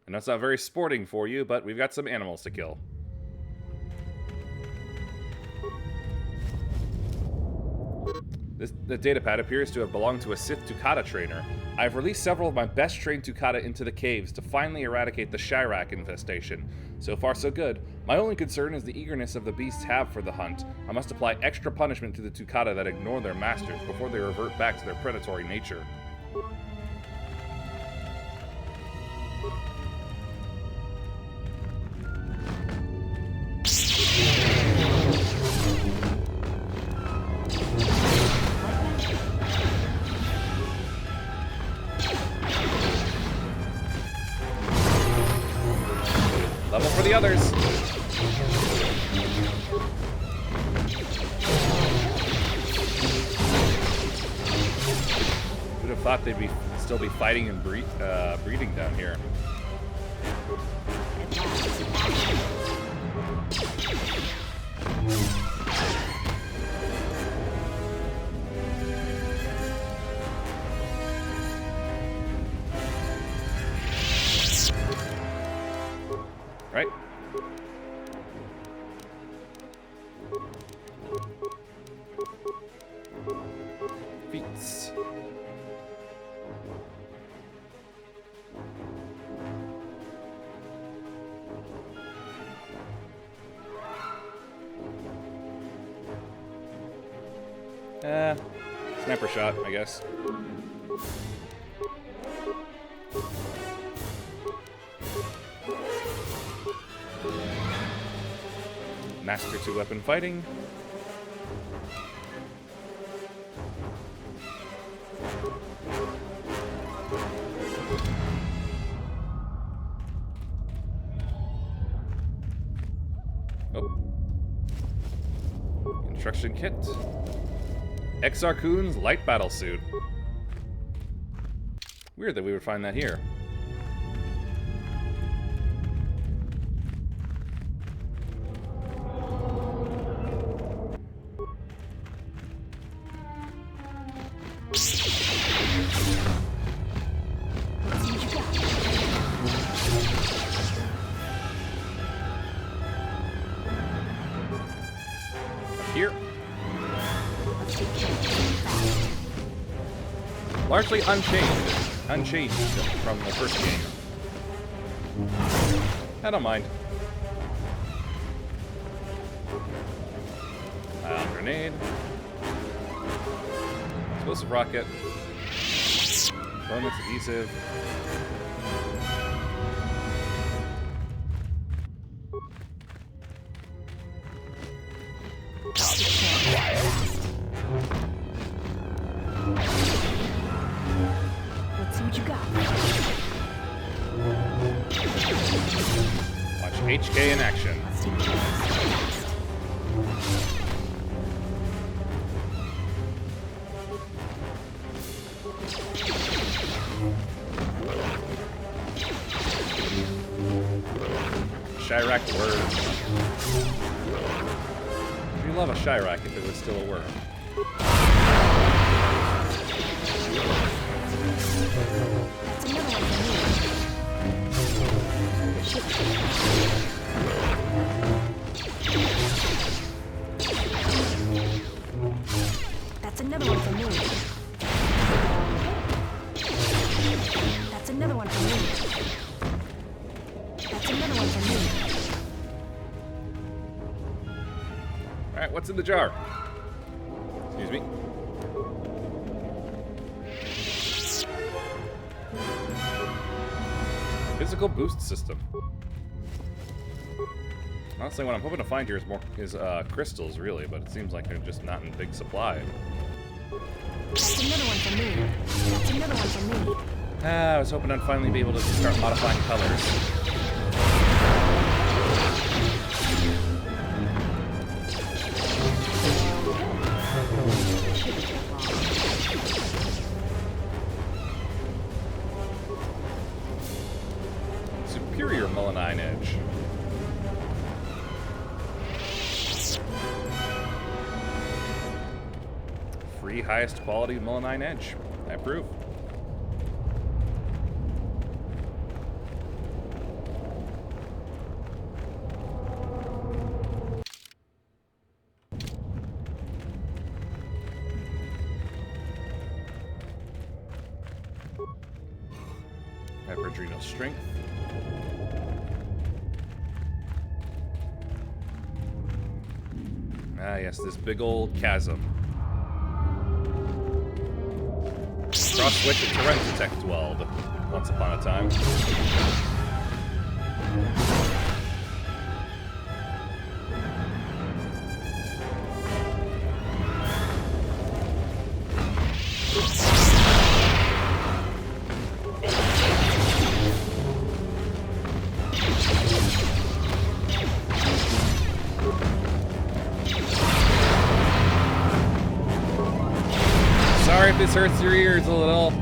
I know it's not very sporting for you, but we've got some animals to kill. The datapad appears to have belonged to a Sith Tukata trainer. I've released several of my best trained Tukata into the caves to finally eradicate the Chirac infestation. So far so good. My only concern is the eagerness of the beasts have for the hunt. I must apply extra punishment to the Tukata that ignore their masters before they revert back to their predatory nature. Level for the others. Would have thought they'd still be fighting and breeding down here. Right? Feats. Sniper shot, I guess. Master 2-weapon fighting. Oh. Instruction kit. Exar Kun's light battle suit. Weird that we would find that here. here. Largely unchanged from the first game. I don't mind. Grenade. Explosive rocket. Bonus adhesive. Let's see what you got. Watch HK in action. Chirac word. We love a Chirac if it was still a word. That's another one for me. That's another one for me. That's another one for me. Alright, what's in the jar? Excuse me. Physical boost system. Honestly, what I'm hoping to find here is crystals, really, but it seems like they're just not in big supply. That's another one for me. That's another one for me. I was hoping I'd finally be able to start modifying colors. Superior melanine edge. Free highest quality melanine edge. I approve. Hyperadrenal strength. Ah, yes, this big old chasm. Cross switch at Torrent Detect Weld. Once upon a time. Sorry if this hurts your ears a little.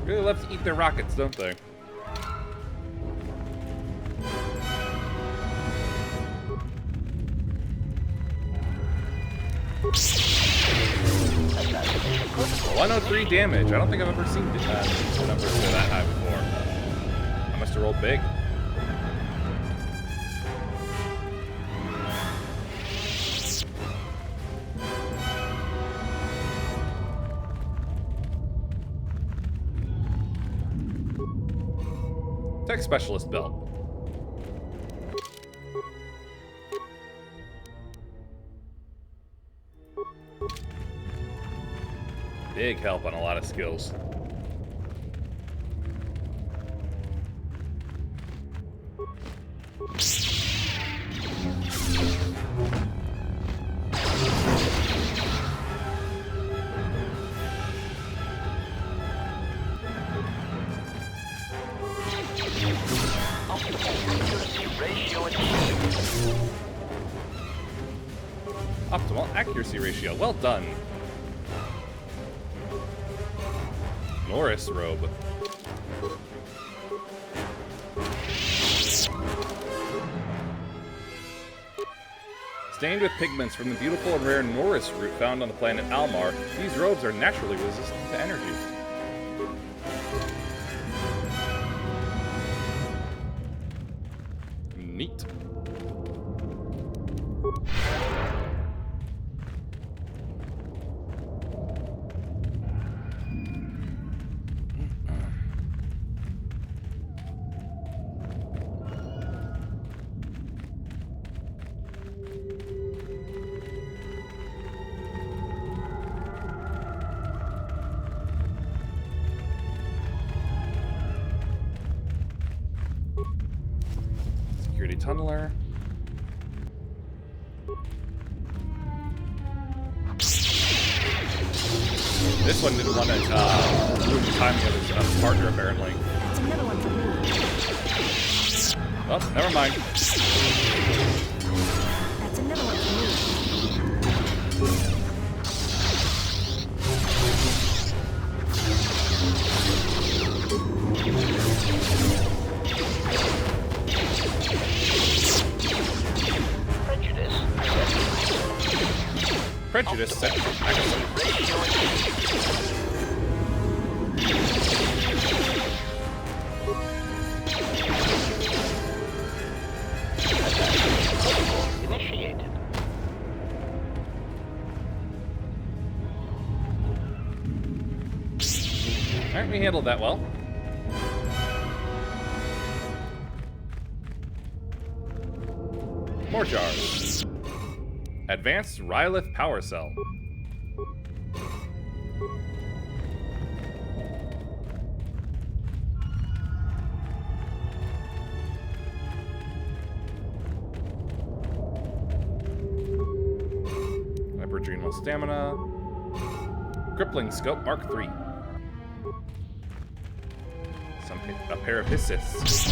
Really love to eat their rockets, don't they? Oh, 103 damage. I don't think I've ever seen numbers go that high before. I must have rolled big. Tech Specialist belt. Big help on a lot of skills. Optimal accuracy ratio. Well done. Norris robe. Stained with pigments from the beautiful and rare Norris root found on the planet Almar, these robes are naturally resistant to energy. Neat. Security tunneler. This one didn't want to move the timing of his partner, apparently. That's another one for me. Oh, never mind. That's another one for me. Prejudice set. Initiated. Alright, we handled that well. More jars. Advanced Rylith Power Cell. Hyperadrenal Stamina. Crippling Scope Mark III. A pair of Hissists.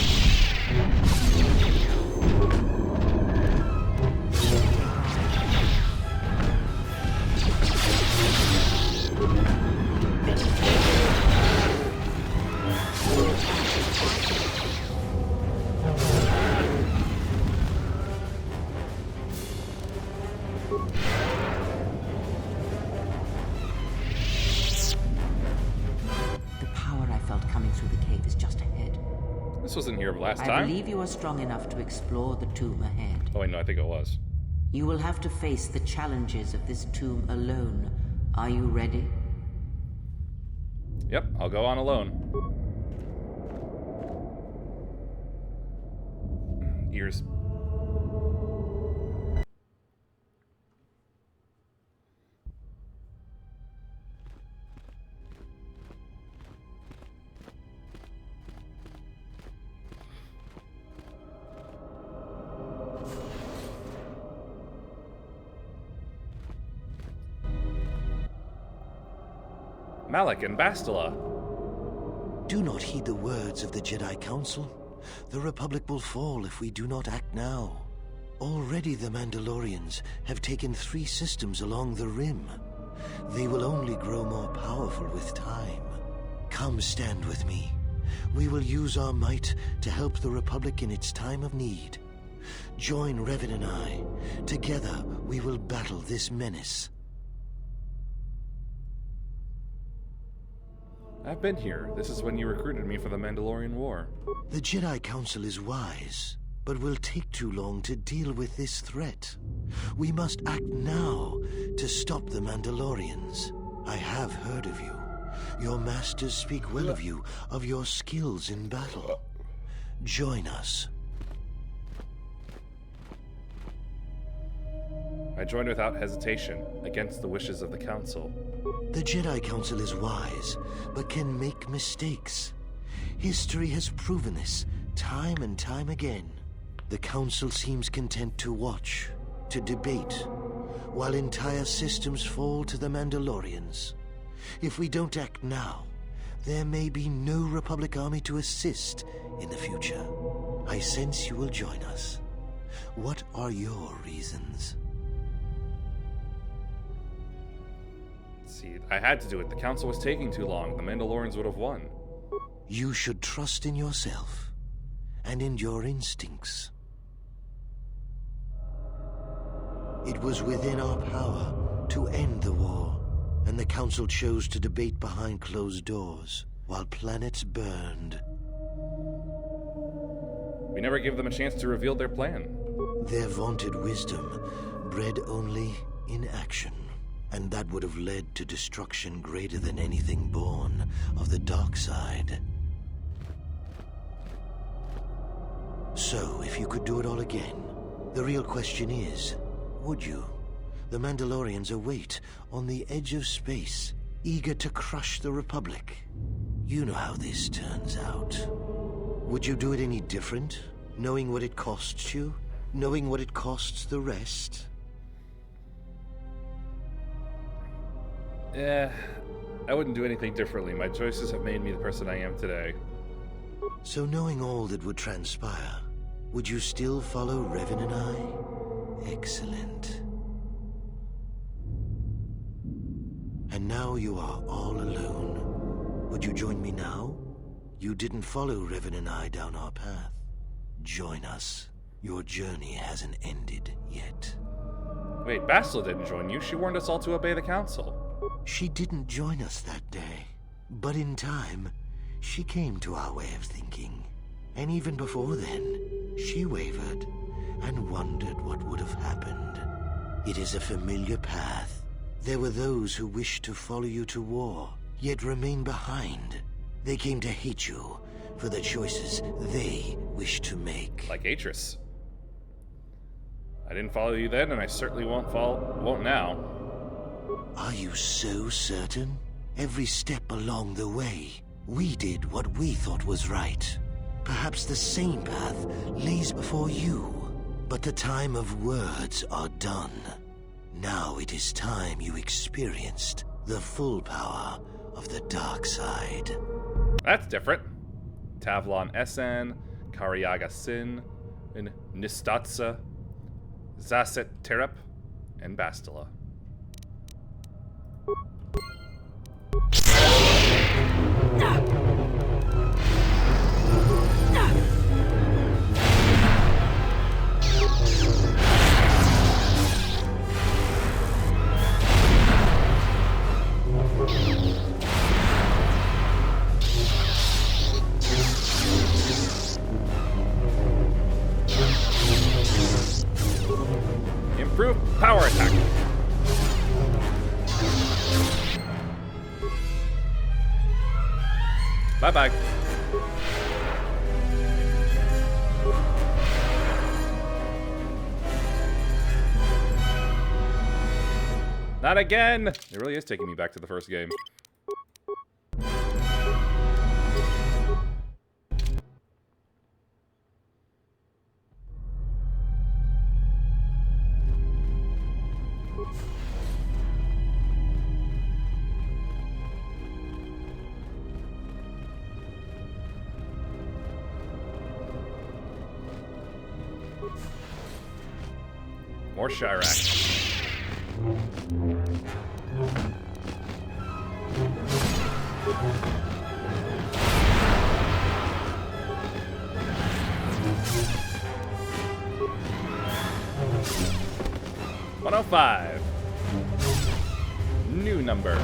This wasn't here last time. I believe you are strong enough to explore the tomb ahead. Oh wait, no, I think it was. You will have to face the challenges of this tomb alone. Are you ready? Yep, I'll go on alone. Ears. Malik and Bastila. Do not heed the words of the Jedi Council. The Republic will fall if we do not act now. Already the Mandalorians have taken 3 systems along the Rim. They will only grow more powerful with time. Come stand with me. We will use our might to help the Republic in its time of need. Join Revan and I. Together we will battle this menace. I've been here. This is when you recruited me for the Mandalorian War. The Jedi Council is wise, but will take too long to deal with this threat. We must act now to stop the Mandalorians. I have heard of you. Your masters speak well of you, of your skills in battle. Join us. I joined without hesitation, against the wishes of the Council. The Jedi Council is wise, but can make mistakes. History has proven this, time and time again. The Council seems content to watch, to debate, while entire systems fall to the Mandalorians. If we don't act now, there may be no Republic army to assist in the future. I sense you will join us. What are your reasons? See, I had to do it. The council was taking too long. The Mandalorians would have won. You should trust in yourself and in your instincts. It was within our power to end the war, and the council chose to debate behind closed doors while planets burned. We never gave them a chance to reveal their plan. Their vaunted wisdom bred only in action, and that would have led to destruction greater than anything born of the dark side. So, if you could do it all again, the real question is, would you? The Mandalorians await on the edge of space, eager to crush the Republic. You know how this turns out. Would you do it any different, knowing what it costs you? Knowing what it costs the rest? Yeah, I wouldn't do anything differently. My choices have made me the person I am today. So knowing all that would transpire, would you still follow Revan and I? Excellent. And now you are all alone. Would you join me now? You didn't follow Revan and I down our path. Join us. Your journey hasn't ended yet. Wait, Bastila didn't join you. She warned us all to obey the council. She didn't join us that day. But in time, she came to our way of thinking. And even before then, she wavered and wondered what would have happened. It is a familiar path. There were those who wished to follow you to war, yet remain behind. They came to hate you for the choices they wished to make. Like Atris. I didn't follow you then, and I certainly won't now. Are you so certain? Every step along the way, we did what we thought was right. Perhaps the same path lays before you, but the time of words are done. Now it is time you experienced the full power of the dark side. That's different. Tavlon Essen, Kariaga Sin, and Nistatsa, Zaset Terep, and Bastila. Improved power attack. Bye-bye. Not again! It really is taking me back to the first game. More Chirac. $105. New number.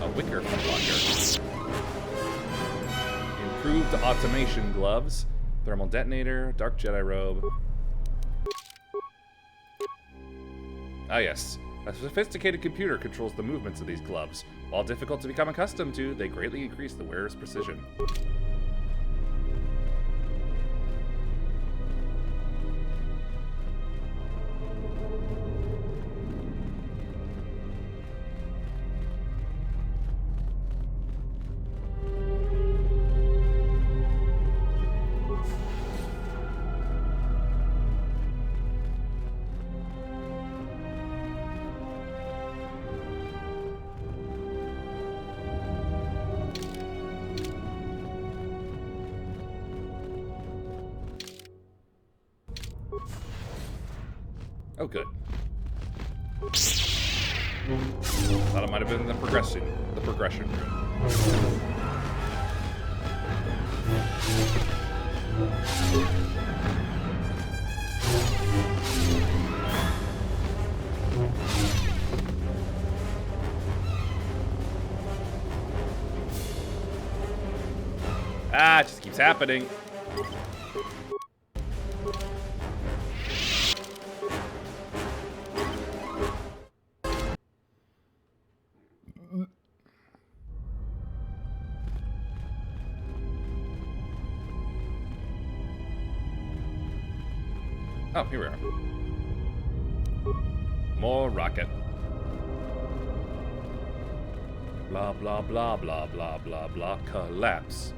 A wicker footlocker. Improved automation gloves. Thermal detonator. Dark Jedi robe. Ah yes. A sophisticated computer controls the movements of these gloves. While difficult to become accustomed to, they greatly increase the wearer's precision. Oh, good. Thought it might have been the progression room. Ah, it just keeps happening. Oh, here we are. More rocket. Blah, blah, blah, blah, blah, blah, blah. Collapse.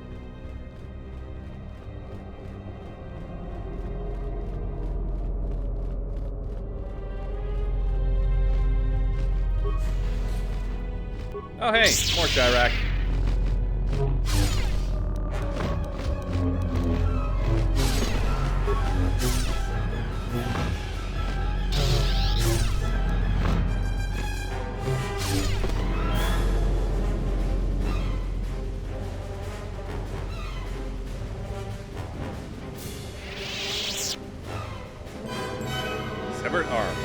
Oh, hey, more Chirac. Severed arm.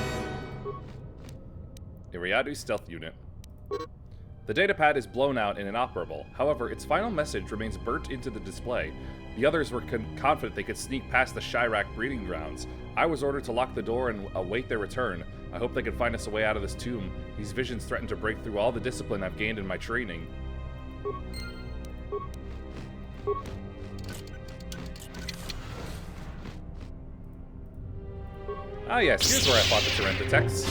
Iriadu stealth unit. The datapad is blown out and inoperable. However, its final message remains burnt into the display. The others were confident they could sneak past the Chirac breeding grounds. I was ordered to lock the door and await their return. I hope they can find us a way out of this tomb. These visions threaten to break through all the discipline I've gained in my training. Ah yes, here's where I fought the Tyrannotex.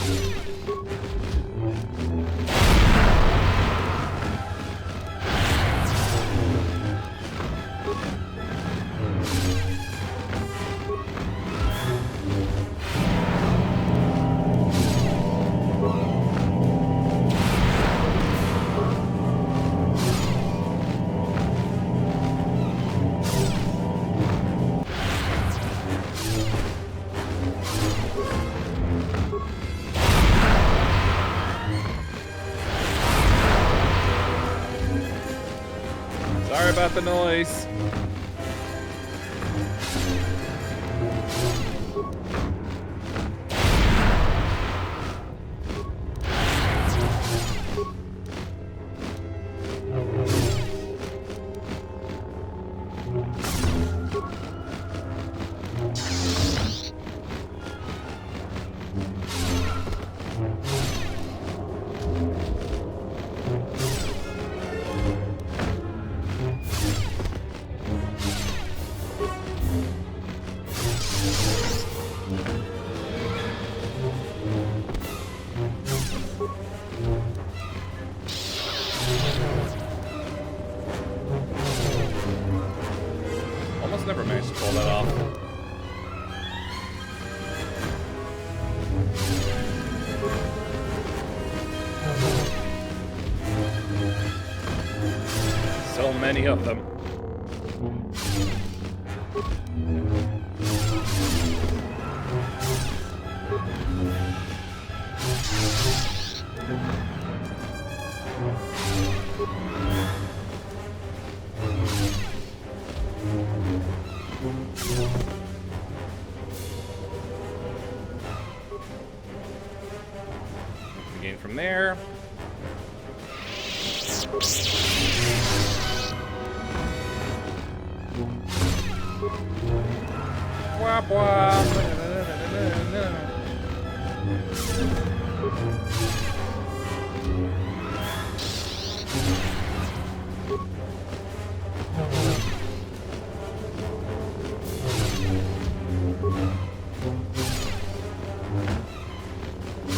Sorry about the noise. Almost never managed to pull that off. So many of them. Again from there. Wah, wah.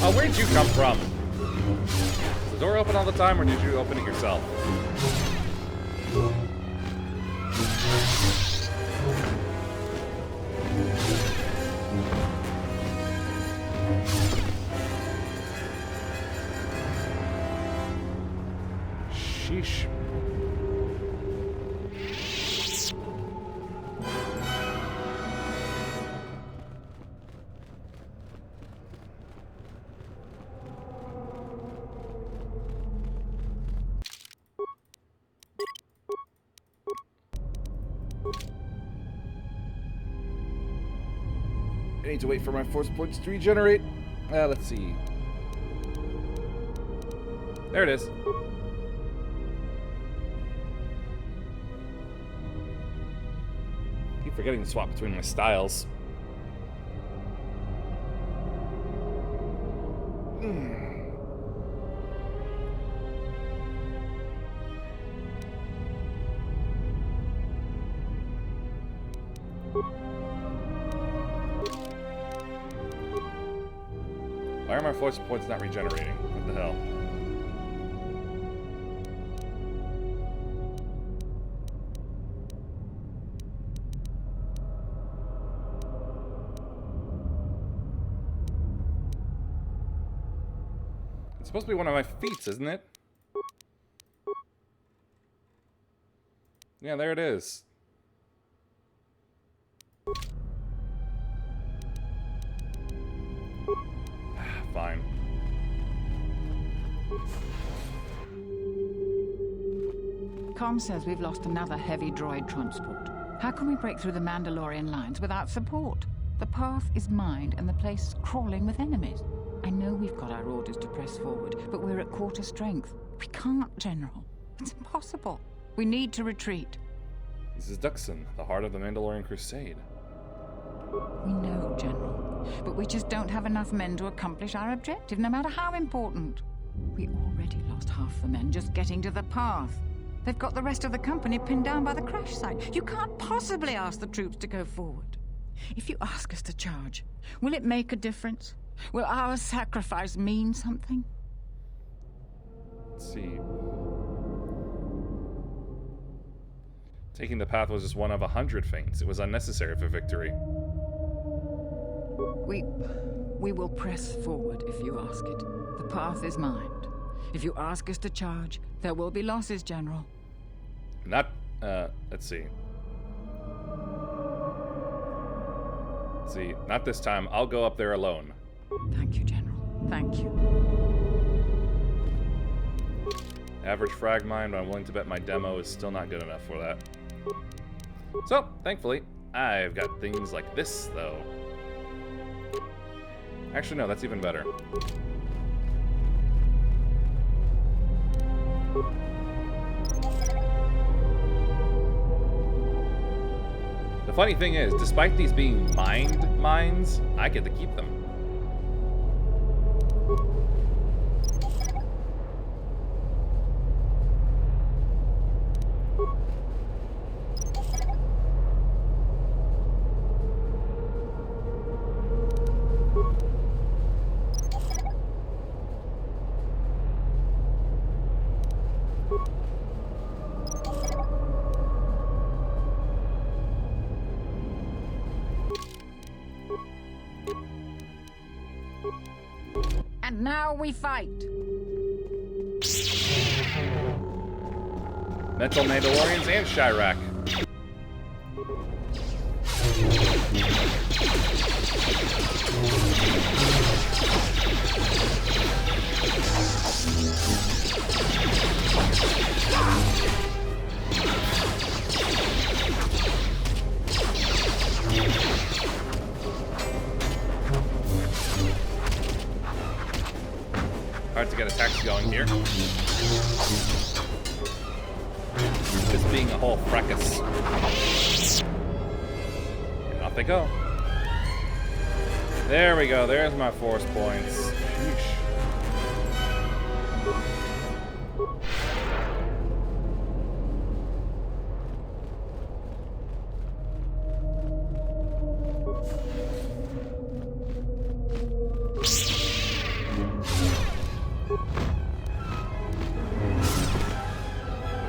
Oh, where did you come from? Is the door open all the time, or did you open it yourself? Sheesh. I need to wait for my force points to regenerate. Let's see. There it is. Keep forgetting to swap between my styles. Why are my force points not regenerating? What the hell? It's supposed to be one of my feats, isn't it? Yeah, there it is. Fine. Com says we've lost another heavy droid transport. How can we break through the Mandalorian lines without support? The path is mined and the place is crawling with enemies. I know we've got our orders to press forward, but we're at quarter strength. We can't, General. It's impossible. We need to retreat. This is Duxon, the heart of the Mandalorian Crusade. We know, General, but we just don't have enough men to accomplish our objective, no matter how important. We already lost half the men just getting to the path. They've got the rest of the company pinned down by the crash site. You can't possibly ask the troops to go forward. If you ask us to charge, will it make a difference? Will our sacrifice mean something? Let's see. Taking the path was just one of 100 feints. It was unnecessary for victory. We will press forward if you ask it. The path is mined. If you ask us to charge, there will be losses, General. Not, let's see. Let's see, not this time. I'll go up there alone. Thank you, General. Thank you. Average frag mine, but I'm willing to bet my demo is still not good enough for that. So, thankfully, I've got things like this, though. Actually, no, that's even better. The funny thing is, despite these being mined mines, I get to keep them. And now we fight. Mental Mandalorians and Chirac. Hard to get attacks going here. This being a whole fracas. And off they go. There we go. There's my force points. Sheesh.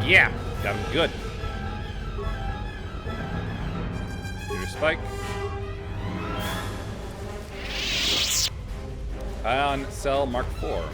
Yeah, got him good. Your spike. Ion Cell Mark IV.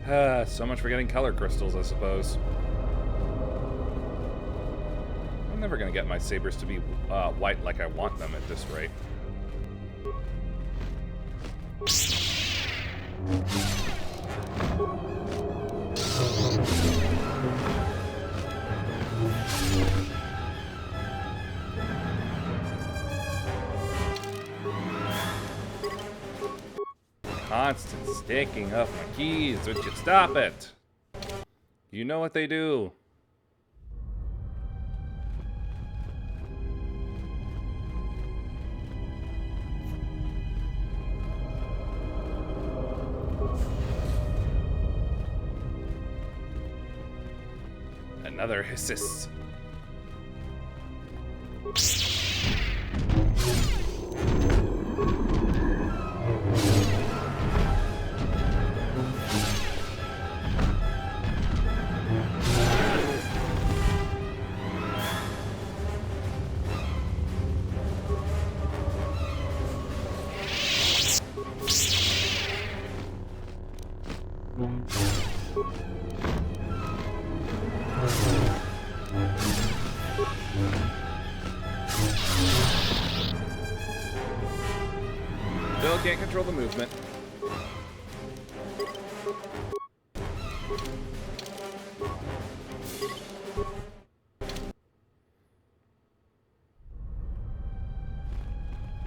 So much for getting color crystals, I suppose. I'm never gonna get my sabers to be white like I want them at this rate. Constant sticking of my keys. Would you stop it? You know what they do. Another hisses. Still can't control the movement.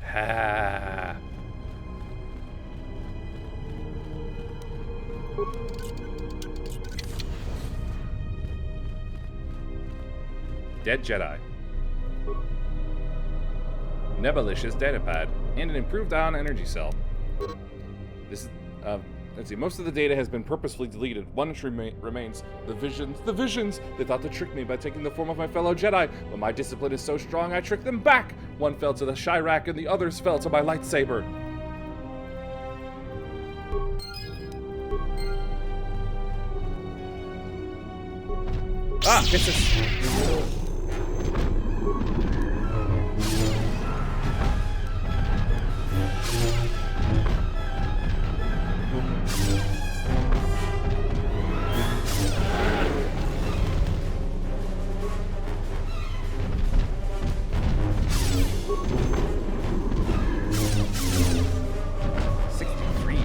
Ha. Dead Jedi. Nebulicious datapad, and an improved ion energy cell. This is, let's see, most of the data has been purposefully deleted. One entry remains. The visions! They thought to trick me by taking the form of my fellow Jedi, but my discipline is so strong I tricked them back! One fell to the Chirac and the others fell to my lightsaber. Ah, kisses!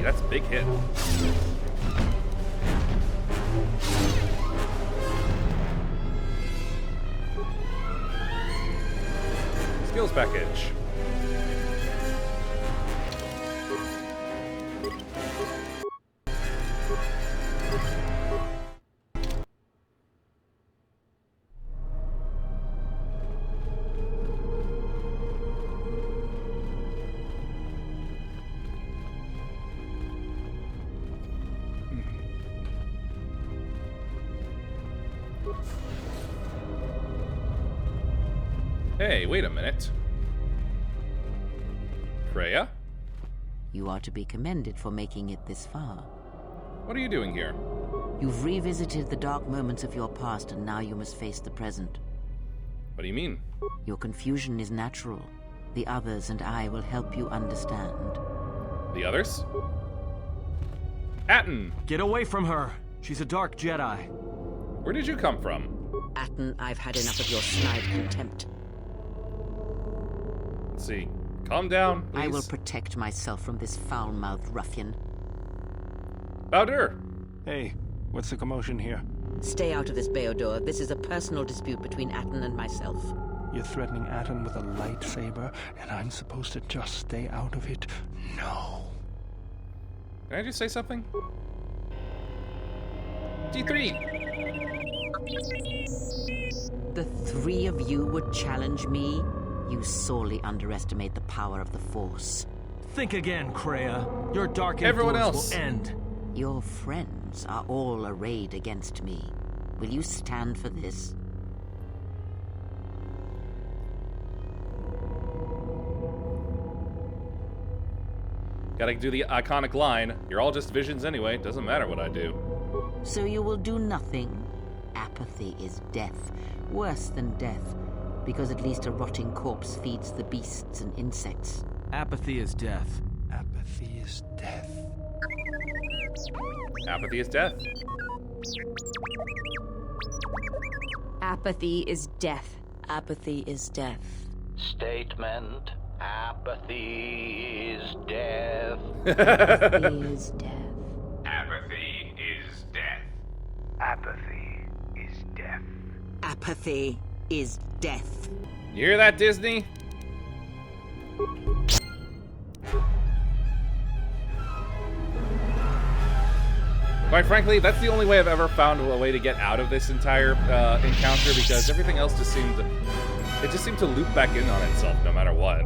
That's a big hit. Skills package. Hey, wait a minute. Freya? You are to be commended for making it this far. What are you doing here? You've revisited the dark moments of your past, and now you must face the present. What do you mean? Your confusion is natural. The others and I will help you understand. The others? Atton! Get away from her! She's a dark Jedi. Where did you come from? Atton, I've had enough of your snide contempt. Let's see. Calm down, please. I will protect myself from this foul-mouthed ruffian. Bowder! Hey, what's the commotion here? Stay out of this, Beodor. This is a personal dispute between Atton and myself. You're threatening Atton with a lightsaber, and I'm supposed to just stay out of it? No. Can I just say something? T3! The three of you would challenge me? You sorely underestimate the power of the Force. Think again, Kreia. Your dark Everyone influence else will end. Your friends are all arrayed against me. Will you stand for this? Gotta do the iconic line. You're all just visions anyway. Doesn't matter what I do. So you will do nothing? Apathy is death. Worse than death. Because at least a rotting corpse feeds the beasts and insects. Apathy is death. Apathy is death. Apathy is death. Apathy is death. Apathy is death. Statement. Apathy is death. Apathy is death. Apathy is death. Apathy is death. Apathy is death. You hear that, Disney? Quite frankly, that's the only way I've ever found a way to get out of this entire encounter, because everything else just seemed to loop back in on itself no matter what.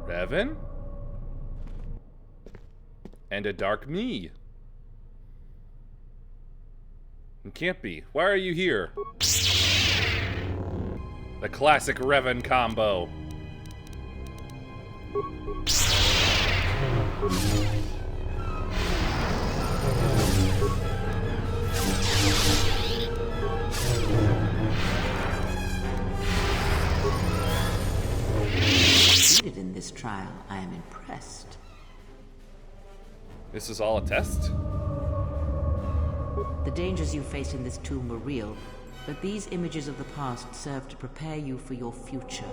Revan? And a dark me. It can't be. Why are you here? The classic Revan combo. Succeeded in this trial, I am impressed. This is all a test? The dangers you faced in this tomb were real, but these images of the past serve to prepare you for your future.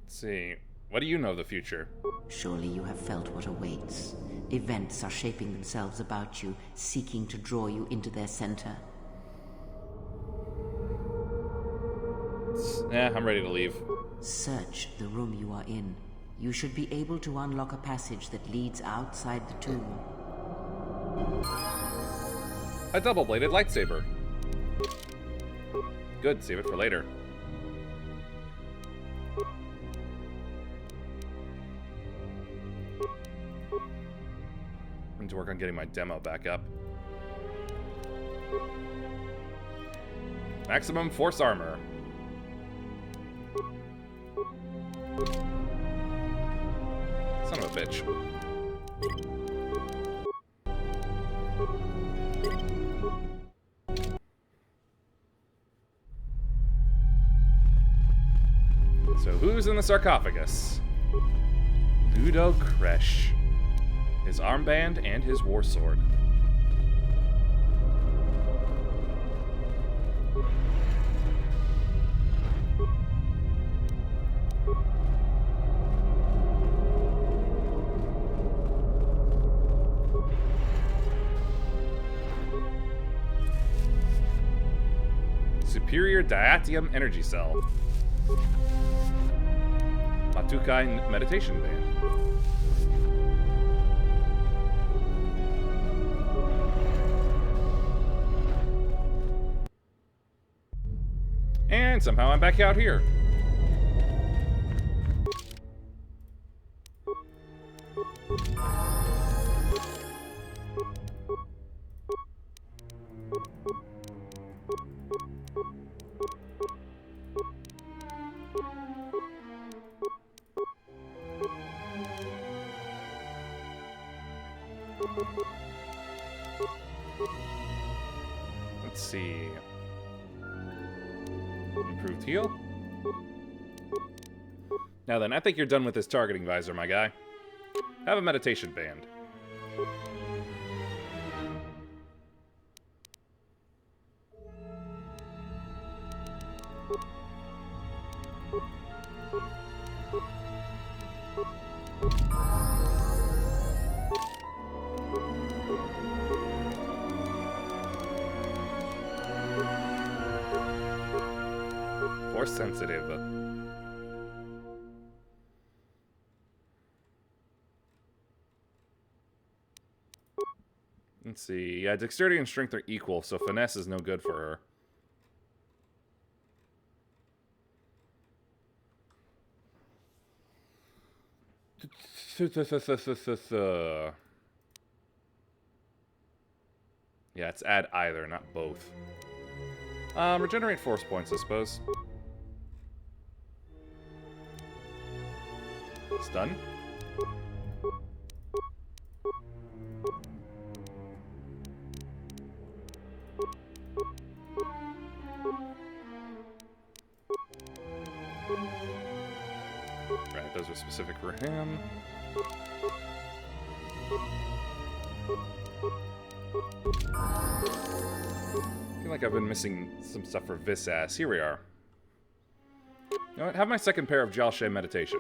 Let's see. What do you know of the future? Surely you have felt what awaits. Events are shaping themselves about you, seeking to draw you into their center. I'm ready to leave. Search the room you are in. You should be able to unlock a passage that leads outside the tomb. A double-bladed lightsaber. Good, save it for later. I need to work on getting my demo back up. Maximum force armor. Son of a bitch. So who's in the sarcophagus? Ludo Kresh. His armband and his war sword. Superior Diatium Energy Cell. Matukai Meditation Band. And somehow I'm back out here. Let's see. Improved heal. Now then, I think you're done with this targeting visor, my guy. Have a meditation band. Force sensitive. Let's see. Yeah, dexterity and strength are equal, so finesse is no good for her. Yeah, it's add either, not both. Regenerate force points, I suppose. Stun. Right, those are specific for him. I feel like I've been missing some stuff for Visass. Here we are. You know what? Have my second pair of Jalshe meditation.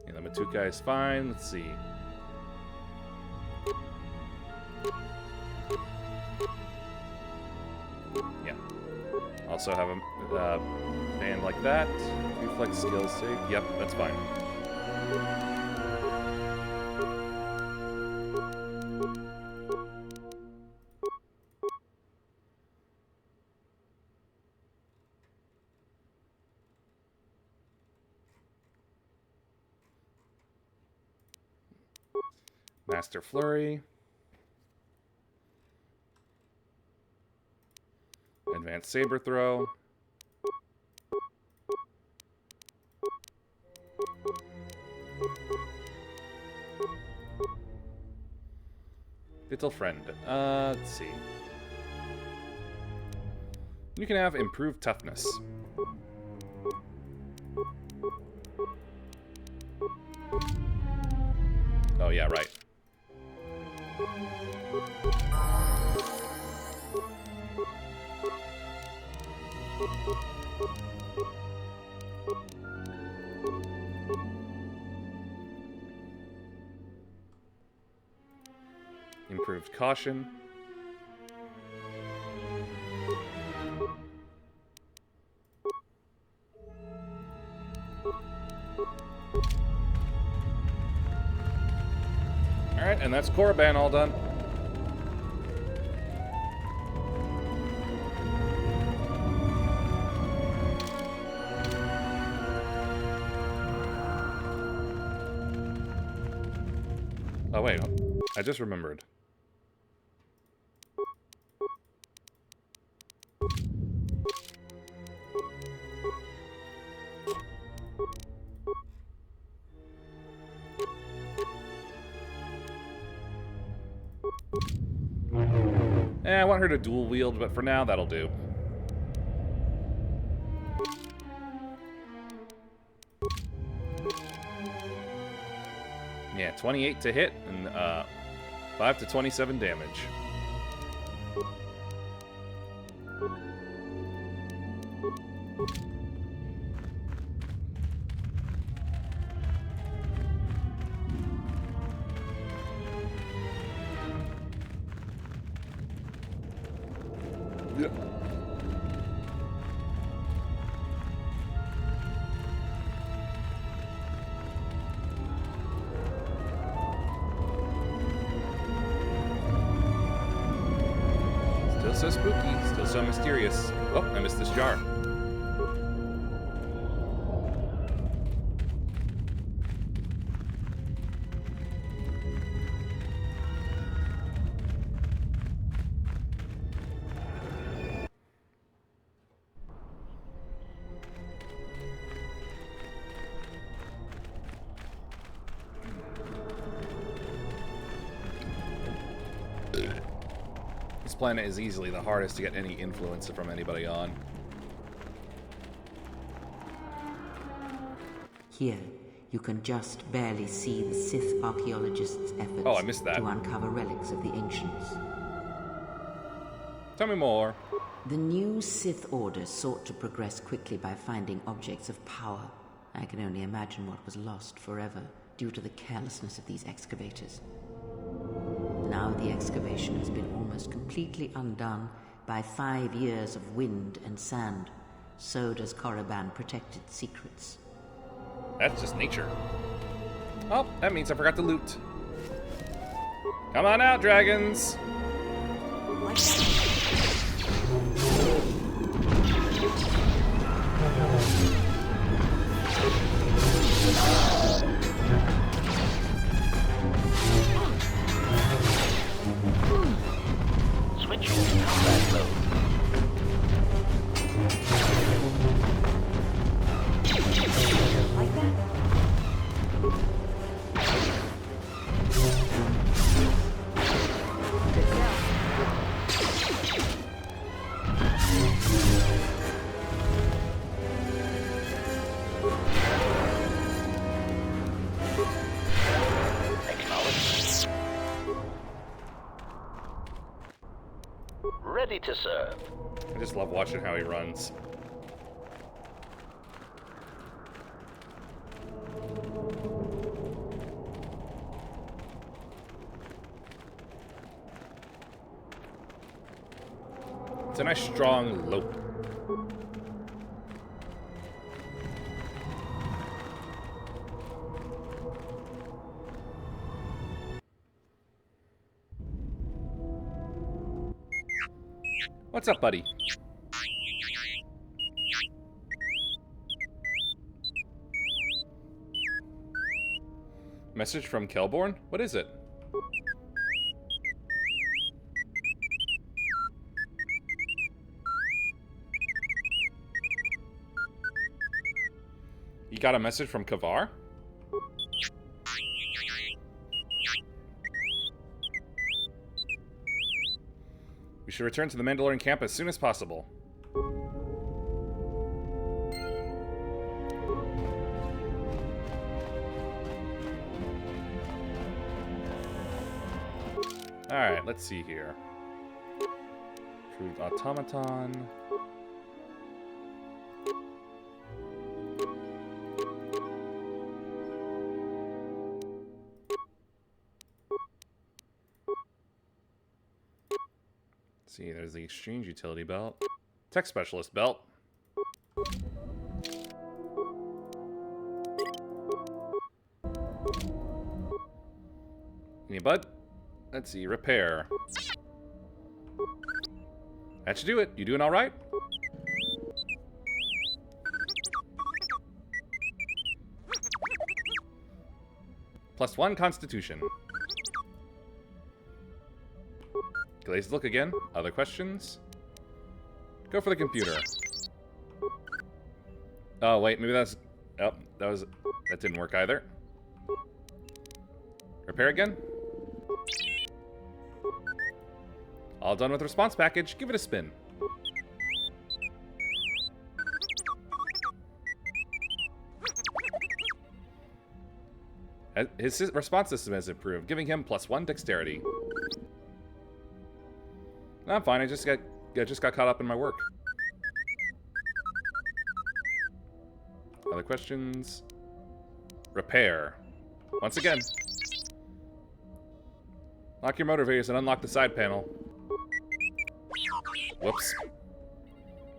Yeah, the Matuka is fine. Let's see. Yeah. Also have a band like that. Reflex skills too. Yep, that's fine. Master Flurry. Advanced Saber Throw. Little Friend. Let's see. You can have improved toughness. Oh yeah, right. Improved caution. Alright, and that's Korriban all done. Oh wait, I just remembered. I want her to dual wield, but for now, that'll do. Yeah, 28 to hit, and 5 to 27 damage. Yeah. Still so spooky, still so mysterious. Oh, I missed this jar. This planet is easily the hardest to get any influence from anybody on. Here, you can just barely see the Sith archaeologists' efforts to uncover relics of the ancients. Tell me more. The new Sith Order sought to progress quickly by finding objects of power. I can only imagine what was lost forever due to the carelessness of these excavators. Now the excavation has been almost completely undone by 5 years of wind and sand. So does Korriban protect its secrets. That's just nature. Oh, that means I forgot to loot. Come on out, dragons! Switching to combat mode. Like that? Good Ready to serve. I just love watching how he runs. It's a nice strong lope. What's up, buddy? Message from Kelborn? What is it? You got a message from Kavar? We should return to the Mandalorian camp as soon as possible. Alright, let's see here. Approved automaton. See, there's the exchange utility belt. Tech specialist belt. Any bud? Let's see, repair. That should do it. You doing all right? +1 constitution. Glazed look again. Other questions? Go for the computer. Oh, wait, maybe that's... Oh, that didn't work either. Repair again? All done with response package. Give it a spin. His response system has improved, giving him +1 dexterity. I'm fine. I just got caught up in my work. Other questions? Repair. Once again. Lock your motivators and unlock the side panel. Whoops.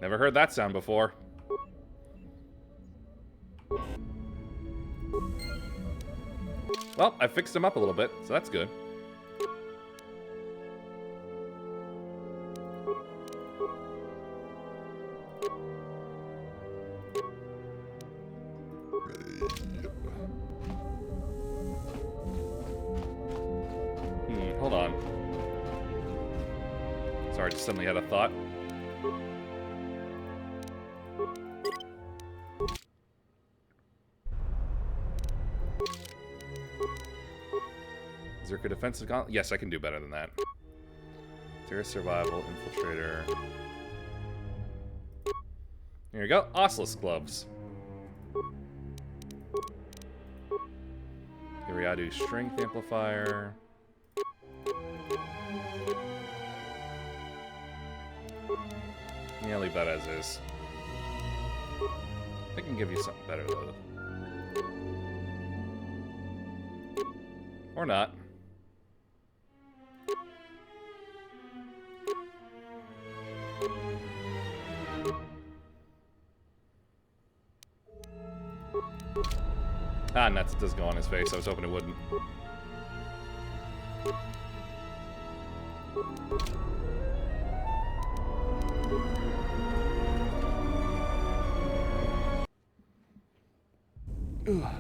Never heard that sound before. Well, I fixed him up a little bit, so that's good. Hold on. Sorry, just suddenly had a thought. Zerka defensive gauntlet? Yes, I can do better than that. Terra survival, infiltrator. Here we go. Osseous gloves. Iriadu strength amplifier. Yeah, leave that as is. I can give you something better though. Or not. Ah, nuts, it does go on his face. I was hoping it wouldn't. Ugh.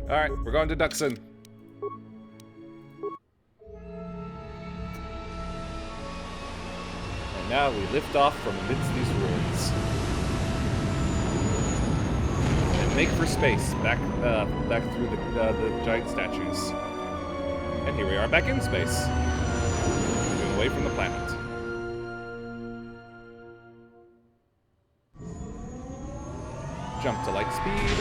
Alright, we're going to Duxon. And now we lift off from amidst these ruins. And make for space, back through the giant statues. And here we are back in space. Moving away from the planet. Jump to light speed.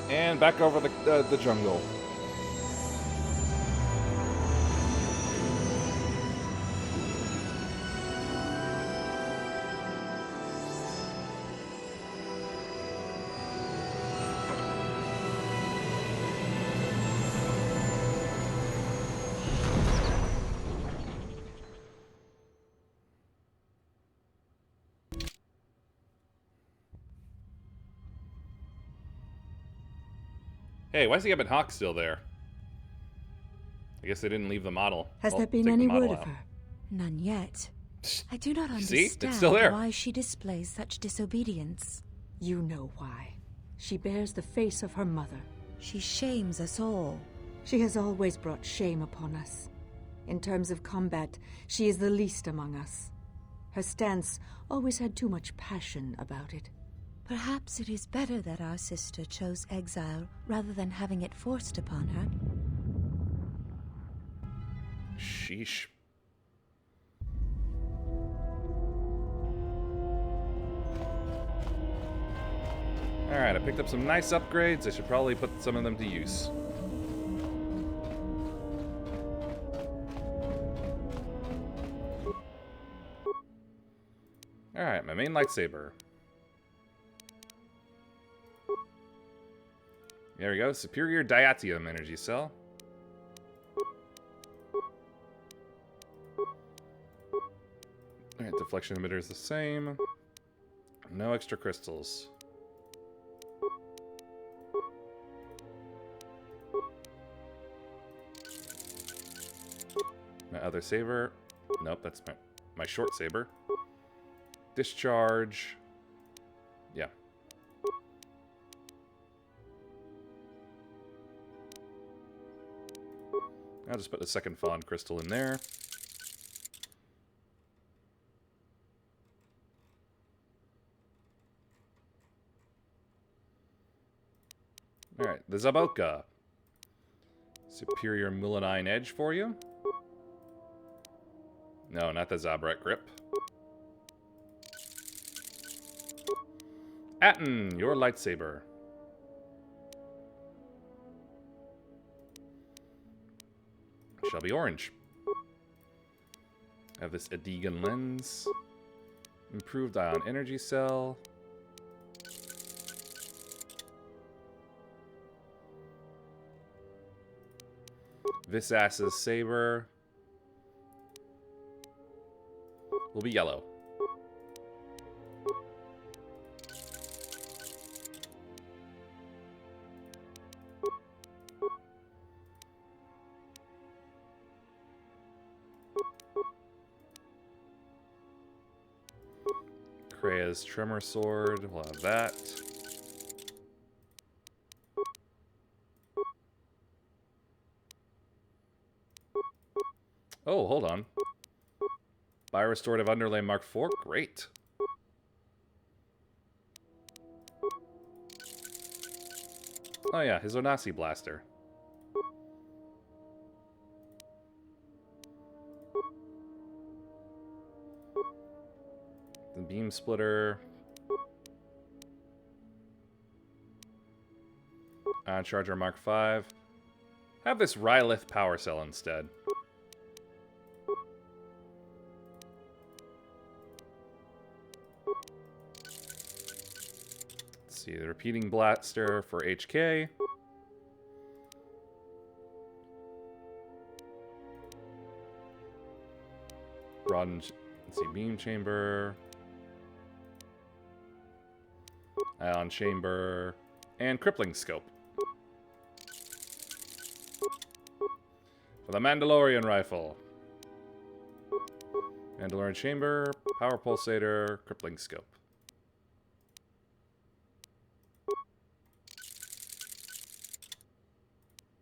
And back over the jungle. Hey, why is the Ebon Hawk still there? I guess they didn't leave the model. Has Well, there been take the any model word of out. her? None yet. I do not See? understand It's still there. why she displays such disobedience. You know why. She bears the face of her mother. She shames us all. She has always brought shame upon us. In terms of combat, she is the least among us. Her stance always had too much passion about it. Perhaps it is better that our sister chose exile rather than having it forced upon her. Sheesh. Alright, I picked up some nice upgrades. I should probably put some of them to use. Alright, my main lightsaber. There we go. Superior diatium energy cell. Alright, deflection emitter is the same. No extra crystals. My other saber. Nope, that's my short saber. Discharge. Yeah. I'll just put the second Fawn crystal in there. Alright, the Zaboka. Superior Mulanine Edge for you. No, not the Zabrak Grip. Atten, your lightsaber. Shall be orange. I have this Adigan lens. Improved ion energy cell. Visas's saber will be yellow. Krea's Tremor Sword, we'll have that. Oh, hold on. Biorestorative Underlay Mark IV, great. Oh yeah, his Onasi Blaster. The Beam Splitter. Ion Charger Mark V. Have this Rylith Power Cell instead. Let's see, the Repeating Blaster for HK. Broadened, let's see, Beam Chamber. Ion Chamber. And Crippling Scope. For the Mandalorian Rifle. Mandalorian Chamber, Power Pulsator, Crippling Scope.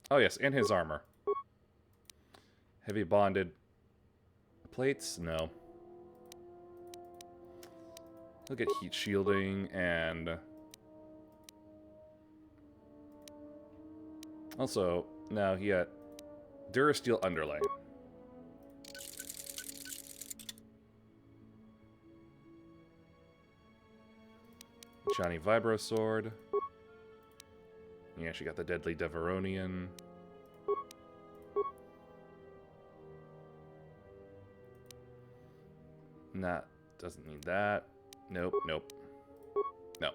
Oh yes, and his armor. Heavy bonded plates? No. Look at heat shielding and... Also, now he got Durasteel Underlay. Shiny Vibro Sword. Yeah, she got the Deadly Deveronian. Nah, doesn't need that. Nope, nope. No.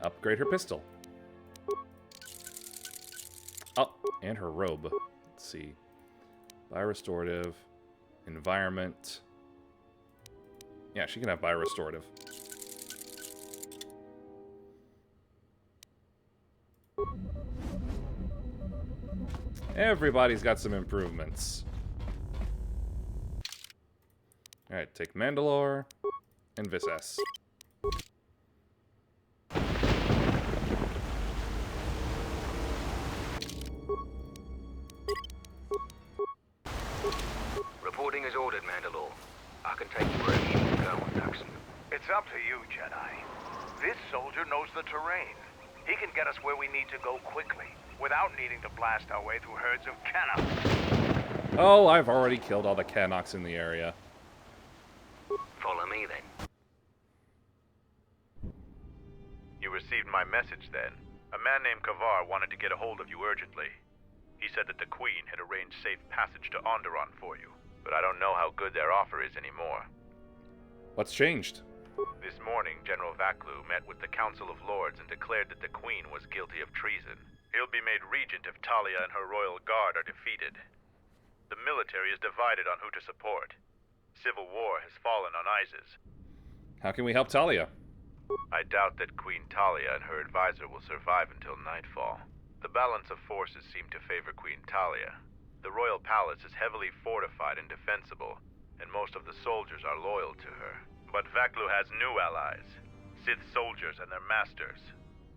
Upgrade her pistol. Oh, and her robe. Let's see. Biorestorative. Environment. Yeah, she can have biorestorative. Everybody's got some improvements. Alright, take Mandalore and Visas. Reporting as ordered, Mandalore. I can take you wherever you need to go on Duxon. It's up to you, Jedi. This soldier knows the terrain. He can get us where we need to go quickly, without needing to blast our way through herds of Cannox. Oh, I've already killed all the Cannox in the area. Follow me, then. You received my message, then. A man named Kavar wanted to get a hold of you urgently. He said that the Queen had arranged safe passage to Onderon for you, but I don't know how good their offer is anymore. What's changed? This morning, General Vaklu met with the Council of Lords and declared that the Queen was guilty of treason. He'll be made regent if Talia and her royal guard are defeated. The military is divided on who to support. Civil war has fallen on Isis. How can we help Talia? I doubt that Queen Talia and her advisor will survive until nightfall. The balance of forces seem to favor Queen Talia. The royal palace is heavily fortified and defensible, and most of the soldiers are loyal to her. But Vaklu has new allies, Sith soldiers and their masters.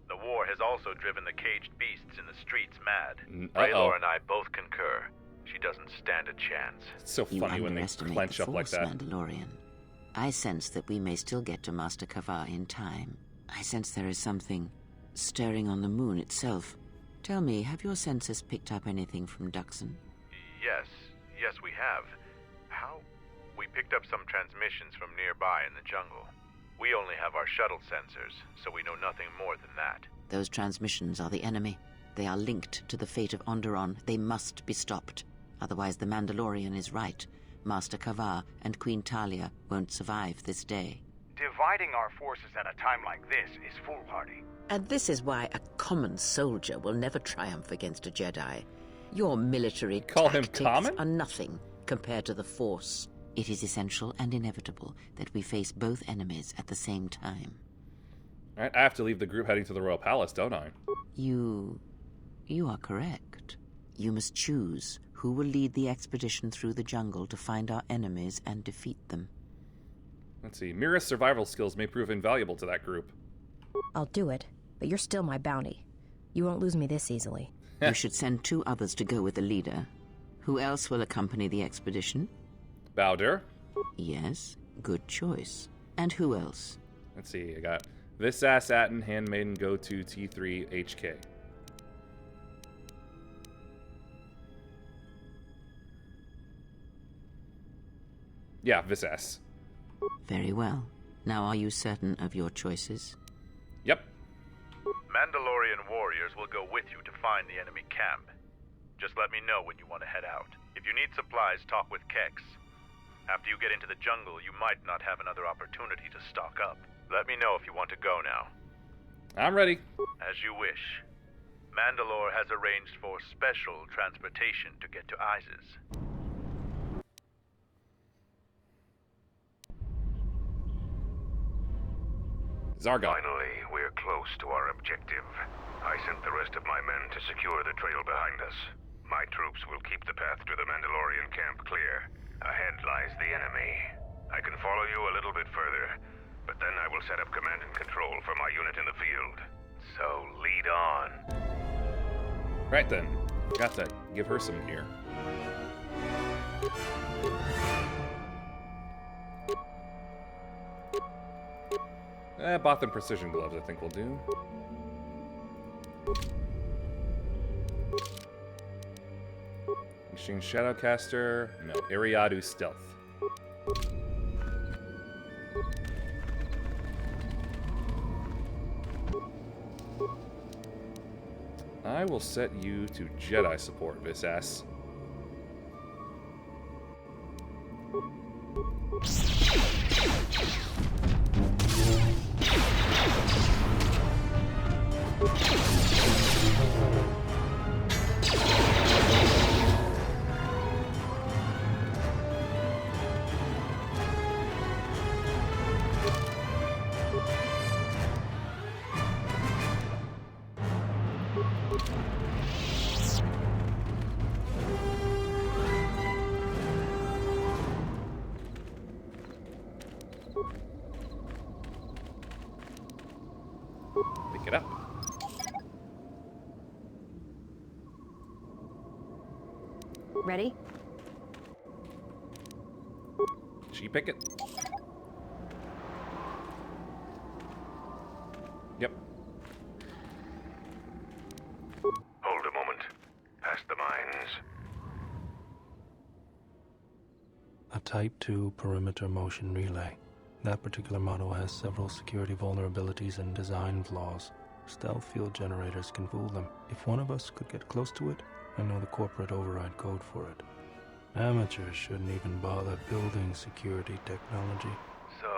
The war has also driven the caged beasts in the streets mad. Raylor and I both concur. She doesn't stand a chance. It's so funny when they clench up like that. Mandalorian. I sense that we may still get to Master Kavar in time. I sense there is something stirring on the moon itself. Tell me, have your sensors picked up anything from Duxon? Yes, we have. How? We picked up some transmissions from nearby in the jungle. We only have our shuttle sensors, so we know nothing more than that. Those transmissions are the enemy. They are linked to the fate of Onderon. They must be stopped. Otherwise the Mandalorian is right. Master Kavar and Queen Talia won't survive this day. Dividing our forces at a time like this is foolhardy. And this is why a common soldier will never triumph against a Jedi. Your military tactics are nothing compared to the Force. It is essential and inevitable that we face both enemies at the same time. Alright, I have to leave the group heading to the Royal Palace, don't I? You are correct. You must choose who will lead the expedition through the jungle to find our enemies and defeat them. Let's see. Mira's survival skills may prove invaluable to that group. I'll do it, but you're still my bounty. You won't lose me this easily. You should send 2 others to go with the leader. Who else will accompany the expedition? Bowder. Yes, good choice. And who else? Let's see. I got Visas, Atten, Handmaiden, Go-To, T3, HK. Yeah, Visas. Very well. Now are you certain of your choices? Yep. Mandalorian warriors will go with you to find the enemy camp. Just let me know when you want to head out. If you need supplies, talk with Kex. After you get into the jungle, you might not have another opportunity to stock up. Let me know if you want to go now. I'm ready. As you wish. Mandalore has arranged for special transportation to get to Isis. Zargon. Finally, we're close to our objective. I sent the rest of my men to secure the trail behind us. My troops will keep the path to the Mandalorian camp clear. Ahead lies the enemy. I can follow you a little bit further, but then I will set up command and control for my unit in the field. So lead on. Right then. Got to give her some gear. Bothan precision gloves I think will do. Machine Shadowcaster. No, Ariadu Stealth. I will set you to Jedi support, Visass. Pick it up. Ready? She pick it. Yep. Hold a moment. Past the mines. A Type 2 perimeter motion relay. That particular model has several security vulnerabilities and design flaws. Stealth field generators can fool them. If one of us could get close to it, I know the corporate override code for it. Amateurs shouldn't even bother building security technology. So,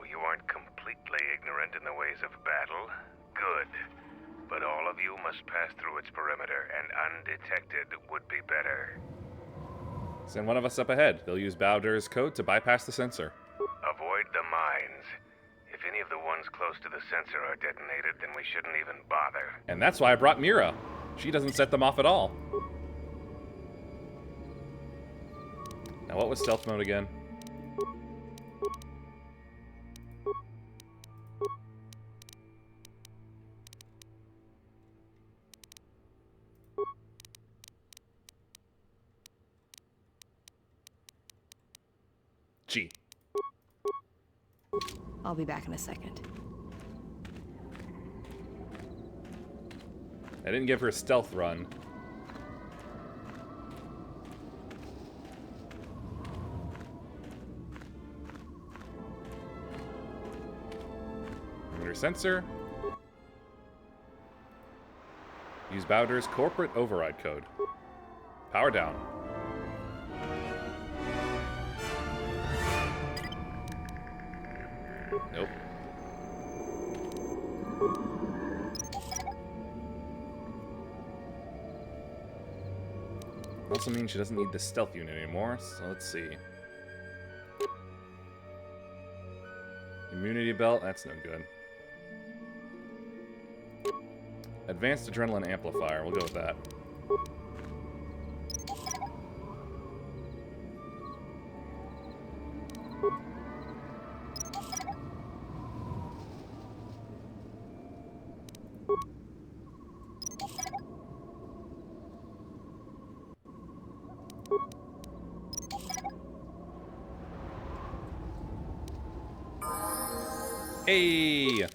you aren't completely ignorant in the ways of battle? Good. But all of you must pass through its perimeter, and undetected would be better. Send one of us up ahead. They'll use Bowder's code to bypass the sensor. Avoid the mines. If any of the ones close to the sensor are detonated, then we shouldn't even bother. And that's why I brought Mira. She doesn't set them off at all. Now, what was stealth mode again? G. I'll be back in a second. I didn't give her a stealth run. Sensor. Use Bowder's corporate override code. Power down. Nope. Also means she doesn't need the stealth unit anymore, so let's see. Immunity belt, that's no good. Advanced adrenaline amplifier, we'll go with that. Hey!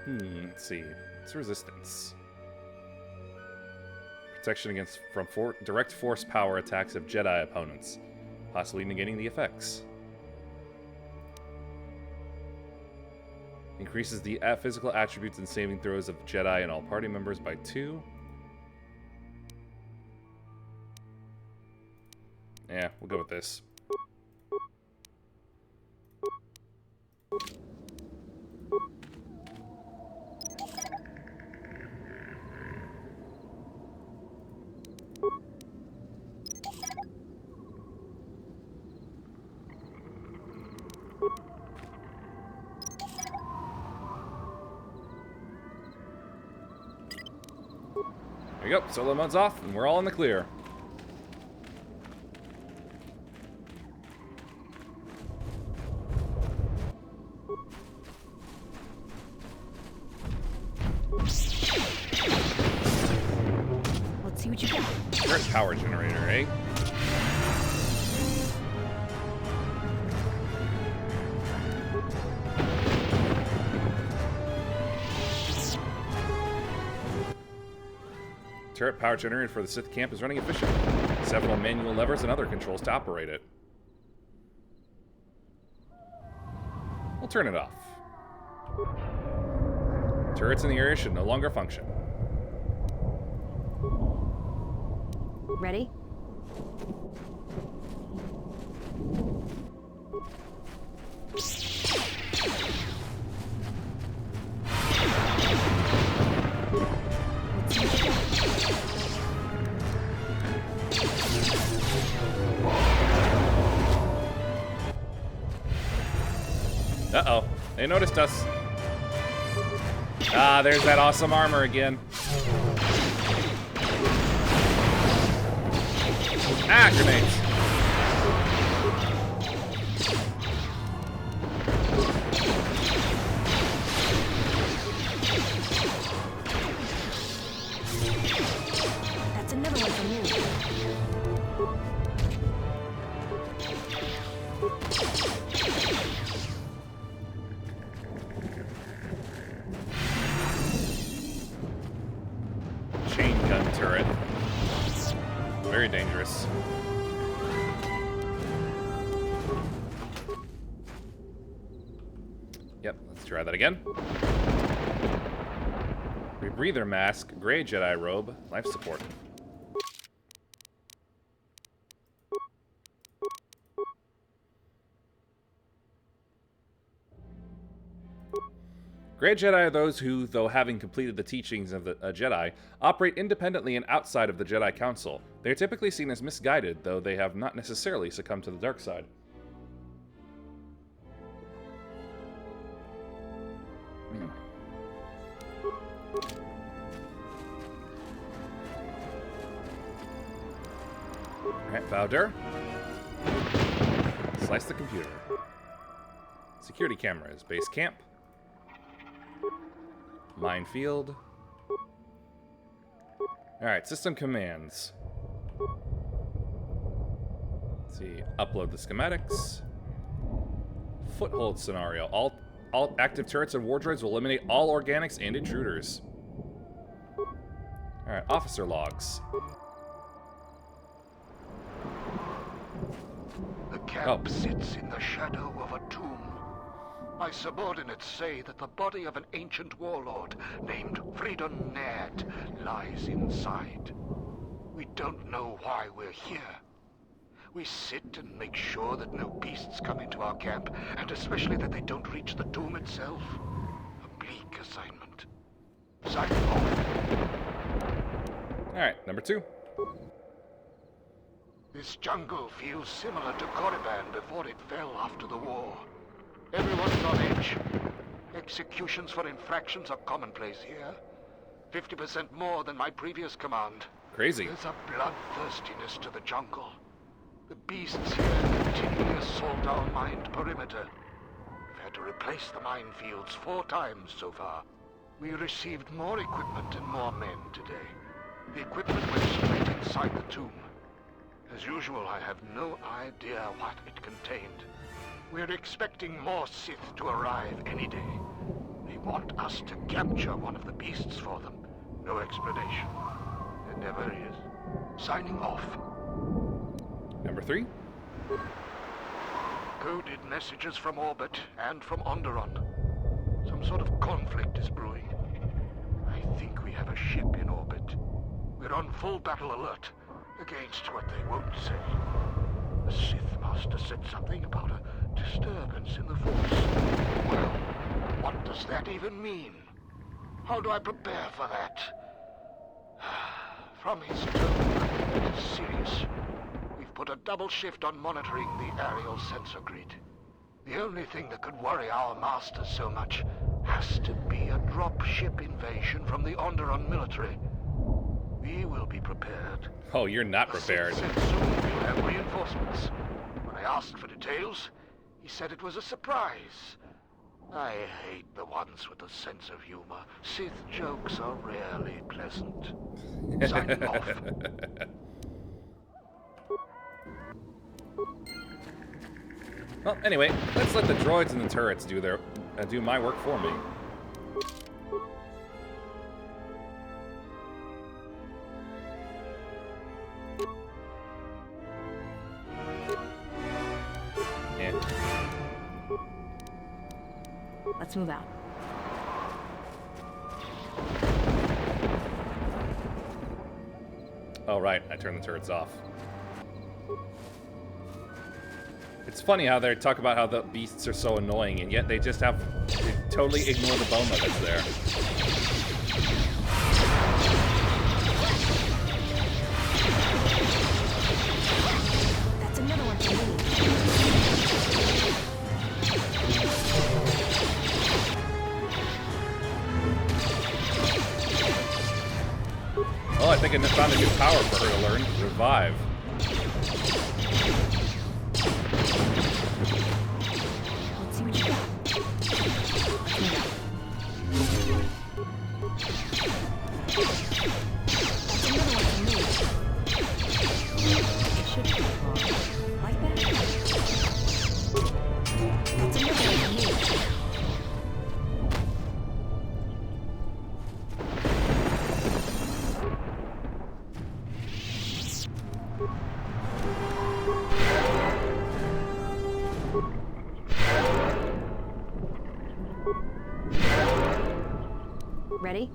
Let's see. It's resistance. Protection against direct force power attacks of Jedi opponents, possibly negating the effects. Increases the physical attributes and saving throws of Jedi and all party members by 2. Yeah, we'll go with this. There you go, solo mode's off, and we're all in the clear. Turret power generator, eh? Turret power generator for the Sith camp is running efficiently. Several manual levers and other controls to operate it. We'll turn it off. Turrets in the area should no longer function. Ready? Uh-oh. They noticed us. Ah, there's that awesome armor again. Ah, grenades. That's another one from you. Chain gun turret. Very dangerous. Yep, let's try that again. Rebreather mask, gray Jedi robe, life support. Grey Jedi are those who, though having completed the teachings of a Jedi, operate independently and outside of the Jedi Council. They are typically seen as misguided, though they have not necessarily succumbed to the dark side. Alright, Bowder. Slice the computer. Security cameras, base camp. Minefield. Alright, system commands. Let's see, upload the schematics. Foothold scenario. All active turrets and war droids will eliminate all organics and intruders. Alright, officer logs. The camp sits in the shadow of a tomb. My subordinates say that the body of an ancient warlord named Freedon Ned lies inside. We don't know why we're here. We sit and make sure that no beasts come into our camp, and especially that they don't reach the tomb itself. A bleak assignment. Sign off. Alright, number 2. This jungle feels similar to Korriban before it fell after the war. Everyone's on edge. Executions for infractions are commonplace here. 50% more than my previous command. Crazy. There's a bloodthirstiness to the jungle. The beasts here continually assault our mined perimeter. We've had to replace the minefields 4 times so far. We received more equipment and more men today. The equipment went straight inside the tomb. As usual, I have no idea what it contained. We're expecting more Sith to arrive any day. They want us to capture one of the beasts for them. No explanation. There never is. Signing off. Number 3. Coded messages from orbit and from Onderon. Some sort of conflict is brewing. I think we have a ship in orbit. We're on full battle alert against what they won't say. The Sith Master said something about a disturbance in the Force. Well, what does that even mean? How do I prepare for that? From his tone, that is serious. We've put a double shift on monitoring the aerial sensor grid. The only thing that could worry our master so much has to be a drop-ship invasion from the Onderon military. We will be prepared. Oh, you're not prepared. He said soon we'll have reinforcements. When I asked for details, he said it was a surprise. I hate the ones with a sense of humor. Sith jokes are rarely pleasant. Signing off. Well, anyway, let's let the droids and the turrets do my work for me. Let's move out. Oh, right. I turned the turrets off. It's funny how they talk about how the beasts are so annoying, and yet they totally ignore the boma that's there. That's another one for me. Oh, I think I found a new power for her to learn. Revive. Let's see what you got. That's another one for me. It should be like that. That's another one for me. Ready?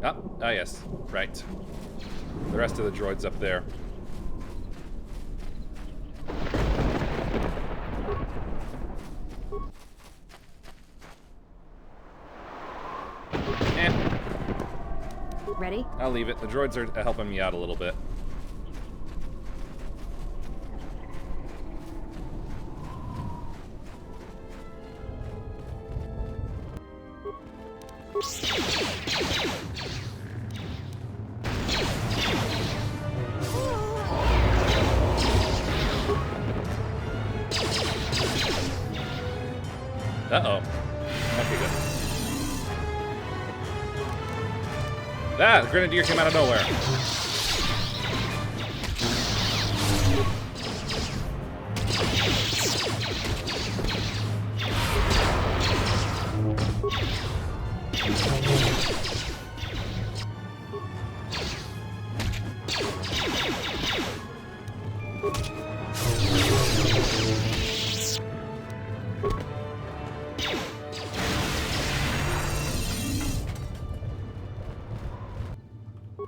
Ah, yes. Right. The rest of the droids up there. Ready? I'll leave it. The droids are helping me out a little bit. Uh-oh. Okay, good. Ah, the Grenadier came out of nowhere.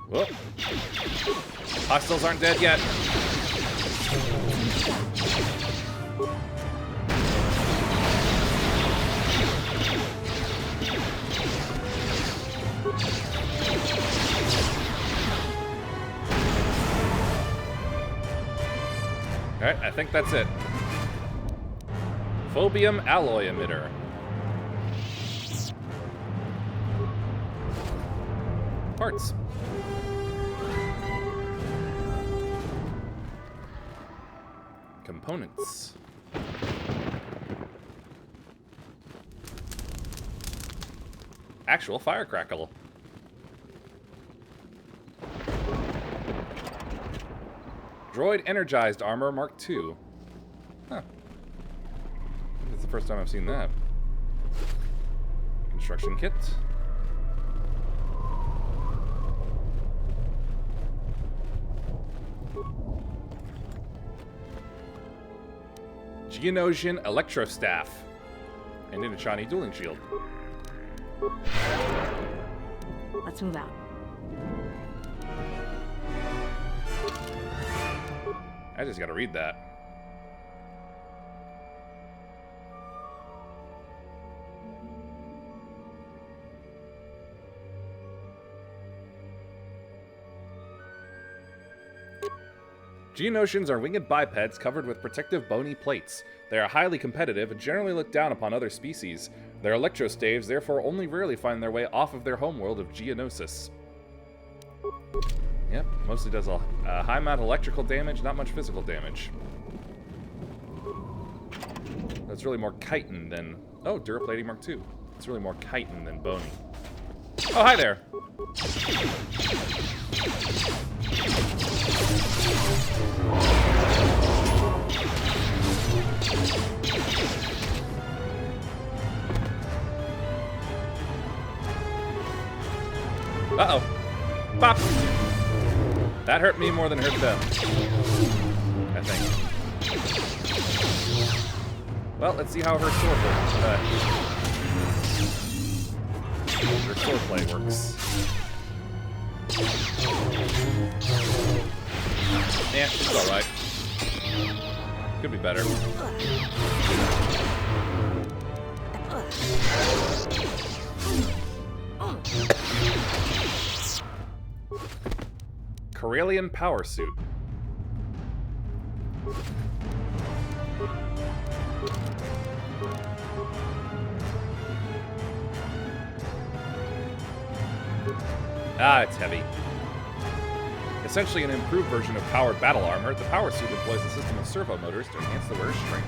Whoop. Hostiles aren't dead yet. Alright, I think that's it. Phobium alloy emitter. Parts. Components. Actual firecrackle. Droid energized armor Mark II. Huh. That's the first time I've seen that. Construction kit. Geonosian Electrostaff. And a Chani dueling shield. Let's move out. I just gotta read that. Geonosians are winged bipeds covered with protective bony plates. They are highly competitive and generally look down upon other species. Their electrostaves therefore only rarely find their way off of their homeworld of Geonosis. Yep, mostly does a high amount of electrical damage, not much physical damage. That's really more chitin than... Oh, Duraplating Mark II. It's really more chitin than bony. Oh, hi there! Uh-oh. Pop! That hurt me more than it hurt them. I think. Well, let's see how her swordplay works. Yeah, it's alright. Could be better. Corellian power suit. Ah, it's heavy. Essentially an improved version of powered battle armor, the power suit employs a system of servo motors to enhance the wearer's strength.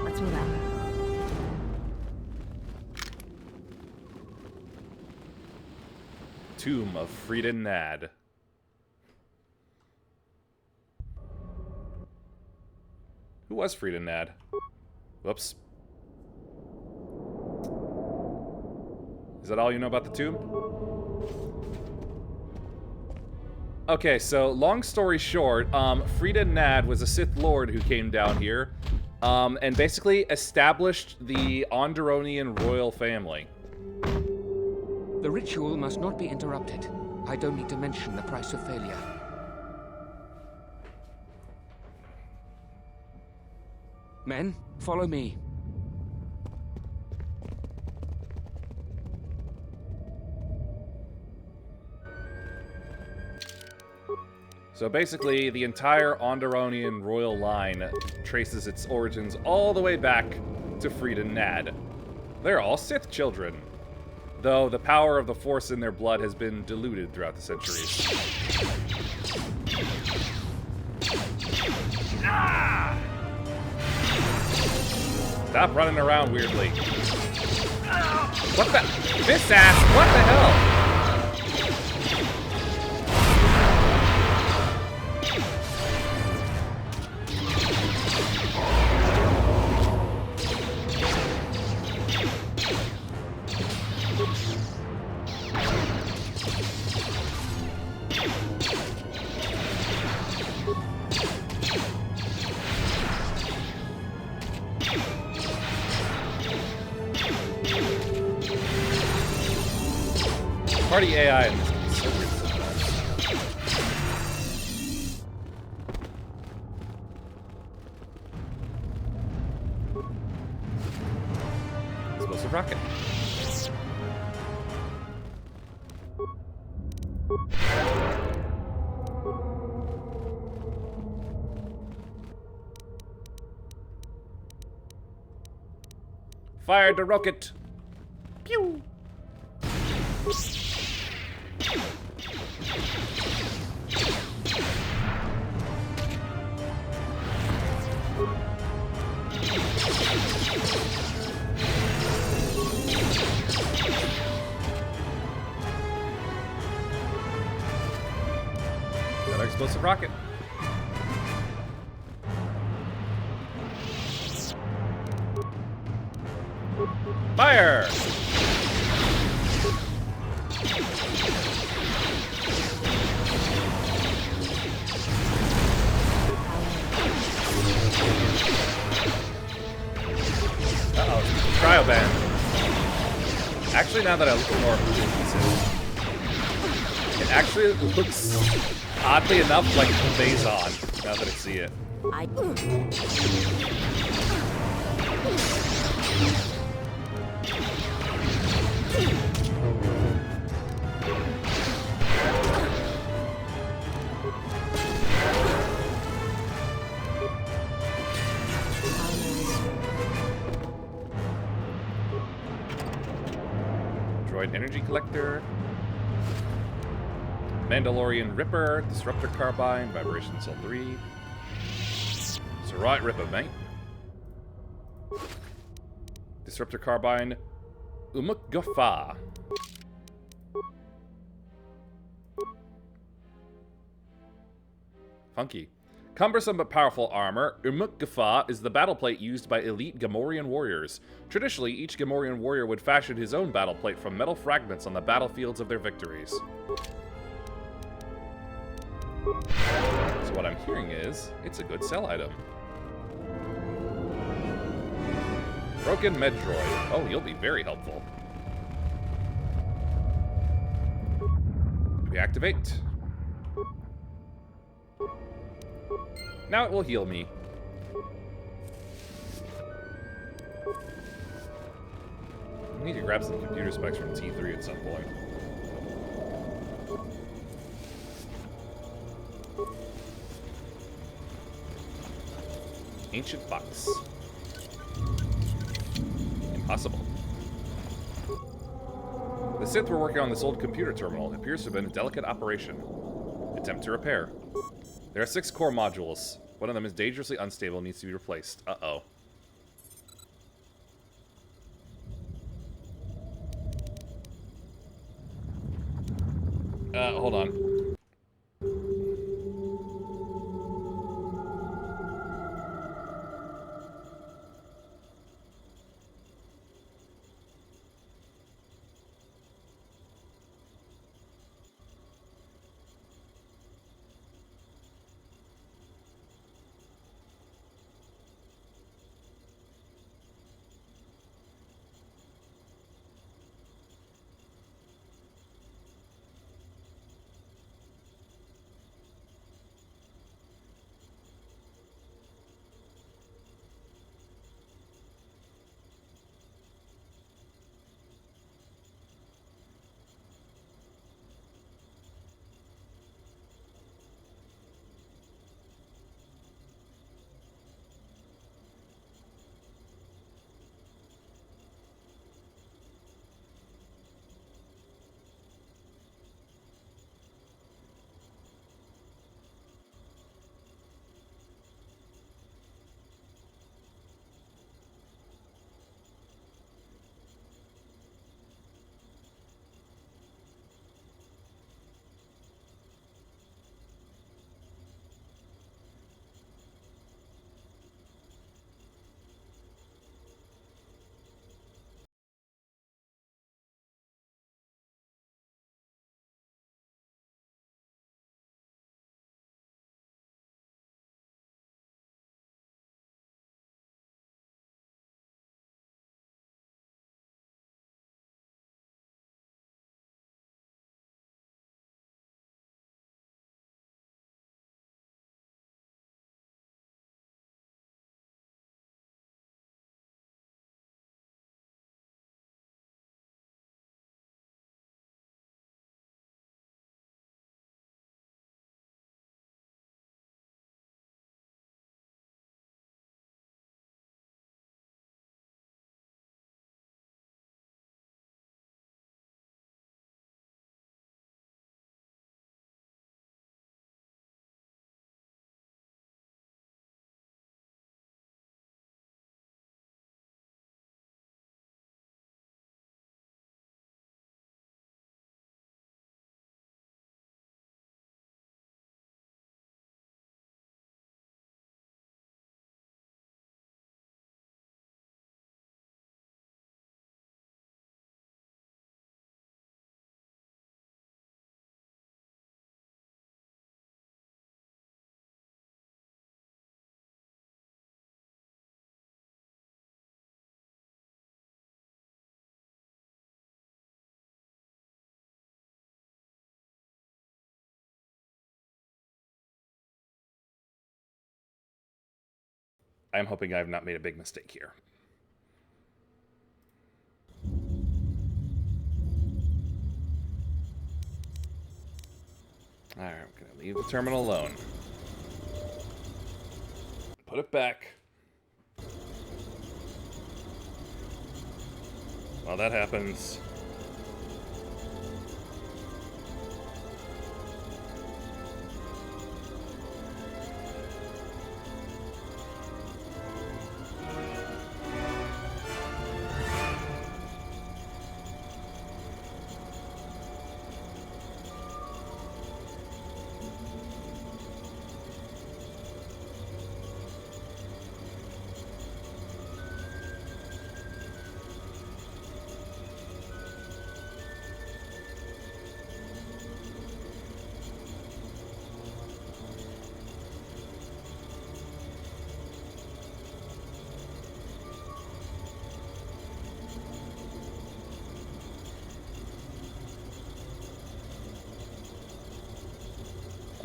Let's move out. Tomb of Frida Nad. Who was Frida Nad? Whoops. Is that all you know about the tomb? Okay, so long story short, Frida Nad was a Sith Lord who came down here, and basically established the Onderonian royal family. The ritual must not be interrupted. I don't need to mention the price of failure. Men, follow me. So basically, the entire Onderonian royal line traces its origins all the way back to Frida Nad. They're all Sith children, though the power of the Force in their blood has been diluted throughout the centuries. Stop running around weirdly. What the? This ass! What the hell? Party AI in this is so weird sometimes. Explosive rocket. Fired the rocket. Pew. Another explosive rocket. Fire! Uh-oh, Cryoban. Actually, now that I look more it actually looks, oddly enough, like Phazon, now that I see it. Droid energy collector. Mandalorian Ripper, Disruptor Carbine, Vibration Cell 3. It's a right Ripper, mate. Disruptor Carbine, Umuk Guffa. Funky. Cumbersome but powerful armor, Umukgafa is the battle plate used by elite Gamorrean warriors. Traditionally, each Gamorrean warrior would fashion his own battle plate from metal fragments on the battlefields of their victories. So what I'm hearing is, it's a good sell item. Broken Medroid. Oh, you'll be very helpful. Reactivate. Now it will heal me. I need to grab some computer specs from T3 at some point. Ancient box. Impossible. The synth we're working on this old computer terminal appears to have been a delicate operation. Attempt to repair. There are 6 core modules. One of them is dangerously unstable and needs to be replaced. Uh-oh. Hold on. I'm hoping I have not made a big mistake here. Alright, I'm going to leave the terminal alone. Put it back. While that happens...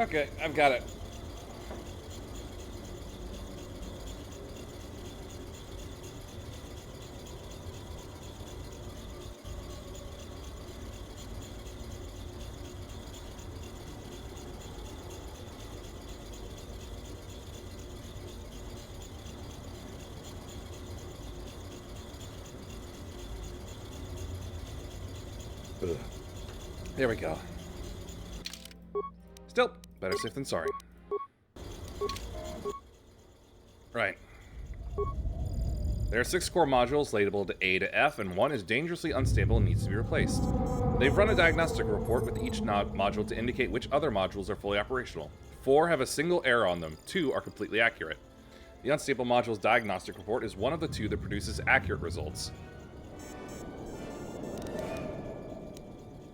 Okay, I've got it. Ugh. There we go. Still, better safe than sorry. Right. There are 6 core modules labeled A to F, and 1 is dangerously unstable and needs to be replaced. They've run a diagnostic report with each module to indicate which other modules are fully operational. 4 have a single error on them, 2 are completely accurate. The unstable module's diagnostic report is one of the 2 that produces accurate results.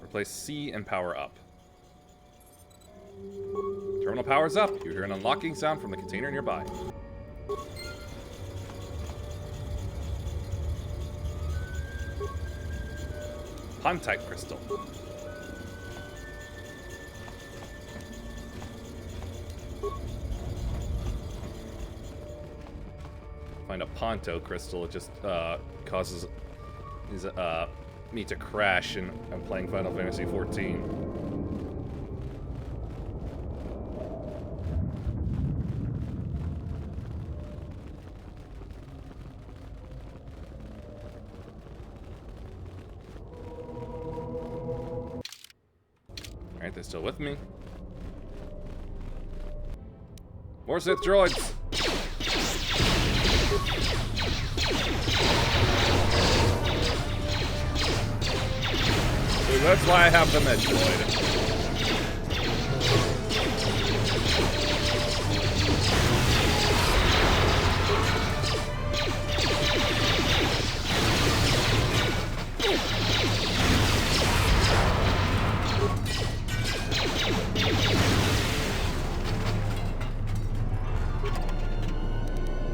Replace C and power up. Terminal powers up. You hear an unlocking sound from the container nearby. Pontite crystal. Find a Ponto crystal. It just causes me to crash, and I'm playing Final Fantasy XIV. Alright, they're still with me. More Sith droids! Dude, that's why I have the med droid.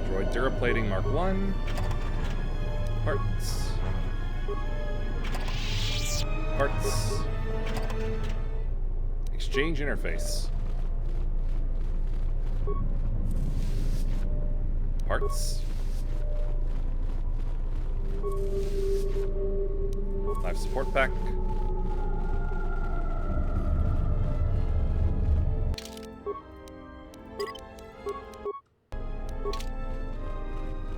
Droid Duraplating Mark 1. Parts. Parts. Exchange interface. Parts. Life support pack.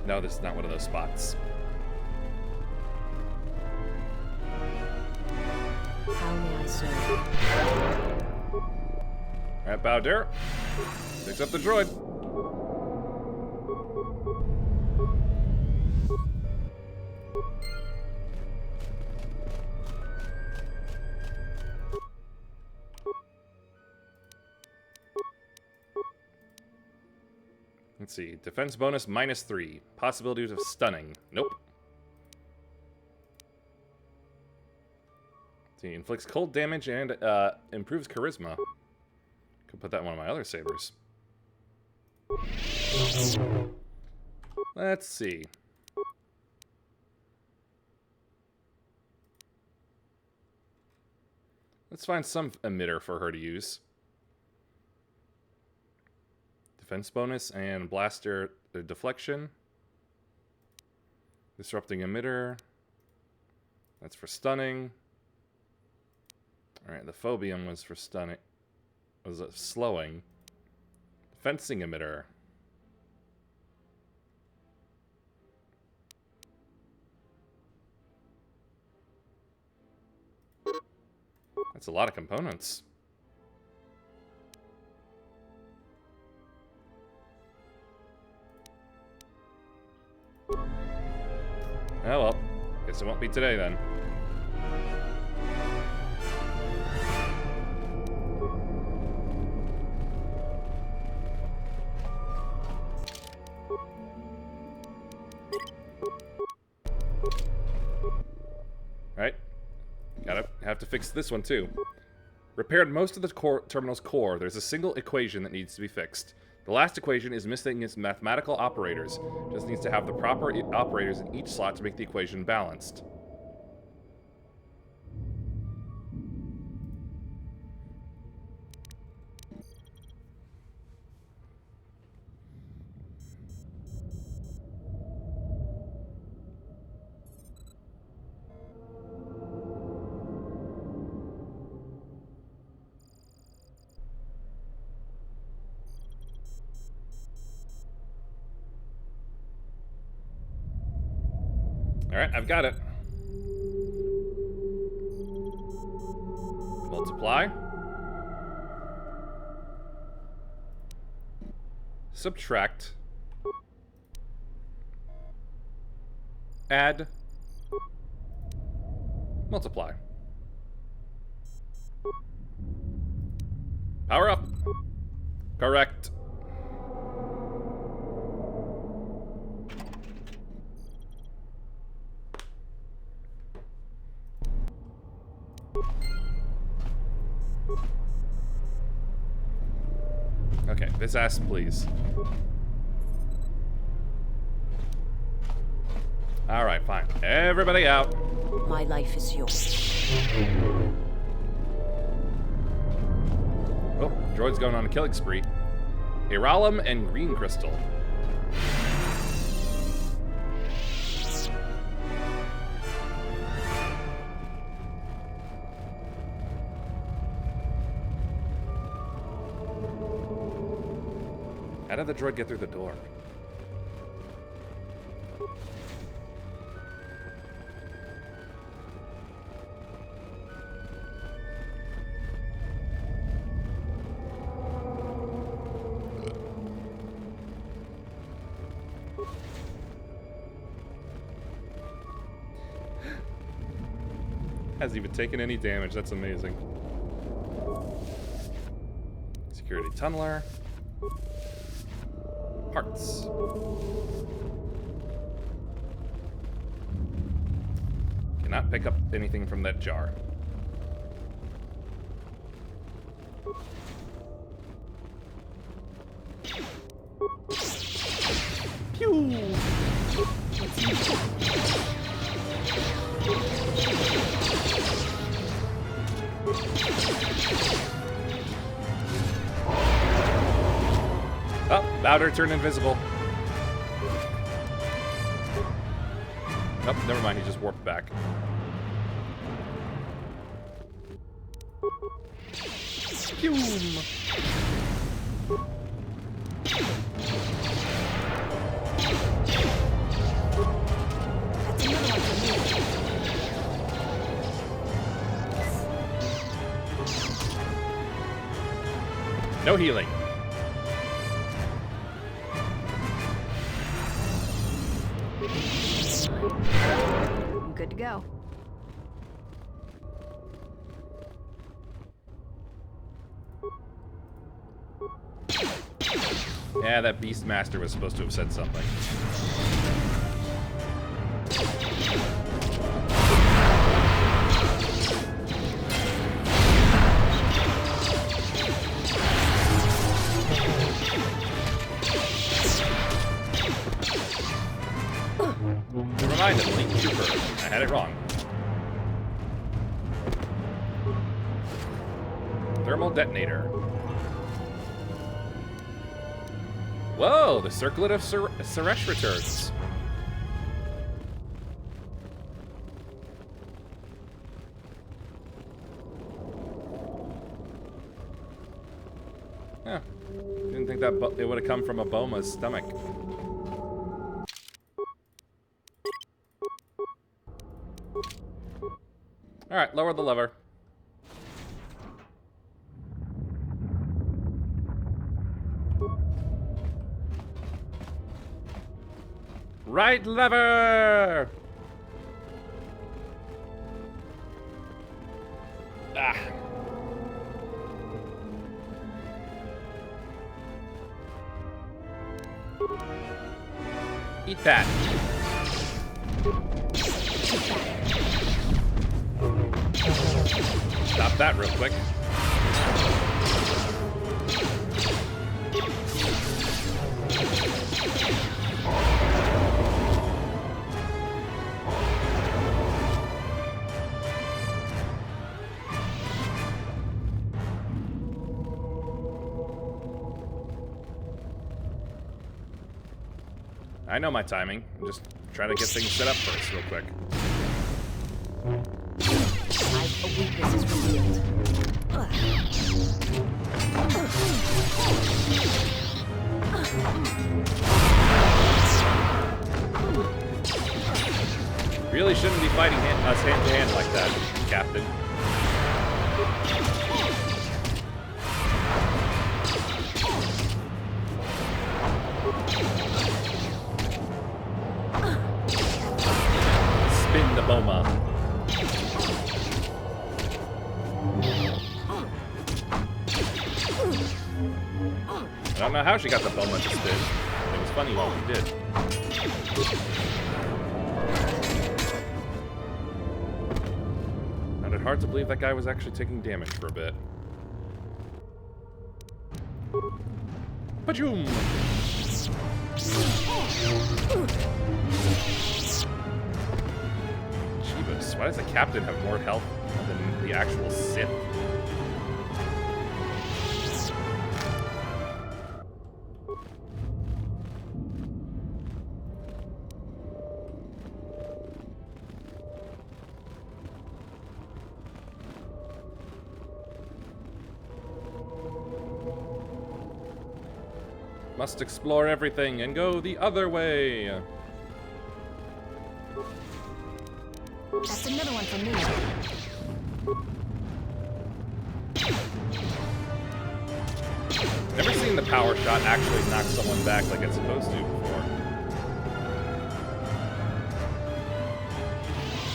No, this is not one of those spots. How may I serve you? Alright, Bowder. Picks up the droid. Let's see. Defense bonus -3. Possibilities of stunning. Nope. Let's see. Inflicts cold damage and improves charisma. Could put that in one of my other sabers. Let's see. Let's find some emitter for her to use. Defense bonus and blaster deflection. Disrupting emitter. That's for stunning. Alright, the phobium was for stunning. Was slowing. Fencing emitter. That's a lot of components. Oh well, guess it won't be today then. Right, have to fix this one too. Repaired most of the terminal's core. There's a single equation that needs to be fixed. The last equation is missing its mathematical operators. Just needs to have the proper operators in each slot to make the equation balanced. Alright, I've got it. Multiply. Subtract. Add. Multiply. Power up. Correct. Okay, this ass, please. Alright, fine. Everybody out. My life is yours. Oh, droid's going on a killing spree. Iralum and Green Crystal. How did the droid get through the door? Hasn't even taken any damage. That's amazing. Security tunneler. Parts. Cannot pick up anything from that jar. Pew! Oh, Bowder turned invisible. Nope, never mind, he just warped back. Fume! No healing. I'm good to go. Yeah, that Beastmaster was supposed to have said something. Never mind, it's Elite Trooper. I had it wrong. Thermal detonator. Whoa, the Circlet of Suresh returns. Yeah, didn't think that it would have come from a Boma's stomach. Alright, lower the lever. Right lever! Ah. Eat that. Stop that real quick. I know my timing. I'm just trying to get things set up first real quick. A weakness is revealed. Really shouldn't be fighting us hand to hand like that, Captain. Spin the Boma. I don't know how she got the Boma to spin. It was funny while she did. Found it hard to believe that guy was actually taking damage for a bit. Pajoom! Jeebus, why does the captain have more health than the actual Sith? Must explore everything and go the other way. That's another one for me. Never seen the power shot actually knock someone back like it's supposed to before.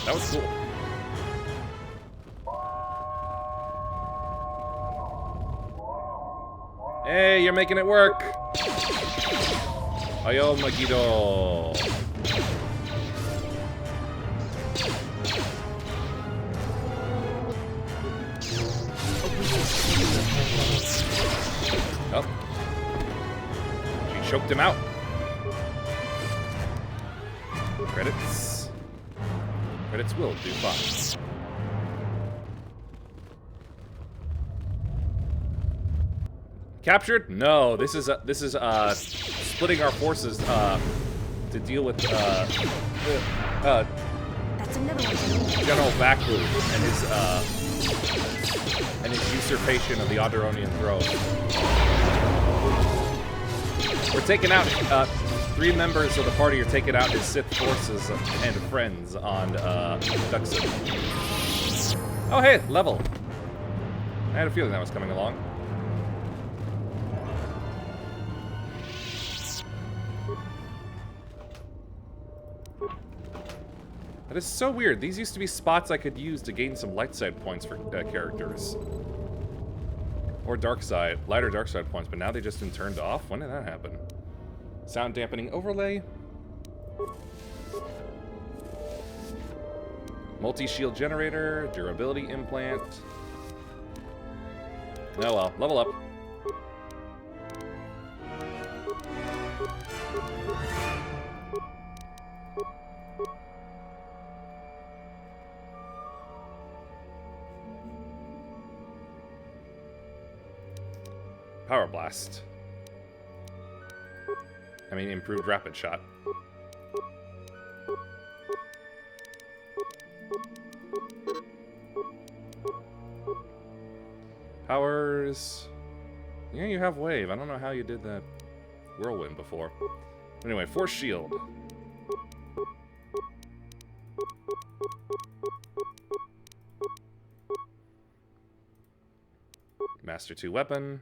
That was cool. Hey, you're making it work. Ayo Magido. Oh. She choked him out. Credits. Credits will do fine. Captured? No, this is splitting our forces to deal with That's another one. General Baku and his usurpation of the Onderonian throne. We're taking out 3 members of the party are taking out his Sith forces and friends on Duxon. Oh hey, level. I had a feeling that was coming along. That is so weird. These used to be spots I could use to gain some light side points for characters. Or dark side, light or dark side points, but now they just been turned off? When did that happen? Sound dampening overlay. Multi-shield generator, durability implant. Oh well, level up. Power blast. I mean, improved rapid shot. Powers. Yeah, you have wave. I don't know how you did that whirlwind before. Anyway, force shield. Master 2 weapon.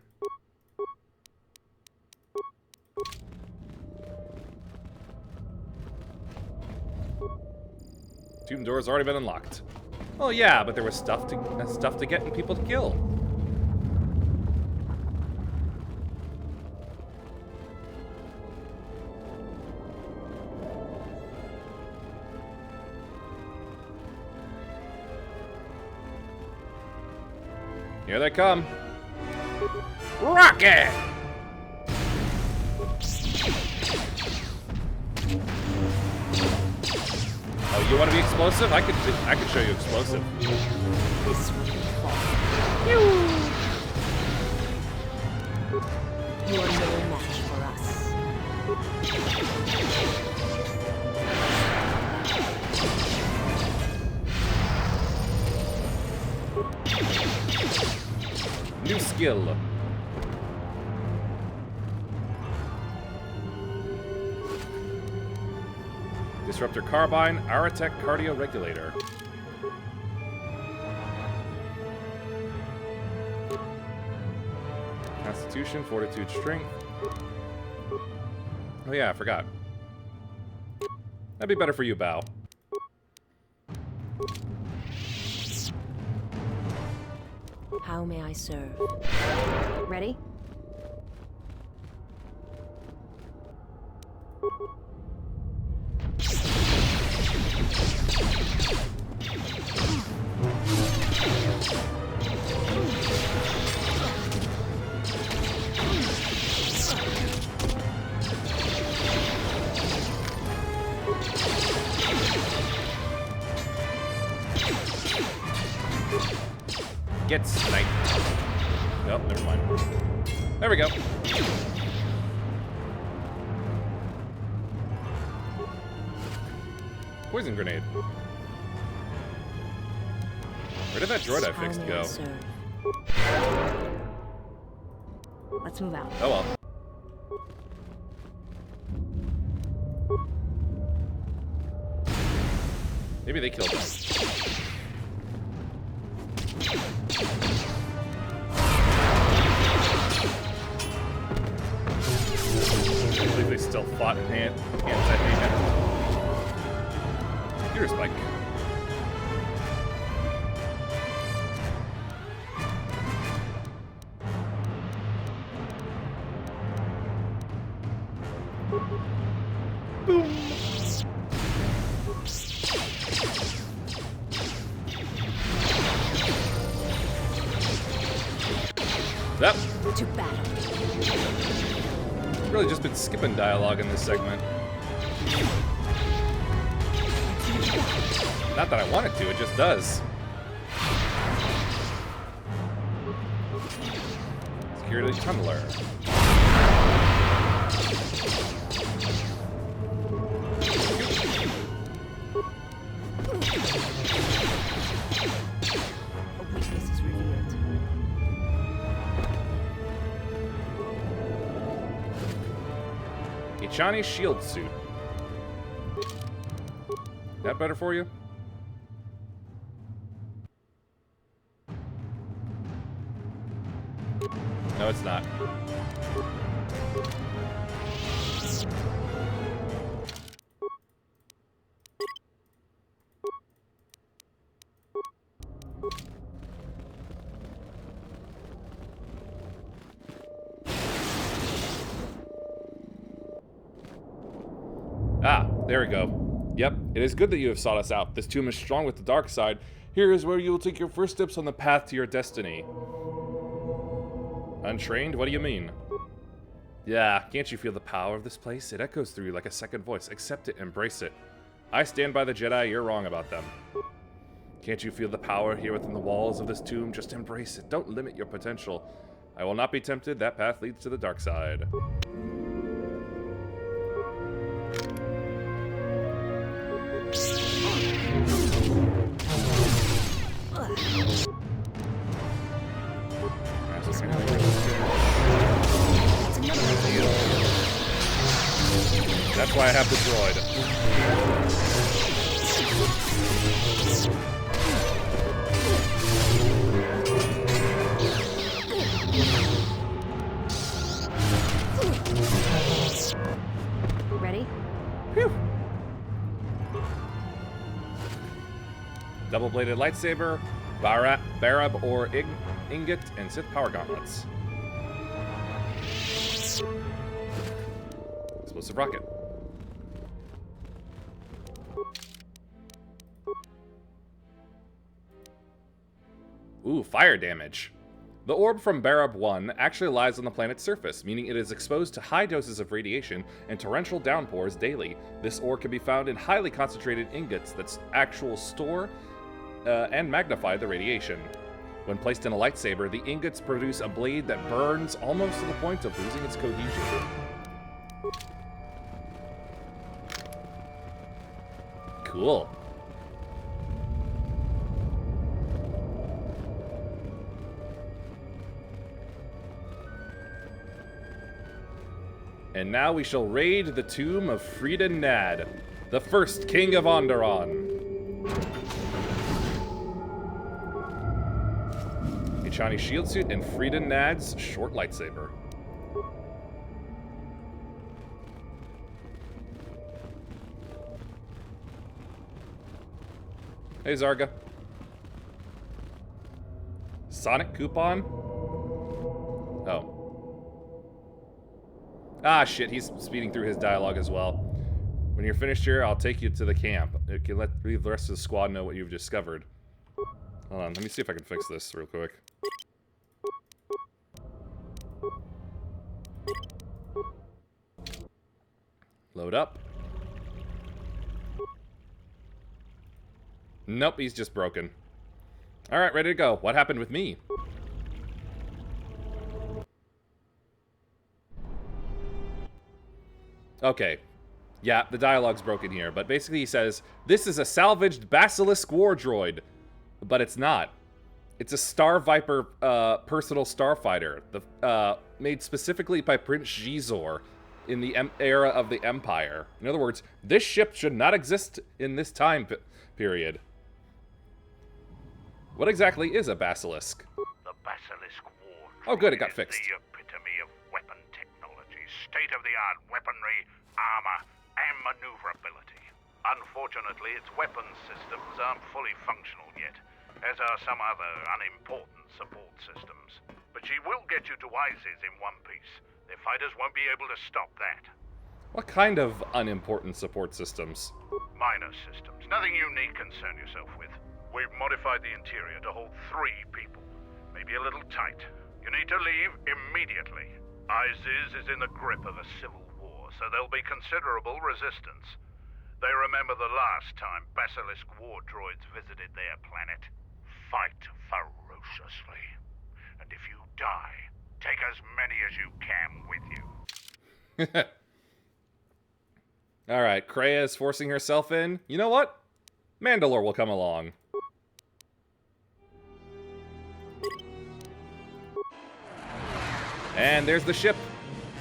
Tomb door's already been unlocked. Oh yeah, but there was stuff to get and people to kill. Here they come. Rocket! Oh, you want to be explosive? I could show you explosive. This will be fun. You are no match for us. New skill. Disruptor Carbine, Aratech Cardio Regulator. Constitution, Fortitude, Strength. Oh yeah, I forgot. That'd be better for you, Bao. How may I serve? Ready? Get sniped. Nope, never mind. There we go. Poison grenade. Where did that droid I fixed go? Let's move out. Oh well. Maybe they killed them. I believe they still fought anti-Hayman. Computer spike. Boom. Yep. To battle. Really just been skipping dialogue in this segment. Not that I want it to, it just does. Security tunneler. A weakness is revealed. Ichani shield suit. That better for you? No, it's not. Ah, there we go. Yep, it is good that you have sought us out. This tomb is strong with the dark side. Here is where you will take your first steps on the path to your destiny. Untrained? What do you mean? Yeah, can't you feel the power of this place? It echoes through you like a second voice. Accept it, embrace it. I stand by the Jedi, you're wrong about them. Can't you feel the power here within the walls of this tomb? Just embrace it. Don't limit your potential. I will not be tempted. That path leads to the dark side. That's why I have the droid. Ready? Phew. Double-bladed lightsaber, Barab or ingot, and Sith power gauntlets. Explosive rocket. Ooh, fire damage. The orb from Barab 1 actually lies on the planet's surface, meaning it is exposed to high doses of radiation and torrential downpours daily. This ore can be found in highly concentrated ingots that actually store and magnify the radiation. When placed in a lightsaber, the ingots produce a blade that burns almost to the point of losing its cohesion. Cool. And now we shall raid the tomb of Frida Nad. The first king of Onderon. A Chani shield suit and Friedan Nad's short lightsaber. Hey, Zarga. Sonic coupon? Oh. Ah, shit, he's speeding through his dialogue as well. When you're finished here, I'll take you to the camp. It can let the rest of the squad know what you've discovered. Hold on, let me see if I can fix this real quick. Load up. Nope, he's just broken. Alright, ready to go. What happened with me? Okay. Yeah, the dialogue's broken here, but basically he says, this is a salvaged Basilisk war droid. But it's not. It's a Star Viper personal starfighter, made specifically by Prince Xizor in the era of the Empire. In other words, this ship should not exist in this time period. What exactly is a Basilisk? The Basilisk War. Oh good, it got fixed. The epitome of weapon technology, state-of-the-art weaponry, armor, and maneuverability. Unfortunately, its weapons systems aren't fully functional yet, as are some other unimportant support systems. But she will get you to Isis in one piece. Their fighters won't be able to stop that. What kind of unimportant support systems? Minor systems. Nothing you need concern yourself with. We've modified the interior to hold 3 people. Maybe a little tight. You need to leave immediately. Isis is in the grip of a civil war, so there'll be considerable resistance. They remember the last time Basilisk war droids visited their planet. Fight ferociously. And if you die, take as many as you can with you. Alright, Kreia is forcing herself in. You know what? Mandalore will come along. And there's the ship,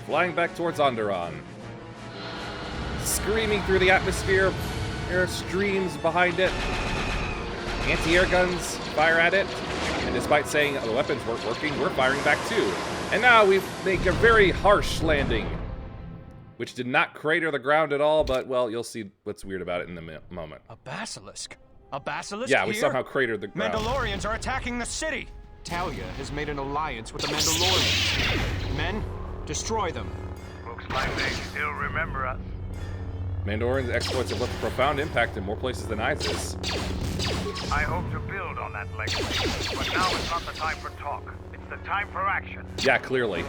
flying back towards Onderon. Screaming through the atmosphere, air streams behind it. Anti-air guns fire at it, and despite saying the weapons weren't working, we're firing back too. And now we make a very harsh landing, which did not crater the ground at all, but, well, you'll see what's weird about it in a moment. A basilisk? A basilisk Yeah, we here? somehow cratered the ground. Mandalorians are attacking the city! Talia has made an alliance with the Mandalorians. Men, destroy them. Looks like they still remember us. Mandalorian's exploits have left a profound impact in more places than Isis. I hope to build on that legacy, but now it's not the time for talk. It's the time for action. Yeah, clearly.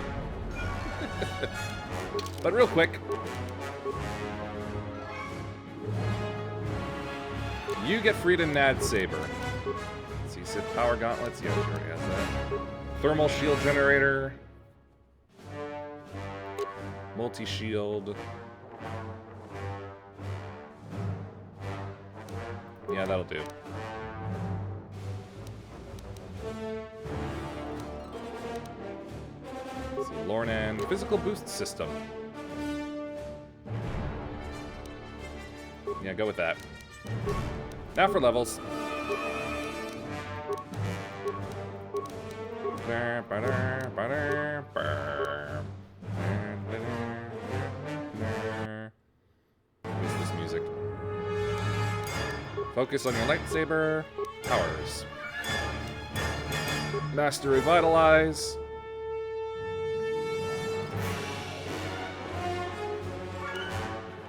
But real quick, you get Friedan Nad's saber. Let's see, Sith power gauntlets. Yeah, sure, he has that. Thermal shield generator. Multi-shield. Yeah, that'll do. Let's see, Lornan. Physical boost system. Yeah, go with that. Now for levels. What's this music? Focus on your lightsaber. Powers. Master Revitalize.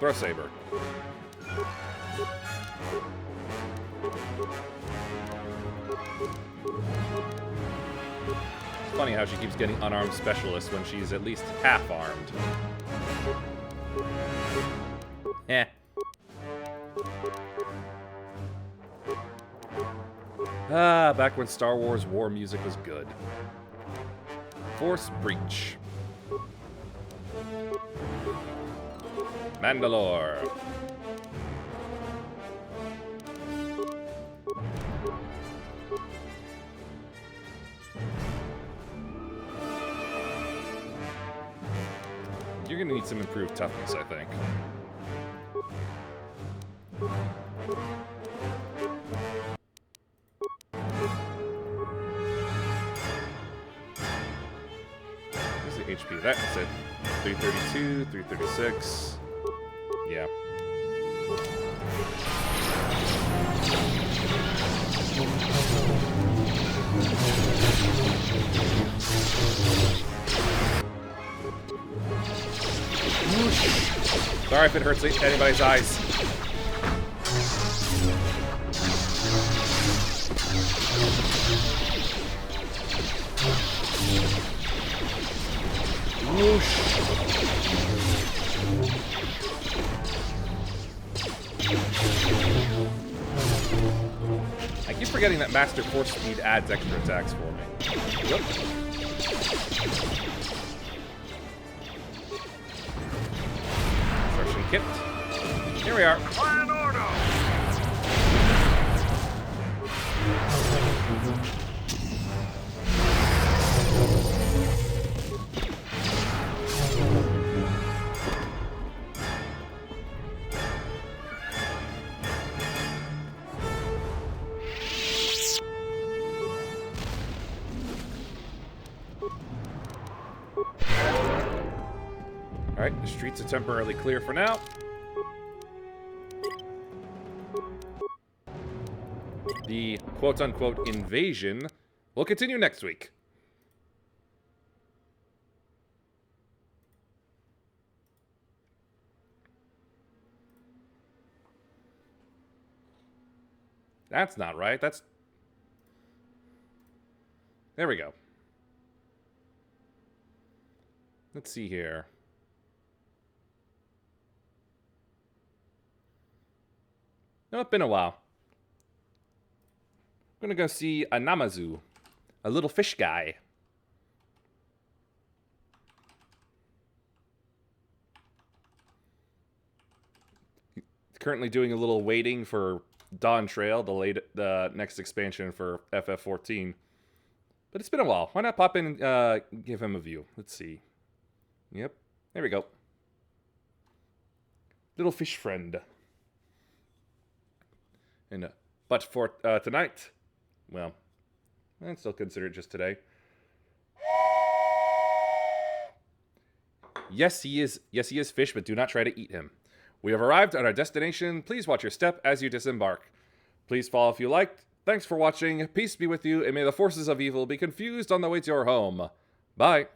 Throw saber. It's funny how she keeps getting unarmed specialists when she's at least half armed. Eh. Ah, back when Star Wars war music was good. Force Breach. Mandalore. You're gonna need some improved toughness, I think. Where's the HP? That's it. 332, 336. Yeah. Sorry if it hurts anybody's eyes. Whoosh. I keep forgetting that Master Force Speed adds extra attacks for me. Yep. Instruction kit. Here we are. Plan order. Alright, the streets are temporarily clear for now. The quote-unquote invasion will continue next week. That's not right. That's... There we go. Let's see here. No, it's been a while. I'm gonna go see a Namazu, a little fish guy. He's currently doing a little waiting for Dawn Trail, the next expansion for FF14. But it's been a while. Why not pop in and give him a view? Let's see. Yep, there we go. Little fish friend. And but for tonight, well, I'd still consider it just today. Yes, he is. Yes, he is fish, but do not try to eat him. We have arrived at our destination. Please watch your step as you disembark. Please follow if you liked. Thanks for watching. Peace be with you, and may the forces of evil be confused on the way to your home. Bye.